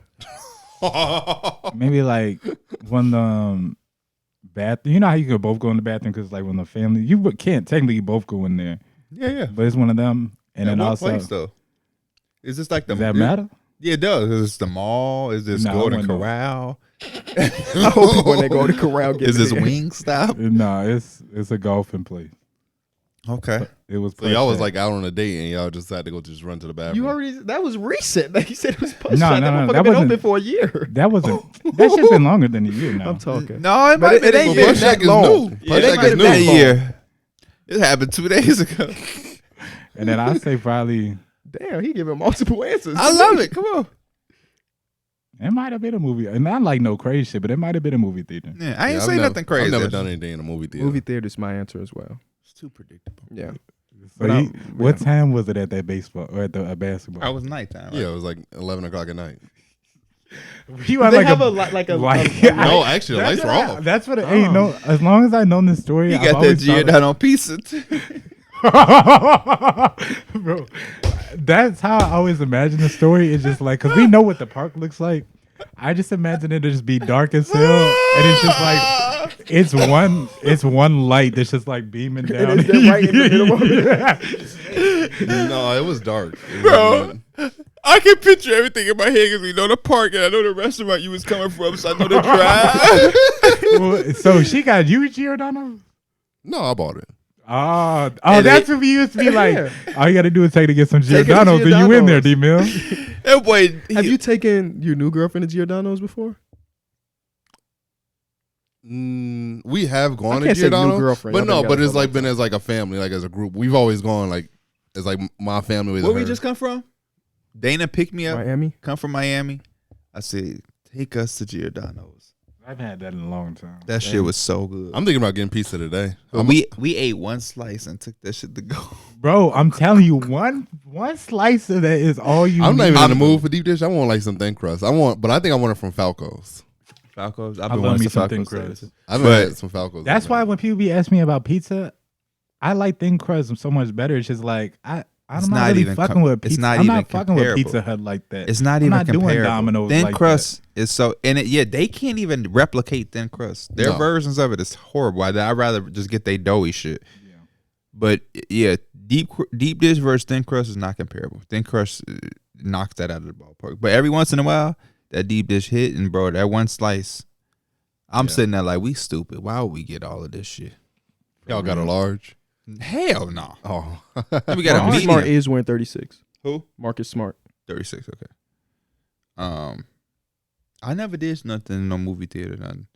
maybe like when the bathroom. You know how you could both go in the bathroom because like when the family, can't technically both go in there, Yeah. but it's one of them. And then what also, place though? Is this like the? does that matter? Yeah, it does. Is this the mall? Is this No, I Golden wouldn't know. Corral? I hope when they go to corral, get Is this there. Wingstop? No, it's a golfing place. Okay. It was. So y'all was pushed like out on a date and y'all just had to go just run to the bathroom. You already. That was recent. Like you said, it was push No, shot. no, no, That that motherfucker been wasn't- open for a year. that. That wasn't. That shit's been longer than a year now. I'm talking. No, it But might it ain't been Push that Shack is long. new. It Push ain't Shack is been new. that a long. year. It happened 2 days ago. And then I say probably Damn, he giving multiple answers. I love it. Come on. it might have been a movie, and not like no crazy shit, but it might have been a movie theater. Yeah, I ain't Yeah, say I've nothing crazy. I've never done anything in a movie theater. Movie theater is my answer as well. It's too predictable. Yeah. So But what time was it at that baseball or at the basketball? I was nighttime. Yeah, it was like 11 o'clock at night. You They have like a No, actually, the lights were off. That's what it ain't. No, as long as I known this story, He I've got that always Gia thought down on pizza. Bro, that's how I always imagine the story. It's just like, because we know what the park looks like. I just imagine it to just be dark as hell, and it's just like it's one light that's just like beaming down. Is that right in the middle of it? No, it was dark. It Bro. was- I can picture everything in my head because we know the park and I know the restaurant you was coming from, so I know the drive. Well, so she got you, Giordano? No, I bought it. Oh, And that's what we used to be like. Yeah. All you got to do is take to get some Take it to Giordano's and you in there, Giordano's. D-Mill. That boy, Have you taken your new girlfriend to Giordano's before? We have gone to can't say new Giordano's, girlfriend. but Y'all no, been but together it's for a like long been time. as like a family, like as a group. We've always gone like as like my family with where her. we just come from? Dana picked me up. Miami. Come from Miami. I said, take us to Giordano's. I've had that in a long time. That shit was so good. I'm thinking about getting pizza today. But we ate one slice and took that shit to go. Bro, I'm telling you, one slice of that is all you I'm need. not even in the mood for deep dish. I want like some thin crust. But I think I want it from Falco's. Falco's. I I've been love wanting me some some thin Falco's. crust. I've But- had some Falco's. That's why when people be asking me about pizza, I like thin crust so much better. It's just like I'm It's not not really even fucking com- with it's pizza. not I'm even not fucking with comparable. Pizza Hut like that. It's not I'm even not doing comparable. Domino's Thin like crust is so, and they can't even replicate thin crust. Their No. versions of it is horrible. I'd rather just get they doughy shit. Yeah. But yeah, deep dish versus thin crust is not comparable. Thin crust knocks that out of the ballpark. But every once in a while, that deep dish hit, and bro, that one slice, I'm Yeah. sitting there like, we stupid. Why would we get all of this shit? y'all got a large. Hell no. Oh, We got a Marcus Smart medium. is wearing 36. Who? Marcus Smart. 36. Okay. I never did nothing in no movie theater. Nothing.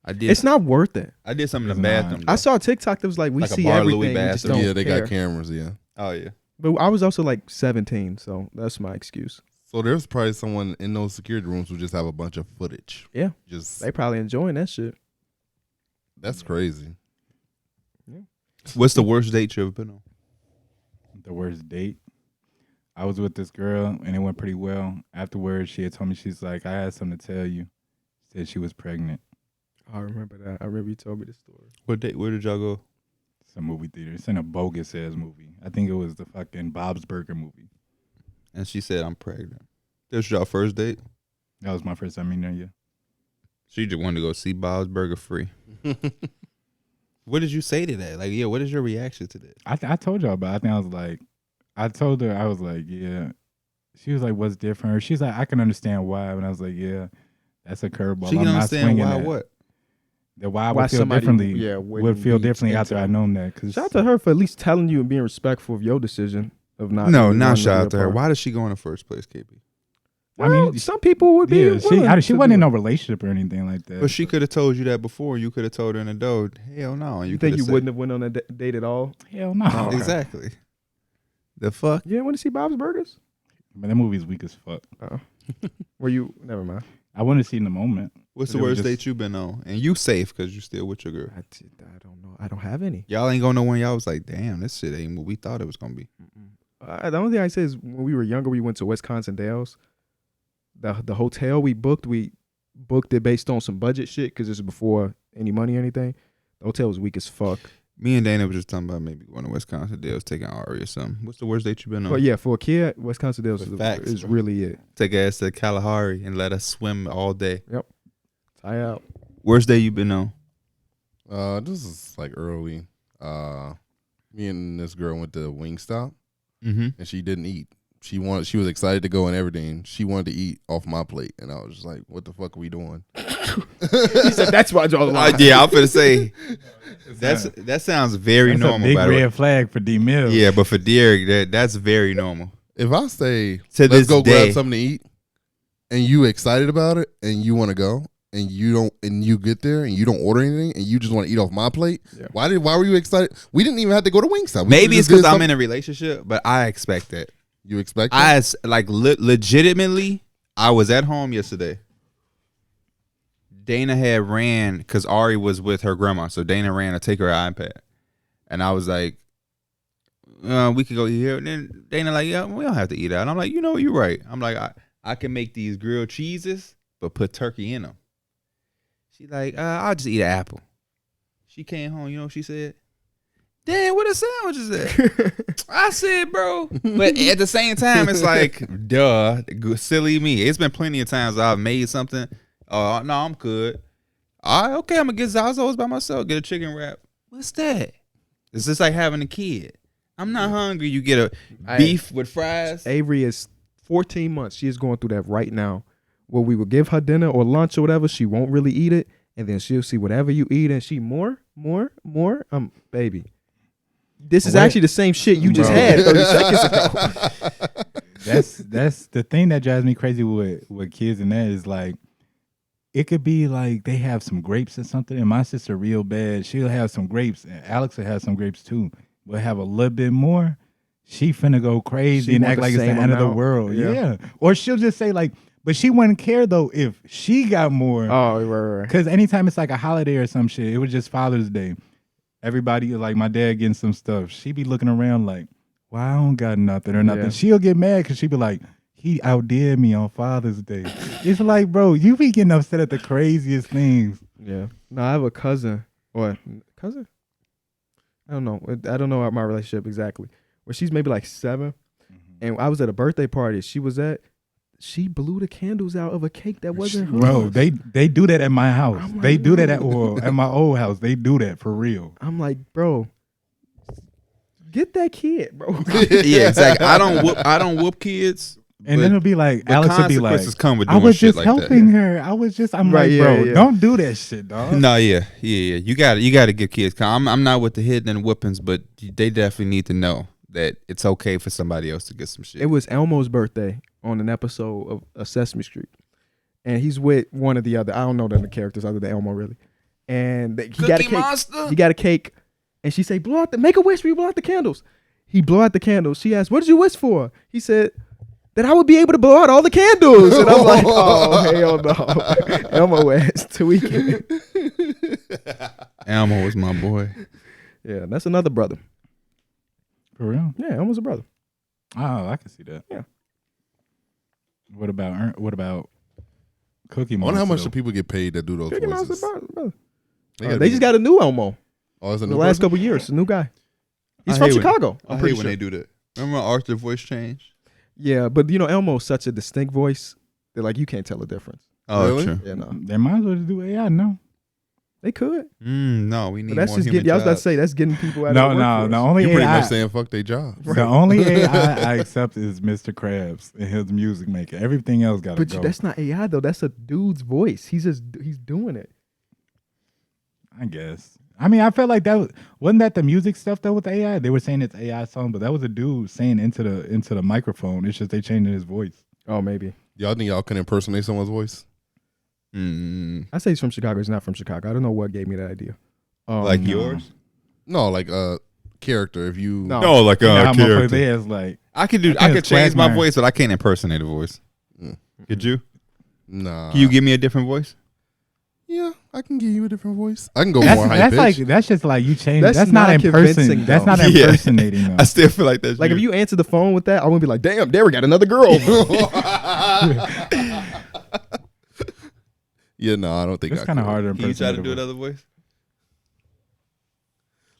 I did. It's not worth it. I did something in It's the not. bathroom. I saw a TikTok that was like, we Like a see Bar everything. Louis We just bathroom. don't yeah, they care. got cameras. Yeah. Oh yeah. But I was also like 17, so that's my excuse. So there's probably someone in those security rooms who just have a bunch of footage. Yeah. Just They probably enjoying that shit. that's crazy. What's the worst date you ever been on? The worst date. I was with this girl and it went pretty well. Afterwards, she had told me, she's like, I had something to tell you. Said she was pregnant. I remember that. I remember you told me the story. What date? Where did y'all go? It's a movie theater. It's in a bogus ass movie. I think it was the fucking Bob's Burger movie. And she said, I'm pregnant. This was y'all first date? That was my first time meeting her. She just wanted to go see Bob's Burger free. What did you say to that? Like, yeah, what is your reaction to that? I told y'all about it. I think I was like, I told her, I was like, yeah. She was like, what's different? She's like, I can understand why. And I was like, yeah, that's a curveball. She can I'm not understand swinging why that. what? That why I Why would feel somebody, differently. yeah, Would wouldn't feel be differently after into I it. known that. Cause Shout out to her for at least telling you and being respectful of your decision of not. No, really not wanting shout be out a to her. part. Why did she go in the first place, KP? Well, I mean, some people would be. yeah, she willing she to wasn't do in no it. relationship or anything like that. But she could have told you that before. You could have told her in the door, hell no. And You think coulda you said- wouldn't have went on a date at all? Hell no. Oh, okay. Exactly. The fuck? You didn't want to see Bob's Burgers? But that movie's weak as fuck. Were you? Never mind. I wanted to see in the moment. What's But the it was worst just- date you been on? And you safe because you still with your girl. I don't know. I don't have any. Y'all ain't going nowhere. Y'all was like, damn, this shit ain't what we thought it was gonna be. The only thing I say is when we were younger, we went to Wisconsin Dells. The hotel we booked it based on some budget shit because this is before any money or anything. The hotel was weak as fuck. Me and Dana was just talking about maybe going to Wisconsin Dells, taking Ari or something. What's the worst date you been on? But yeah, for a kid, Wisconsin Dells Facts, is bro. really it. Take ass to Kalahari and let us swim all day. Tie out. Worst day you been on? This is like early. Me and this girl went to Wingstop Mm-hmm. and she didn't eat. She was excited to go and everything. She wanted to eat off my plate, and I was just like, "What the fuck are we doing?" He said that's why I draw the line. Yeah, I'm finna say that sounds very That's normal. a big by the way. red flag for D Mills. Yeah, but for Darrick, that's very normal. If I say, To "Let's this go day. grab something to eat," and you excited about it, and you want to go, and you don't, and you get there and you don't order anything, and you just want to eat off my plate, Yeah. why were you excited? We didn't even have to go to Wingstop. We Maybe it's just did because I'm something- in a relationship, but I expect that. You expect? I that? like legitimately. I was at home yesterday. Dana had ran because Ari was with her grandma, so Dana ran to take her iPad, and I was like, "We could go eat here." And then Dana like, "Yeah, we don't have to eat out." And I'm like, "You know, you're right." I'm like, I can make these grilled cheeses, but put turkey in them. She like, "I'll just eat an apple." She came home. You know what she said? Damn, what a sandwich is that? I said, bro. But at the same time, it's like, duh, silly me. It's been plenty of times I've made something. Oh, no, I'm good. All right, okay, I'm going to get Zazos by myself, get a chicken wrap. What's that? It's just like having a kid. I'm not hungry. You get a beef with fries. Avery is 14 months. She is going through that right now. Where we will give her dinner or lunch or whatever, she won't really eat it, and then she'll see whatever you eat, and she more, baby. This is Wait. actually the same shit you just Bro. had 30 seconds ago. That's the thing that drives me crazy with kids, and that is like, it could be like they have some grapes or something, and my sister real bad. She'll have some grapes, and Alex will have some grapes too. We'll have a little bit more. She finna go crazy She and want act the like it's the same end of the amount. world. Yeah. Yeah. Or she'll just say like, but she wouldn't care though if she got more. Oh, right. Because anytime it's like a holiday or some shit, it was just Father's Day. Everybody, like my dad getting some stuff. She be looking around like, well, I don't got nothing or nothing. Yeah. She'll get mad because she be like, he outdid me on Father's Day. It's like, bro, you be getting upset at the craziest things. Yeah. No, I have a cousin. Or cousin? I don't know. I don't know my relationship exactly. Where she's maybe like 7. And I was at a birthday party she was at. She blew the candles out of a cake that wasn't hers. Bro, they do that at my house. I'm like, They do that no. at my old house. They do that for real. I'm like, bro, get that kid, bro. Yeah, exactly. I don't whoop kids. And but then it'll be like, the Alex will be like, consequences come with I doing was shit just like that. helping her. I'm Right, like, yeah, bro, yeah. don't do that shit, dog. No, yeah. You got to give kids. I'm not with the hitting and whippings, but they definitely need to know that it's okay for somebody else to get some shit. It was Elmo's birthday on an episode of Sesame Street. And he's with one of the other. I don't know the characters other than Elmo, really. And he got a Cookie cake. Monster? He got a cake. And she say, make a wish for you, blow out the candles. He blow out the candles. She asked, what did you wish for? He said, that I would be able to blow out all the candles. And I'm like, oh, hell no. Elmo ass tweaking. Elmo was my boy. Yeah, that's another brother. For real? Yeah, Elmo's a brother. Oh, I can see that. Yeah. What about Cookie I Monster? wonder how much though? do people get paid that do those Cookie Monster's voices? brother. gotta They be- just got a new Elmo Oh, it's a in new the last person? couple years. A new guy. He's I from hate when- Chicago. I I'm hate pretty when sure. they do that. Remember when Arthur voice changed? Yeah, but Elmo's such a distinct voice that like you can't tell the difference. Oh, Really? true. Yeah, no. They might as well just do AI, no? They could. No, we need But that's more just human getting, I was about to jobs. say, that's getting people out No, of the no, workforce. the only You pretty AI, much saying fuck their job. the only AI I accept is Mr. Krabs and his music making. Everything else gotta But go. that's not AI though. That's a dude's voice. He's doing it. I guess. I mean, I felt like wasn't that the music stuff though with AI? They were saying it's AI song, but that was a dude saying into the microphone. It's just they changing his voice. Oh, maybe. Y'all think y'all can impersonate someone's voice? I say he's from Chicago. He's not from Chicago. I don't know what gave me that idea. Like no. yours? No, like character. If you No. No, like How a motherfuckers character. they is like, I could it's change my Quagmire. voice, but I can't impersonate a voice. Mm. Could you? nah. Can you give me a different voice? Yeah, I can give you a different voice. I can go more high that's pitch. like that's just like you change. That's That's, not not convincing, impersonation. That's though. not Yeah. impersonating. Though. I still feel like that's Like you. if you answer the phone with that, I wouldn't be like, damn, Darrick got another girl. Yeah, no, I don't think It's I kind of could. hard to Can you try impersonate. to do a another voice?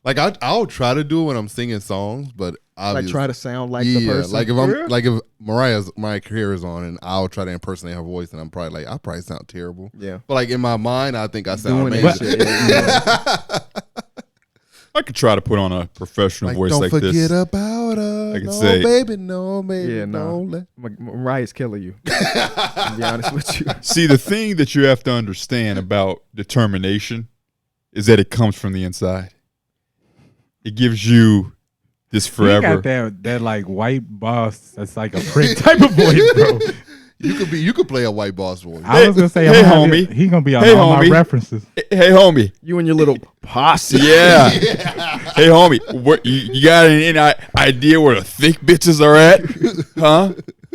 Like I'll try to do it when I'm singing songs, but like obviously, try to sound like yeah, the person. like if For I'm real? like if Mariah Carey is on and I'll try to impersonate her voice, and I'm probably like I probably sound terrible. Yeah. But like in my mind, I think I sound Doing amazing. that shit. I could try to put on a professional Like, voice don't like forget this. about us. I can No, say- baby, no, baby, Yeah, no. nah. Mariah's killing you. To be honest with you. See, the thing that you have to understand about determination is that it comes from the inside. It gives you this He forever. got that like white boss that's like a prick type of voice, bro. You could play a white boss voice. I was gonna say, hey, I'm gonna have homie. he gonna be on Hey, all my homie. references. Hey, homie. You and your little posse. Yeah. Hey, homie. What you got any idea where the thick bitches are at?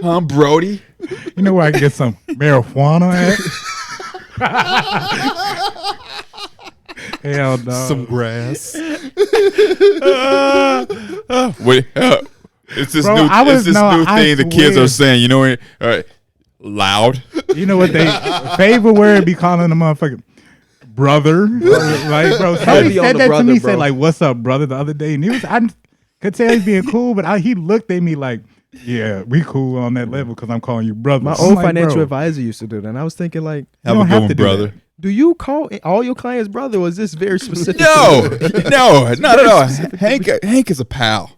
Huh, Brody? You know where I can get some marijuana at? Hell no. Some grass. Wait, it's this Bro, new, I was- it's this no, new I thing the kids swear. are saying. You know, loud. You know what they favorite word be calling the motherfucker brother. Like, bro, somebody Heavy on said the that to brother, me. bro. Said like, "What's up, brother?" The other day, and I could tell he's being cool, but he looked at me like, "Yeah, we cool on that level because I'm calling you brother." My I'm old like, financial bro, advisor used to do that. And I was thinking like, Have don't a have good to one, do brother. do you call all your clients brother, or is this very specific? No, no, not at all. Hank is a pal.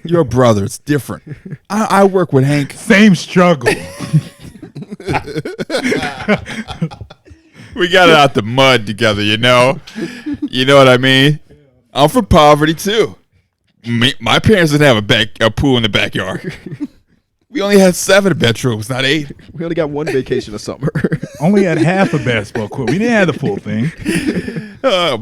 You're a brother. It's different. I work with Hank. Same struggle. We got it out the mud together, you know. You know what I mean? I'm from poverty too. My parents didn't have a pool in the backyard. We only had 7 bedrooms, not 8. We only got one vacation a summer. Only had half a basketball court. We didn't have the full thing.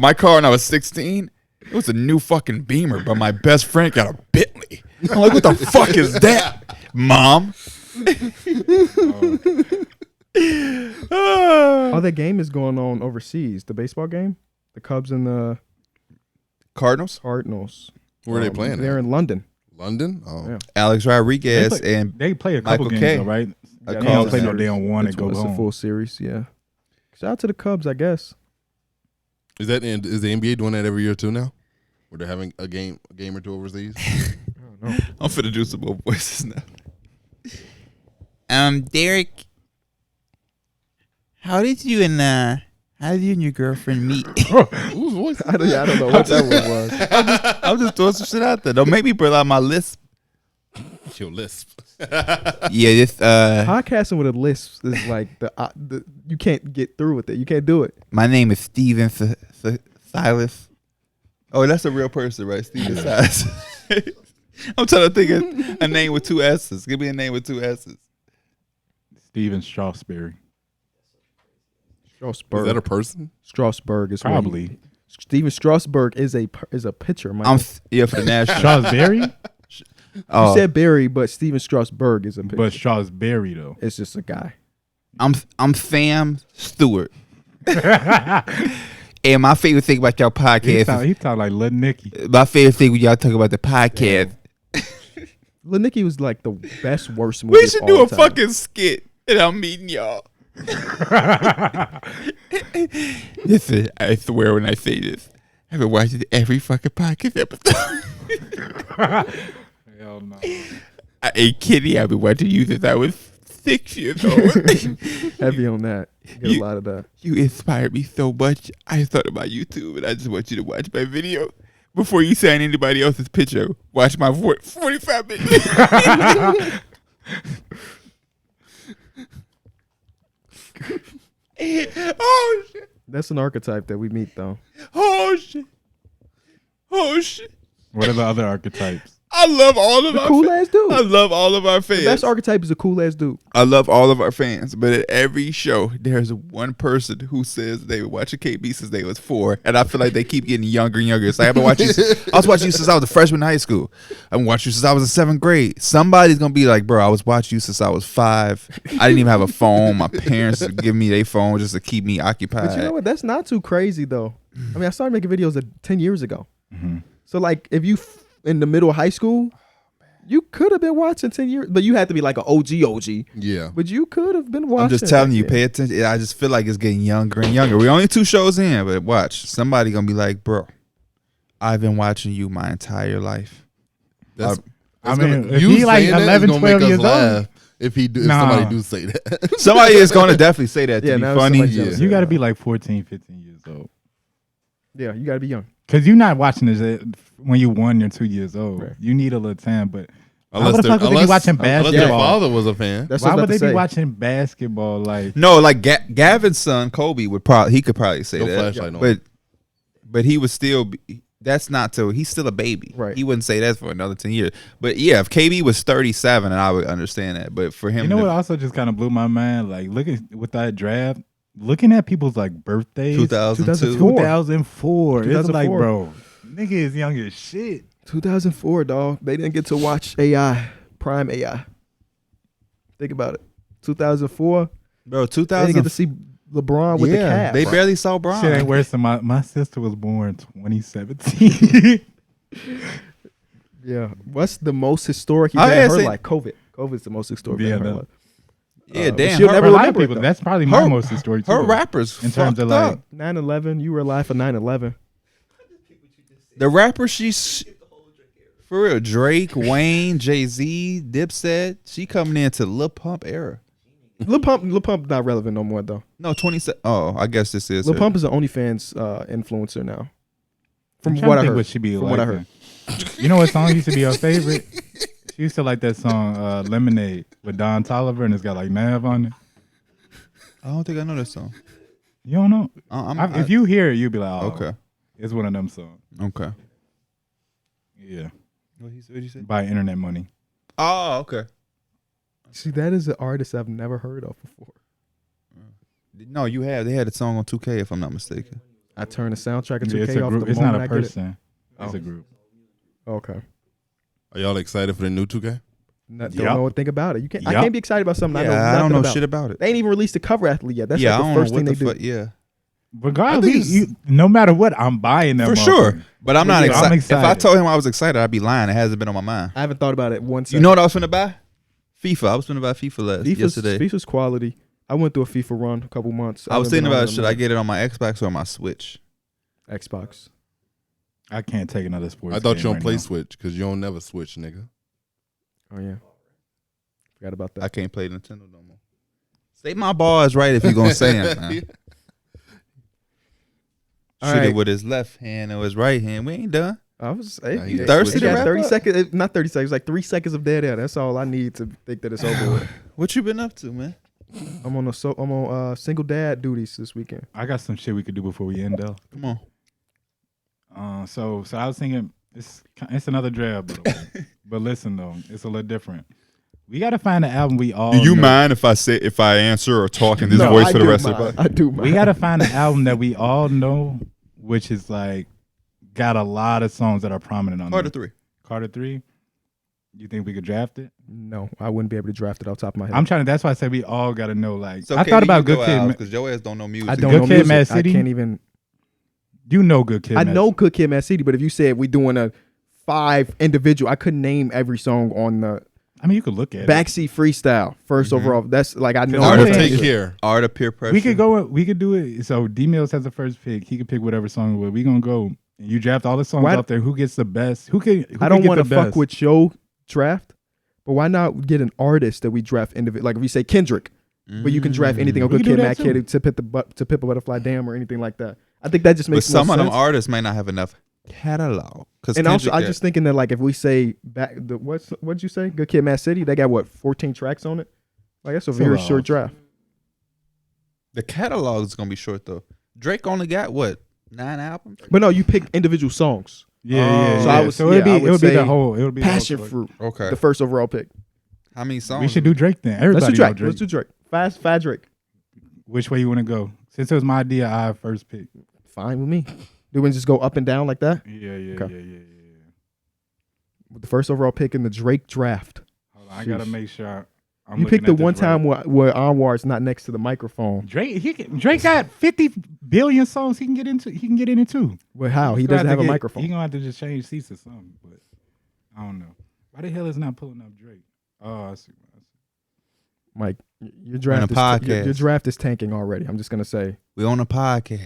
My car when I was 16, it was a new fucking Beamer, but my best friend got a Bentley. I'm like, what the fuck is that, Mom? Oh, that game is going on overseas. The baseball game, the Cubs and the Cardinals? Cardinals. Where are they playing? They're in London. London. Oh, Yeah. Alex Rodriguez and They play a couple Michael games, K. though, right? A They couple don't play no series. damn one and go It's a home. full series. Yeah. Shout out to the Cubs, I guess. is the NBA doing that every year too now? Where they're having a game or two overseas? I'm finna do some more voices now. Darrick, how did you and your girlfriend meet? Whose voice? I don't know what that one was. I'm just throwing some shit out there. Don't make me bring out my list. Your lisp. Yeah, this Podcasting with a lisp is like the you can't get through with it. You can't do it. my name is Steven Silas. Oh, that's a real person, right? Steven Silas. I'm trying to think of a name with 2 S's. Give me a name with 2 S's. Steven Strasberg. Strasburg. Is that a person? Strasburg is what Probably. Steven Strasburg is a pitcher. I'm for the national. Strasberry? You said Barry, but Steven Strasburg is a pitcher. But Strasberry, though. It's just a guy. I'm Sam Stewart. And my favorite thing about y'all podcast He talk like Lil Nicky. my favorite thing when y'all talk about the podcast. Lil Nicky was like the best worst movie. We of should all do a time. fucking skit and I'm meeting y'all. Listen, I swear when I say this, I've been watching every fucking podcast episode. Hell no. I ain't kidding. I've been watching you since I was 6 years old. Heavy on that. Get a lot of that. You inspired me so much. I thought about YouTube, and I just want you to watch my video before you sign anybody else's picture. Watch my 45 minutes. Oh shit! That's an archetype that we meet, though. Oh shit! Oh shit! What are the other archetypes? I love all of The our cool fans. ass dude. I love all of our fans. The best archetype is a cool ass dude. I love all of our fans, but at every show, there's one person who says they were watching KB since they was 4, and I feel like they keep getting younger and younger. It's like I've been watching. I was watching you since I was a freshman in high school. I've been watching you since I was in 7th grade. Somebody's gonna be like, bro, I was watching you since I was 5. I didn't even have a phone. My parents would give me their phone just to keep me occupied. But you know what? That's not too crazy, though. I mean, I started making videos 10 years ago. So, like, if you in the middle of high school, you could have been watching 10 years, but you had to be like an OG. Yeah. But you could have been watching. I'm just telling you, back pay then. attention. I just feel like it's getting younger and younger. We're only 2 shows in, but watch. Somebody gonna be like, bro, I've been watching you my entire life. That's, I that's mean, gonna- if you he like saying that is 11, gonna 12 make us years old. laugh if Nah. somebody do say that. Somebody is gonna definitely say that to Yeah, be now funny. somebody's gonna Yeah. say You got to that. be like 14, 15 years old. Yeah, you got to be young. Because you're not watching this when you're 1 or 2 years old. Right. You need a little time, but Unless the fuck would they be watching unless their basketball? father was a fan. That's why what I would was they about to be say. watching basketball? Like, No, like Gavin's son Kobe could probably say No that, flashlight on. but he would still be. That's not till he's still a baby. Right. He wouldn't say that for another 10 years. But yeah, if KB was 37, and I would understand that. But for him, you know to- what also just kind of blew my mind? Like, looking with that draft, looking at people's like birthdays. 2002. 2004. It's like, 2004. bro, nigga is young as shit. 2004, dog. They didn't get to watch AI, Prime AI. Think about it. 2004, Bro, they 2000. didn't get to see LeBron with the calf. They barely saw Bron. Shit ain't worse than my sister was born 2017. Yeah. What's the most historic Oh, event yeah, in her see- life? COVID. COVID's the most historic Yeah, event in her no. life. Yeah, damn. she'll Her, never For a lot of remember it, people, though. that's probably Her- my most historic too. her rappers in terms of fucked like, up. 9/11. You were alive for 9/11. The rapper she's for real. Drake, Wayne, Jay-Z, Dipset. She coming into Lil Pump era. Lil Pump not relevant no more though. No, 27. Oh, I guess this is Lil her. Pump is an OnlyFans influencer now. From I'm trying what to I think heard. what she be From like. what I heard. You know what song used to be her favorite? She used to like that song Lemonade with Don Toliver, and it's got like Nav on it. I don't think I know that song. You don't know? I'm, If you hear it, you'll be like, oh, okay, it's one of them songs. okay. Yeah. What did you say? by Internet Money. Oh, okay. See, that is an artist I've never heard of before. No, you have. They had a song on 2K, if I'm not mistaken. I turn the soundtrack of Yeah, 2K it's a off group. the It's not moment a I get it. person. It's Oh. a group. Okay. Are y'all excited for the new 2K? Don't Yup. know what think about it. You can't. I Yup. can't be excited about something I know Yeah, nothing I don't know about. shit about it. They ain't even released the cover athlete yet. That's Yeah, like I the don't know first thing what they the do. fuck. Yeah, Regardless, no matter what, I'm buying them. for sure. motherfuckers. But I'm not Yeah, excited. I'm If I excited. told him I was excited, I'd be lying. It hasn't been on my mind. I haven't thought about it once. You know what I was finna buy? FIFA. I was finna buy FIFA yesterday. FIFA's quality. I went through a FIFA run a couple months. I was haven't thinking been on about it should I get it on my Xbox or my Switch? Xbox. I can't take another sports. I thought game you don't right play now. Switch because you don't never switch, nigga. Oh yeah. Forgot about I that. can't play Nintendo no more. Say my bars right if you're gonna say it, man. All Shoot it right. with his left hand or his right hand. We ain't done. I was Nah, he you thirsty to got wrap 30 up? seconds, not 30 seconds, like 3 seconds of dead air. That's all I need to think that it's over with. What you been up to, man? I'm on single dad duties this weekend. I got some shit we could do before we end though. Come on. So I was thinking it's another draft, but listen though, it's a little different. We got to find an album we all. know. mind if I answer or talk in this No, I do mind. I do. We got to find an album that we all know, which is like got a lot of songs that are prominent on Carter there. 3. Carter 3. You think we could draft it? No, I wouldn't be able to draft it off the top of my head. I'm trying to. That's why I said we all got to know. Like So I thought about Good Kid. because your ass don't know music. I don't Good know Kid, music. Mad I City? can't even. You know Good Kid. I Mad know City. Good Kid, Mad City, but if you said we doing a 5 individual, I couldn't name every song on the I mean, you could look at it. backseat freestyle. First overall, that's like I know. Cause Art I'm of saying- Take Care. Art of peer pressure. We could go. We could do it. So D Mills has the first pick. He could pick whatever song. We gonna go. And you draft all the songs Why- out there. Who gets the best? Who can? Who I don't want to fuck with your draft, but why not get an artist that we draft individual? Like if you say Kendrick, but you can draft anything on We Good can do Kid, that Mad Kid, to Pip a Butterfly Dam or anything like that. I think that just But makes some more of them sense. artists may not have enough catalog. And also, I just thinking that like if we say back the what'd you say? Good Kid, Mad City. They got what 14 tracks on it. Like that's a very So, short draft. the catalog is gonna be short though. Drake only got what 9 albums. But no, you pick individual songs. Yeah. So I was- So it would yeah, I be. would It would be say the whole. It would be the whole Passion story. Fruit, Okay. the first overall pick. How many songs? We should do Drake then. Everybody Let's do know Drake. Drake. Let's do Drake. Fast Drake. Which way you want to go? Since it was my idea, I first pick. Fine with me. Do we just go up and down like that? Yeah. Okay. Yeah. With the first overall pick in the Drake draft. Hold on, I gotta make sure. I'm You looking picked the at this one time right. where Anwar's not next to the microphone. Drake got 50 billion songs he can get into. He can get in it too. Well, how? He He's gonna doesn't have a to get- microphone. He gonna have to just change seats or something. But I don't know. Why the hell is not pulling up Drake? Oh, I see. Mike, your draft is podcast. your draft is tanking already. I'm just gonna say. We on a podcast.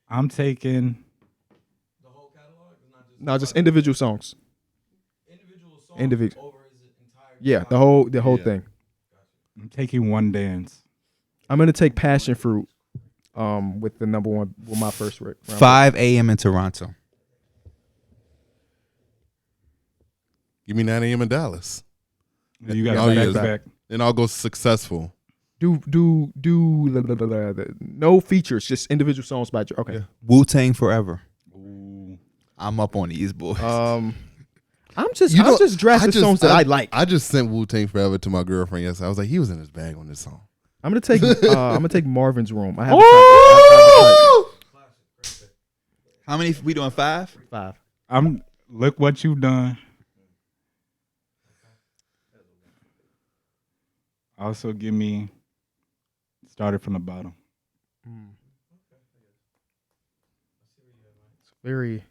I'm taking. The whole catalog is not just No, just individual songs. individual songs Individual. over his entire Yeah, the whole Yeah. thing. I'm taking One Dance. I'm gonna take Passion Fruit. With the number one, with my first round. 5 a.m. in Toronto. Give me 9 a.m. in Dallas. You got Oh, to yeah. back to back. Then I'll go Successful. Do no features, just individual songs by Drake. Okay. Wu Tang Forever. I'm up on these boys. I'm just You know, drafting songs that I like. I just sent Wu Tang Forever to my girlfriend yesterday. I was like, he was in his bag on this song. I'm gonna take Marvin's Room. I have How many we doing? 5? 5. Look what you done. Also, give me Started from the Bottom. It's very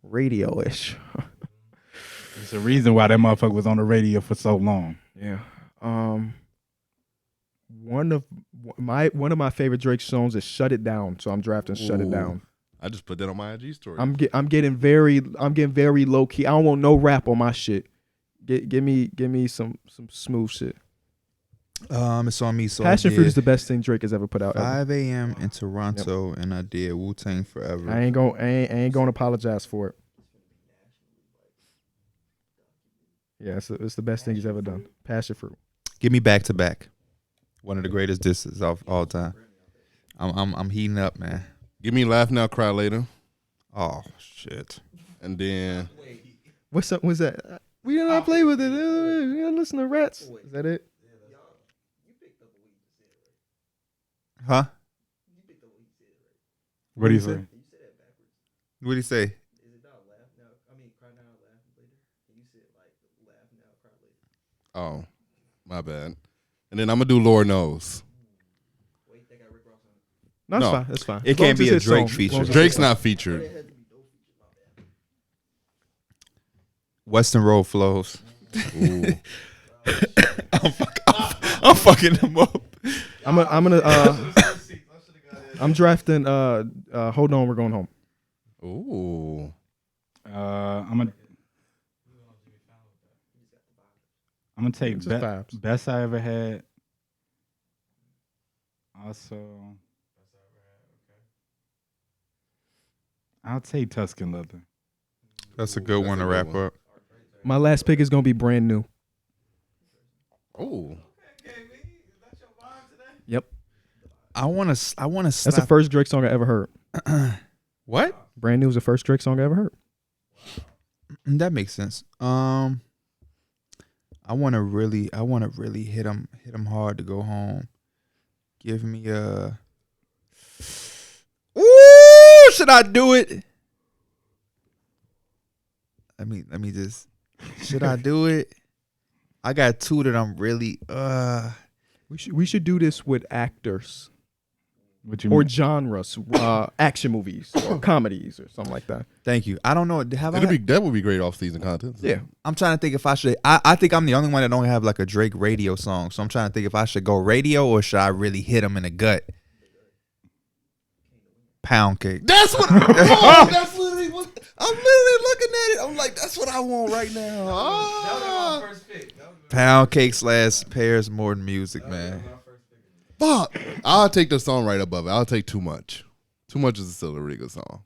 radio-ish. There's a reason why that motherfucker was on the radio for so long. Yeah. One of my favorite Drake songs is "Shut It Down," so I'm drafting "Shut It Ooh. Down." I just put that on my IG story. I'm getting very low key. I don't want no rap on my shit. Give me some smooth shit. It's on me. So Passion I Fruit did is the best thing Drake has ever put out. Ever. 5 a.m. in Toronto, and I did Wu Tang Forever. I ain't gonna apologize for it. Yeah, it's the best thing he's ever done. Passion Fruit. Give me Back to Back. One of the greatest disses of all time. I'm heating up, man. Give me Laugh Now, Cry Later. Oh shit. And then What song was that? We did not play with it. We gotta listen to Rats. Is that it? Huh? What do you say? What do you say? Is it not laugh now? I mean, cry now, laugh later. And you said like laugh now, cry later. Oh, my bad. And then I'm gonna do Lord Knows. Wait, they got Rick Ross on it. No, it's No. fine. It's fine. It As long can't as be it's a his Drake song. feature. As long as it's Drake's his not It featured. had to be no feature, my bad. Western Road flows. Ooh. I'm fucking them up. I'm drafting. Hold on, we're going home. Ooh. I'm gonna take Just vibes. best I ever had. Also, I'll take Tuscan Leather. That's a good That's one a to good wrap one. up. My last pick is gonna be Brand New. Ooh. Yep, I want to that's the slap. first Drake song I ever heard. What? Brand New was the first Drake song I ever heard. That makes sense. I want to really hit him hard to go home. Give me a. Ooh, should I do it? Let me just. Should I do it? I got two that I'm really. We should do this with actors What you or mean? genres, action movies or comedies or something like that. Thank you. I don't know. Have I? That would be great off-season content. Yeah, I'm trying to think if I should. I think I'm the only one that don't have like a Drake radio song. So I'm trying to think if I should go radio or should I really hit him in the gut. Pound cake. That's what. Oh, that's literally what. I'm literally looking at it. I'm like, that's what I want right now. Ah. First pick. That was Pound cake / Pierre's more than music, man. Fuck. I'll take the song right above it. I'll take Too Much. Too Much is still a really good song.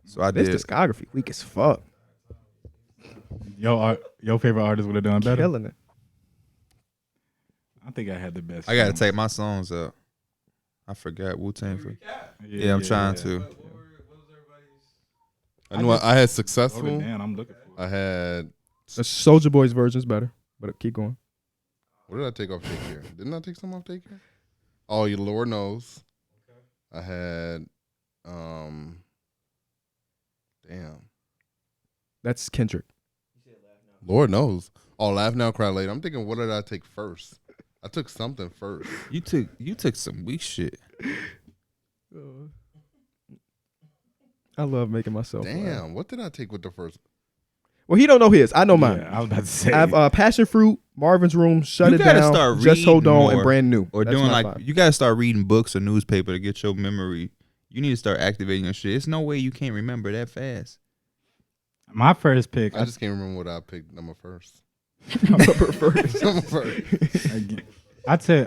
So I this did. discography weak as fuck. Your favorite artist would have done better. Killing it. I think I had the best. I gotta songs. take my songs up. I forgot Wu-Tang. Yeah, I'm trying to. I knew I had Hold it Successful. down. I'm looking for it. I had. The Soulja Boy's version's better, but keep going. What did I take off Take Care? Didn't I take some off Take Care? Oh, your Lord knows. I had. Damn. That's Kendrick. Lord knows. Oh, Laugh Now, Cry Later. I'm thinking, what did I take first? I took something first. You took some weak shit. I love making myself laugh. Damn, what did I take with the first? Well, he don't know his. I know mine. Yeah, I was about to say. I have Passion Fruit, Marvin's Room, Shut You It gotta Down, start Just Hold reading On, more. and Brand New. Or That's doing my like five. you gotta start reading books or newspaper to get your memory. You need to start activating your shit. There's no way you can't remember that fast. My first pick. I just can't remember what I picked number first. Number first. Number first.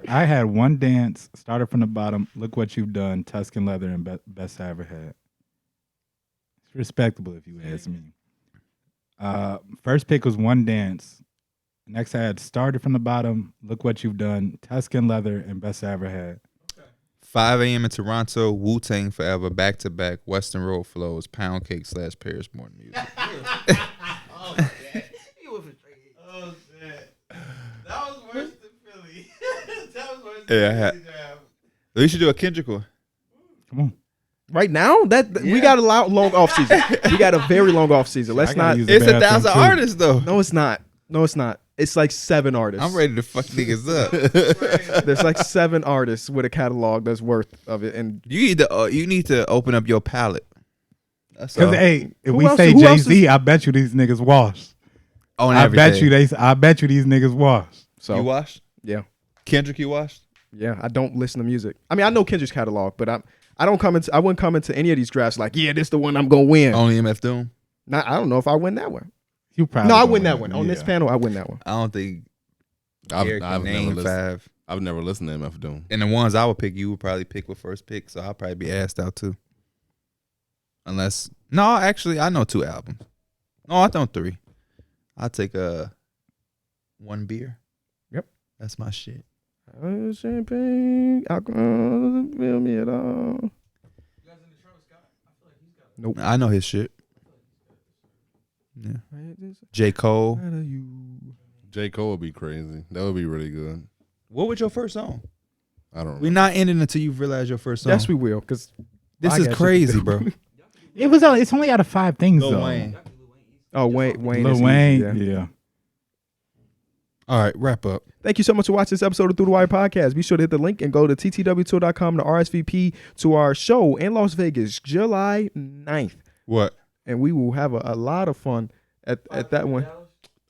I had One Dance, Started from the Bottom, Look What You've Done, Tuscan Leather, and Best I Ever Had. It's respectable if you ask me. First pick was One Dance. Next I had Started from the Bottom, Look What You've Done, Tuscan Leather, and Best I Ever Had. 5 a.m. in Toronto, Wu-Tang Forever, back to back, Western Road Flows, Pound Cake / Paris more than music. Oh, shit. He went for straight. Oh, shit. That was worse than Philly. That was worse Yeah, I than had- Philly draft. We should do a Kendrick one. Come on. Right now, we got a long off season. We got a very long off season. Let's I gotta not. use the It's bathroom, 1,000 too. artists though. No, it's not. No, it's not. It's like 7 artists. I'm ready to fuck niggas up. There's like 7 artists with a catalog that's worth of it. And You need to open up your palette. That's all. Because hey, if Who we else- say who Jay else Z, I bet you these niggas wash. On I bet everything. I bet you these niggas wash. so You washed? yeah, Kendrick, you washed? yeah. I don't listen to music. I mean, I know Kendrick's catalog, but I wouldn't come into any of these drafts like, yeah, this the one I'm gonna win. Only MF Doom? Not, I don't know if I win that one. You probably No, I gonna win that one. On this yeah. panel, I win that one. I don't think I've Eric can never name listened. 5. I've never listened to MF Doom. And the ones I would pick, you would probably pick with first pick, so I'll probably be asked out too. Unless no, actually I know 2 albums. No, I know 3. I'll take one beer. Yep. That's my shit. Champagne, alcohol, doesn't feel me at all. You guys into Travis Scott? I feel like he's got Nope. I know his shit. Yeah. J. Cole. J. Cole would be crazy. That would be really good. What was your first song? I don't We're remember. not ending until you realize your first song. Yes, we will, because This is crazy, bro. It's only out of 5 things though. Wayne. Oh, Wayne. Lil is Wayne. easy, Yeah. All right, wrap up. Thank you so much for watching this episode of Through the Wire Podcast. Be sure to hit the link and go to ttwtour.com to RSVP to our show in Las Vegas, July 9th. What? And we will have a lot of fun at that one.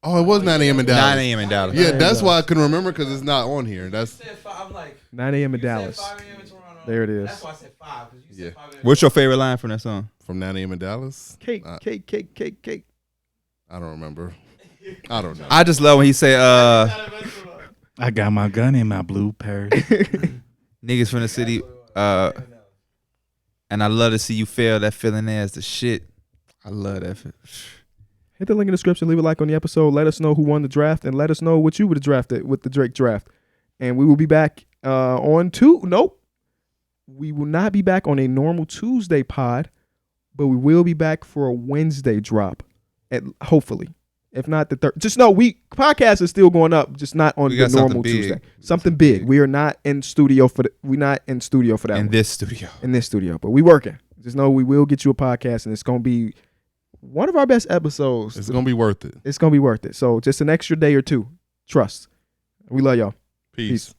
Oh, it was 9 a.m. in Dallas. 9 a.m. in Dallas. Yeah, that's why I couldn't remember because it's not on here. That's I'm like, 9 a.m. in you said Dallas. 5 a.m. in Toronto. There it is. That's why I said 5, because you said 5 a.m. What's your favorite line from that song? from 9 a.m. in Dallas. Cake. I don't remember. I don't know. I just love when he say, I got my gun in my blue purse. niggas from the city, and I love to see you fail. That feeling there is the shit. I love that. Hit the link in the description. Leave a like on the episode. Let us know who won the draft, and let us know what you would have drafted with the Drake draft. And we will be back on we will not be back on a normal Tuesday pod, but we will be back for a Wednesday drop. Hopefully. If not the third, just know podcast is still going up, just not on the normal Tuesday. Something big. We are not in studio for that. In this studio. In this studio, but we working. Just know we will get you a podcast, and it's gonna be one of our best episodes. It's gonna be worth it. It's gonna be worth it. So just an extra day or two. Trust. We love y'all. Peace.